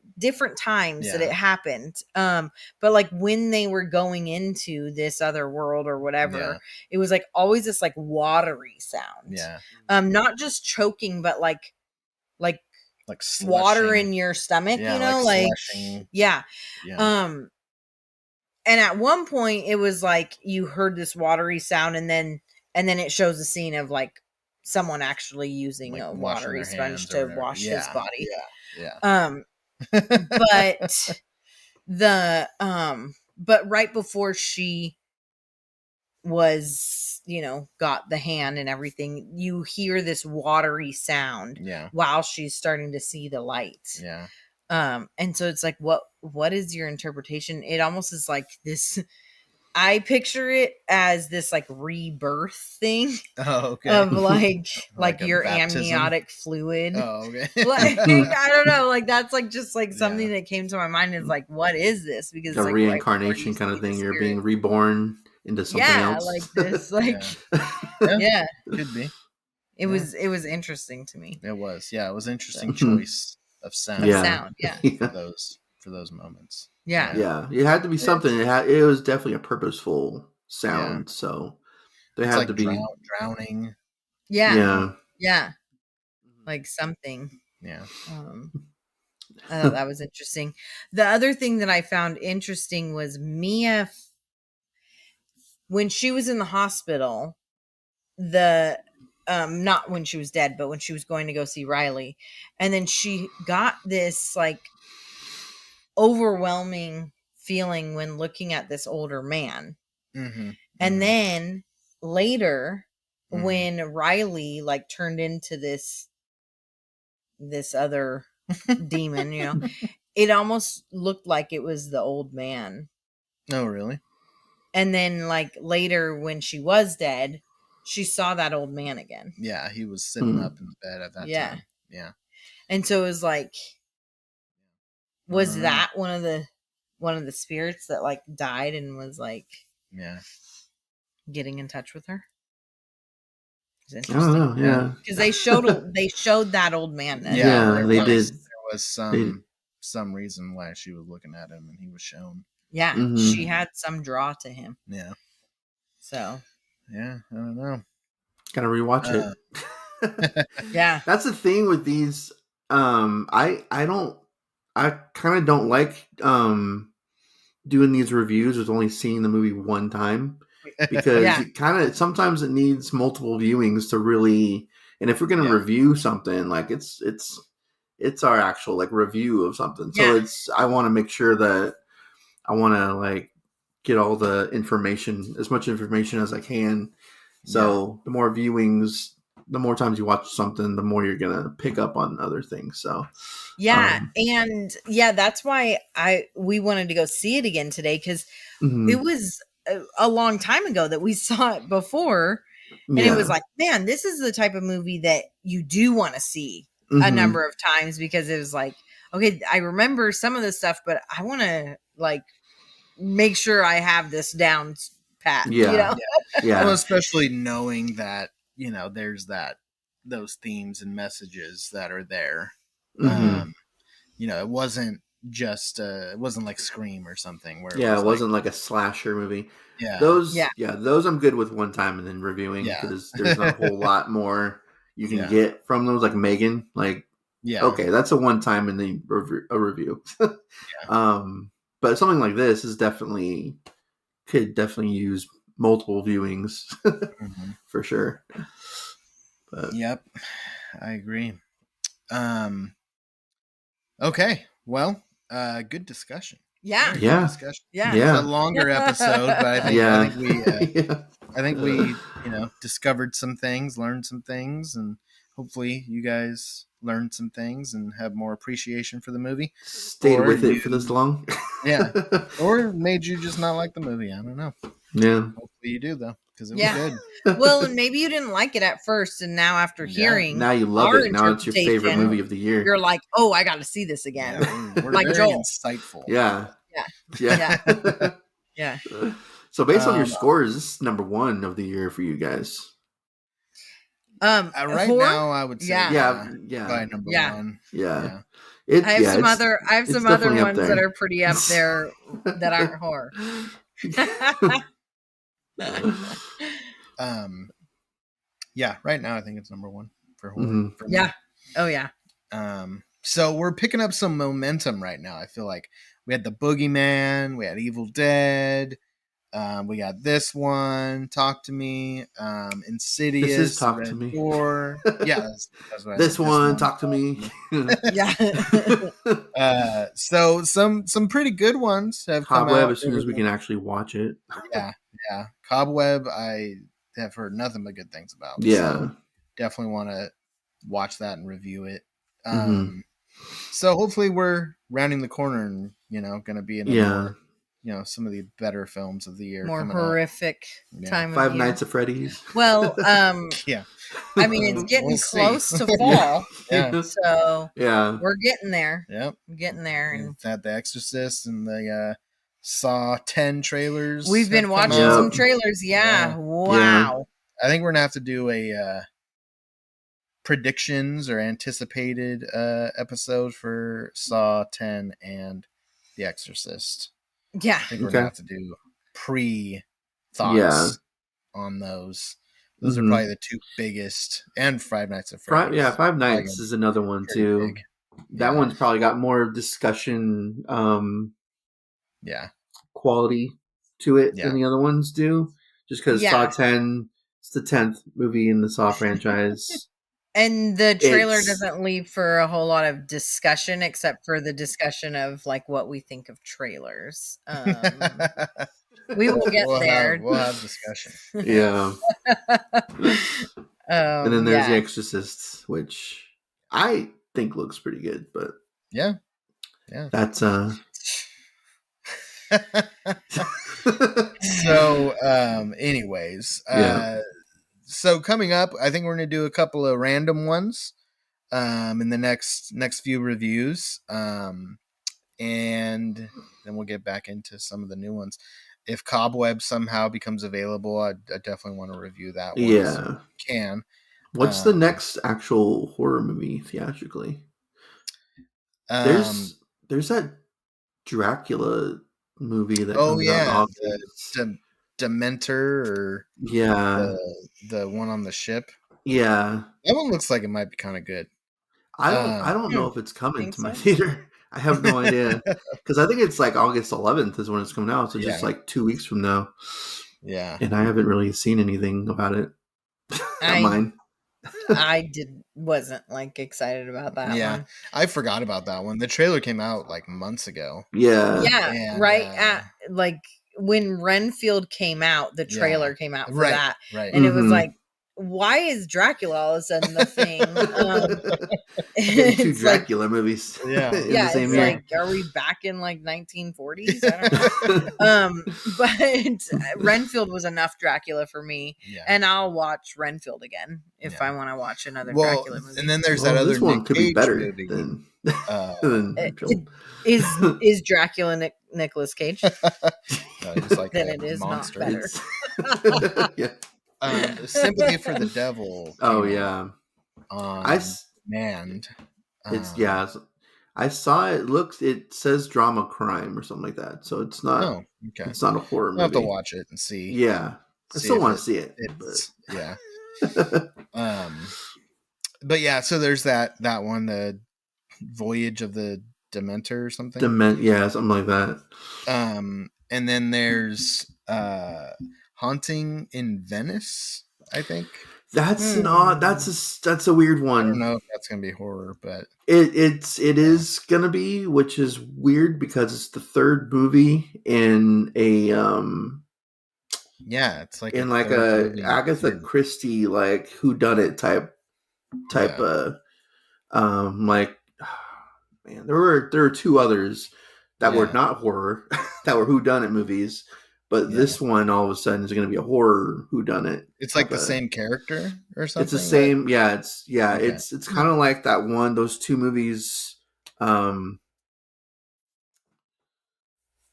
[SPEAKER 3] times that it happened. But like when they were going into this other world or whatever, it was like always this like watery sound.
[SPEAKER 2] Yeah.
[SPEAKER 3] Not just choking, but like
[SPEAKER 2] slushing.
[SPEAKER 3] Water in your stomach, like
[SPEAKER 2] slushing.
[SPEAKER 3] Yeah. And at one point it was like you heard this watery sound and then it shows a scene of like someone actually using like a watery sponge to wash his body.
[SPEAKER 2] Yeah.
[SPEAKER 3] But but right before she was, got the hand and everything, you hear this watery sound while she's starting to see the light.
[SPEAKER 2] Yeah.
[SPEAKER 3] And so it's like, what is your interpretation? It almost is like this. I picture it as this like rebirth thing.
[SPEAKER 2] Oh, okay.
[SPEAKER 3] Of like your
[SPEAKER 2] baptism?
[SPEAKER 3] Amniotic fluid.
[SPEAKER 2] Oh, okay.
[SPEAKER 3] Like I don't know, like that's like just like something that came to my mind is like, what is this? Because
[SPEAKER 4] a
[SPEAKER 3] it's like
[SPEAKER 4] reincarnation kind of thing. You're being reborn into something else.
[SPEAKER 3] Like this, like
[SPEAKER 2] could be.
[SPEAKER 3] It was interesting to me.
[SPEAKER 2] It was, it was interesting choice of sound. For those moments.
[SPEAKER 4] Yeah. It had to be something. It was definitely a purposeful sound. So there had
[SPEAKER 2] like
[SPEAKER 4] to be
[SPEAKER 2] drowning.
[SPEAKER 3] Yeah. Like something.
[SPEAKER 2] Yeah.
[SPEAKER 3] I thought that was interesting. The other thing that I found interesting was Mia, when she was in the hospital, not when she was dead, but when she was going to go see Riley, and then she got this like overwhelming feeling when looking at this older man. And then later when Riley like turned into this other demon, it almost looked like it was the old man.
[SPEAKER 2] Oh, really?
[SPEAKER 3] And then like later when she was dead, she saw that old man again.
[SPEAKER 2] Yeah, he was sitting up in the bed at that time. Yeah.
[SPEAKER 3] And so it was like, was that one of the spirits that like died and was like getting in touch with her? It's interesting.
[SPEAKER 4] I don't know,
[SPEAKER 3] because they showed that old man.
[SPEAKER 4] They did.
[SPEAKER 2] There was some reason why she was looking at him and he was shown.
[SPEAKER 3] Yeah, she had some draw to him.
[SPEAKER 2] Yeah.
[SPEAKER 3] So.
[SPEAKER 2] Yeah, I don't know.
[SPEAKER 4] Gotta rewatch
[SPEAKER 3] it. Yeah,
[SPEAKER 4] that's the thing with these. I kind of don't like doing these reviews with only seeing the movie one time, because it kind of sometimes it needs multiple viewings to really. And if we're gonna review something, like it's our actual like review of something, so I want to make sure that I want to like get all the information, as much information as I can. So the more viewings, the more times you watch something, the more you're gonna pick up on other things. So
[SPEAKER 3] and that's why we wanted to go see it again today, because it was a long time ago that we saw it before, and it was like, man, this is the type of movie that you do want to see a number of times, because it was like, okay, I remember some of this stuff, but I want to like make sure I have this down pat.
[SPEAKER 4] Yeah.
[SPEAKER 2] Well, especially knowing that, there's those themes and messages that are there. It wasn't just it wasn't like Scream or something where
[SPEAKER 4] it wasn't like a slasher movie.
[SPEAKER 2] Yeah.
[SPEAKER 4] Those I'm good with one time and then reviewing, because there's not a whole lot more you can get from those, like Megan. Like, okay, that's a one time and then a review. But something like this is could definitely use multiple viewings for sure. But.
[SPEAKER 2] Yep, I agree. Okay, well, good discussion.
[SPEAKER 3] Yeah.
[SPEAKER 2] Good discussion. It's a longer episode, but I think we discovered some things, learned some things, and hopefully you guys learned some things and have more appreciation for the movie.
[SPEAKER 4] Stayed with it for this long.
[SPEAKER 2] Or made you just not like the movie. I don't know.
[SPEAKER 4] Yeah.
[SPEAKER 2] Hopefully you do, though, because it was good.
[SPEAKER 3] Well, and maybe you didn't like it at first, and now after hearing,
[SPEAKER 4] now you love it. Now it's your favorite movie of the year.
[SPEAKER 3] You're like, oh, I got to see this again.
[SPEAKER 2] We're
[SPEAKER 3] like
[SPEAKER 2] very
[SPEAKER 3] Joel.
[SPEAKER 2] Insightful.
[SPEAKER 4] Yeah. So based on your scores, this is number 1 of the year for you guys.
[SPEAKER 2] Right now, I would say by number 1.
[SPEAKER 4] Yeah.
[SPEAKER 3] I have some other ones that are pretty up there that aren't horror.
[SPEAKER 2] Right now I think it's number 1 for horror. For me.
[SPEAKER 3] Oh yeah.
[SPEAKER 2] So we're picking up some momentum right now. I feel like we had the Boogeyman, we had Evil Dead, we got this one, Talk to Me, Insidious,
[SPEAKER 4] this is Talk to Me.
[SPEAKER 2] Door. That's what
[SPEAKER 4] this one, Talk to Me.
[SPEAKER 2] So some pretty good ones have come
[SPEAKER 4] Cobweb
[SPEAKER 2] out
[SPEAKER 4] as soon as we can actually watch it.
[SPEAKER 2] Cobweb, I have heard nothing but good things about. So definitely want to watch that and review it. So hopefully we're rounding the corner and going to be in a more, some of the better films of the year.
[SPEAKER 3] More horrific time of
[SPEAKER 4] Five
[SPEAKER 3] year.
[SPEAKER 4] Nights at Freddy's.
[SPEAKER 3] Well, I mean, it's getting close to fall. So we're getting there.
[SPEAKER 2] Yep.
[SPEAKER 3] We're getting there. And
[SPEAKER 2] that The Exorcist and the Saw 10 trailers.
[SPEAKER 3] We've been watching some trailers. Wow.
[SPEAKER 2] I think we're going to have to do a predictions or anticipated episode for Saw 10 and The Exorcist.
[SPEAKER 3] Yeah.
[SPEAKER 2] I think we're going to have to do pre-thoughts on those. Those are probably the 2 biggest, and Five Nights at Freddy's.
[SPEAKER 4] Five Nights is another one too. Big. That one's probably got more discussion quality to it than the other ones do. Just because Saw 10, it's the 10th movie in the Saw franchise.
[SPEAKER 3] And the trailer doesn't leave for a whole lot of discussion, except for the discussion of like what we think of trailers. We will get there.
[SPEAKER 2] We'll have discussion.
[SPEAKER 4] And then there's The Exorcist, which I think looks pretty good, but that's
[SPEAKER 2] So anyways, so coming up, I think we're going to do a couple of random ones in the next few reviews, and then we'll get back into some of the new ones. If Cobweb somehow becomes available, I definitely want to review that one. So can.
[SPEAKER 4] What's the next actual horror movie theatrically? There's that Dracula movie that comes out
[SPEAKER 2] the Dementor, or the one on the ship.
[SPEAKER 4] That
[SPEAKER 2] one looks like it might be kind of good.
[SPEAKER 4] I don't know if it's coming to my theater. I have no idea, because I think it's like August 11th is when it's coming out, so just like 2 weeks from now. And I haven't really seen anything about it. Not mine.
[SPEAKER 3] I wasn't like excited about that
[SPEAKER 2] Yeah.
[SPEAKER 3] one.
[SPEAKER 2] I forgot about that one. The trailer came out like months ago.
[SPEAKER 4] Yeah.
[SPEAKER 3] Yeah,
[SPEAKER 2] And,
[SPEAKER 3] right at like when Renfield came out, the
[SPEAKER 2] Yeah.
[SPEAKER 3] trailer came out for
[SPEAKER 2] Right.
[SPEAKER 3] that,
[SPEAKER 2] Right.
[SPEAKER 3] and it was
[SPEAKER 4] Mhm.
[SPEAKER 3] like, why is Dracula all of a sudden the thing?
[SPEAKER 4] Getting two
[SPEAKER 3] It's like,
[SPEAKER 4] Dracula movies
[SPEAKER 2] Yeah.
[SPEAKER 4] in the
[SPEAKER 3] yeah,
[SPEAKER 4] same
[SPEAKER 3] it's
[SPEAKER 4] year.
[SPEAKER 3] like, are we back in like 1940s? I don't know. But Renfield was enough Dracula for me,
[SPEAKER 2] Yeah.
[SPEAKER 3] and I'll watch Renfield again if
[SPEAKER 2] Yeah.
[SPEAKER 3] I want to watch another
[SPEAKER 2] Well,
[SPEAKER 3] Dracula movie.
[SPEAKER 2] and then there's
[SPEAKER 4] Well,
[SPEAKER 2] that other
[SPEAKER 4] this one
[SPEAKER 2] Nick
[SPEAKER 4] could be
[SPEAKER 2] Cage
[SPEAKER 4] better
[SPEAKER 2] movie.
[SPEAKER 4] than
[SPEAKER 3] It-
[SPEAKER 4] Renfield.
[SPEAKER 3] is Dracula Nicolas Cage?
[SPEAKER 2] He's like
[SPEAKER 3] Then
[SPEAKER 2] a
[SPEAKER 3] it is not
[SPEAKER 2] monster.
[SPEAKER 3] better.
[SPEAKER 4] Yeah.
[SPEAKER 2] Sympathy for the Devil.
[SPEAKER 4] Oh
[SPEAKER 2] came
[SPEAKER 4] yeah.
[SPEAKER 2] out on
[SPEAKER 4] I s-
[SPEAKER 2] Demand.
[SPEAKER 4] It's yeah. I saw it. It says drama crime or something like that. So it's not.
[SPEAKER 2] Oh, okay.
[SPEAKER 4] It's not a horror movie.
[SPEAKER 2] I'll have to watch it and see.
[SPEAKER 4] Yeah, I
[SPEAKER 2] see
[SPEAKER 4] still
[SPEAKER 2] if
[SPEAKER 4] want to see it.
[SPEAKER 2] it's-
[SPEAKER 4] But
[SPEAKER 2] yeah. But yeah, so there's that one, the Voyage of the Dementor or something.
[SPEAKER 4] yeah, something like that.
[SPEAKER 2] And then there's Haunting in Venice, I think.
[SPEAKER 4] That's an odd. That's a weird
[SPEAKER 2] I don't
[SPEAKER 4] one.
[SPEAKER 2] know if that's gonna be horror, but
[SPEAKER 4] It is gonna be, which is weird because it's the third movie in a
[SPEAKER 2] yeah, it's like
[SPEAKER 4] in
[SPEAKER 2] a
[SPEAKER 4] like
[SPEAKER 2] third
[SPEAKER 4] a
[SPEAKER 2] movie.
[SPEAKER 4] Agatha Christie like whodunit type like man, there were two others that were
[SPEAKER 2] Yeah.
[SPEAKER 4] not horror that were whodunit movies, but
[SPEAKER 2] Yeah.
[SPEAKER 4] this one all of a sudden is going to be a horror whodunit.
[SPEAKER 2] It's like the
[SPEAKER 4] type of-
[SPEAKER 2] same character or something.
[SPEAKER 4] It's the same. Yeah,
[SPEAKER 2] Okay.
[SPEAKER 4] it's kind of like that one. Those two movies.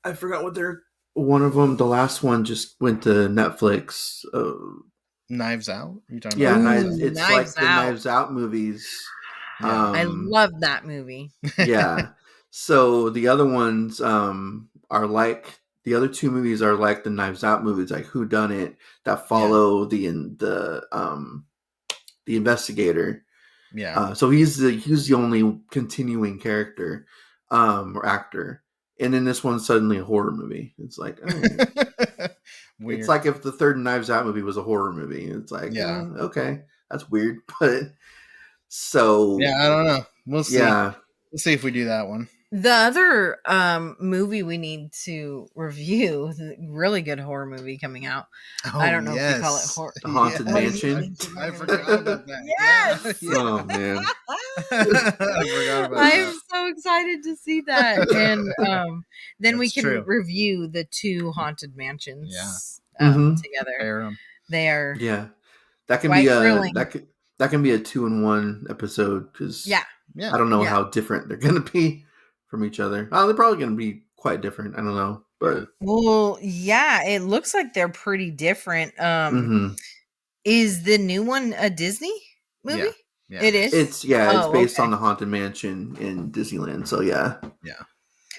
[SPEAKER 4] I forgot what they're. One of them, the last one, just went to Netflix.
[SPEAKER 2] Knives Out. Are you talking
[SPEAKER 4] Yeah,
[SPEAKER 2] about?
[SPEAKER 3] Ooh,
[SPEAKER 4] it's
[SPEAKER 3] Knives
[SPEAKER 4] like the
[SPEAKER 3] Out.
[SPEAKER 4] Knives Out movies.
[SPEAKER 2] Yeah.
[SPEAKER 3] I love that movie.
[SPEAKER 4] Yeah. So the other ones are like the other two movies are like the Knives Out movies, like Who Done It, that follow the investigator.
[SPEAKER 2] Yeah.
[SPEAKER 4] So he's the only continuing character or actor. And then this one's suddenly a horror movie. It's like
[SPEAKER 2] Weird.
[SPEAKER 4] it's like if the third Knives Out movie was a horror movie. It's like okay, that's weird, but so
[SPEAKER 2] yeah, I don't know. We'll see.
[SPEAKER 4] Yeah.
[SPEAKER 2] We'll see if we do that one.
[SPEAKER 3] The other movie we need to review, the really good horror movie coming out. I don't know if you call it horror.
[SPEAKER 4] The Haunted Mansion.
[SPEAKER 2] I forgot about that.
[SPEAKER 3] Yes!
[SPEAKER 2] Yeah.
[SPEAKER 4] Oh man.
[SPEAKER 2] I forgot about
[SPEAKER 3] I'm
[SPEAKER 2] that.
[SPEAKER 3] so excited to see that. And then we
[SPEAKER 2] That's
[SPEAKER 3] can
[SPEAKER 2] true.
[SPEAKER 3] review the two Haunted Mansions together.
[SPEAKER 2] Pair 'em.
[SPEAKER 3] They are
[SPEAKER 4] Yeah. That can
[SPEAKER 3] quite
[SPEAKER 4] be
[SPEAKER 3] thrilling.
[SPEAKER 4] that can be a 2-in-1 episode because
[SPEAKER 3] Yeah.
[SPEAKER 2] Yeah.
[SPEAKER 4] I don't know
[SPEAKER 3] Yeah.
[SPEAKER 4] how different they're gonna be from each other. Oh, they're probably gonna be quite different. I don't know. But
[SPEAKER 3] Well, yeah, it looks like they're pretty different.
[SPEAKER 4] mhm.
[SPEAKER 3] Is the new one a Disney movie?
[SPEAKER 2] Yeah.
[SPEAKER 3] It is.
[SPEAKER 4] It's
[SPEAKER 3] Oh,
[SPEAKER 4] based
[SPEAKER 3] okay.
[SPEAKER 4] on the Haunted Mansion in Disneyland. So yeah.
[SPEAKER 2] Yeah.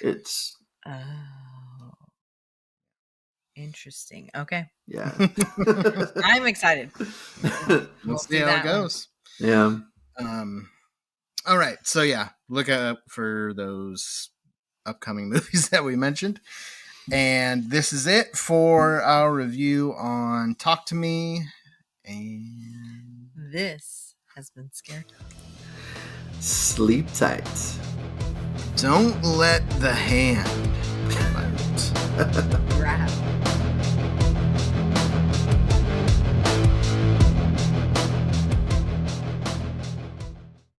[SPEAKER 4] It's
[SPEAKER 3] Oh, interesting. Okay,
[SPEAKER 4] yeah.
[SPEAKER 3] I'm excited.
[SPEAKER 2] We'll see
[SPEAKER 3] do
[SPEAKER 2] how
[SPEAKER 3] that
[SPEAKER 2] it
[SPEAKER 3] one.
[SPEAKER 2] goes.
[SPEAKER 4] Yeah.
[SPEAKER 2] All right. So yeah, look out for those upcoming movies that we mentioned. And this is it for our review on Talk to Me. And
[SPEAKER 3] This has been Scared.
[SPEAKER 4] Sleep tight.
[SPEAKER 2] don't let the hand bite.
[SPEAKER 3] Grab.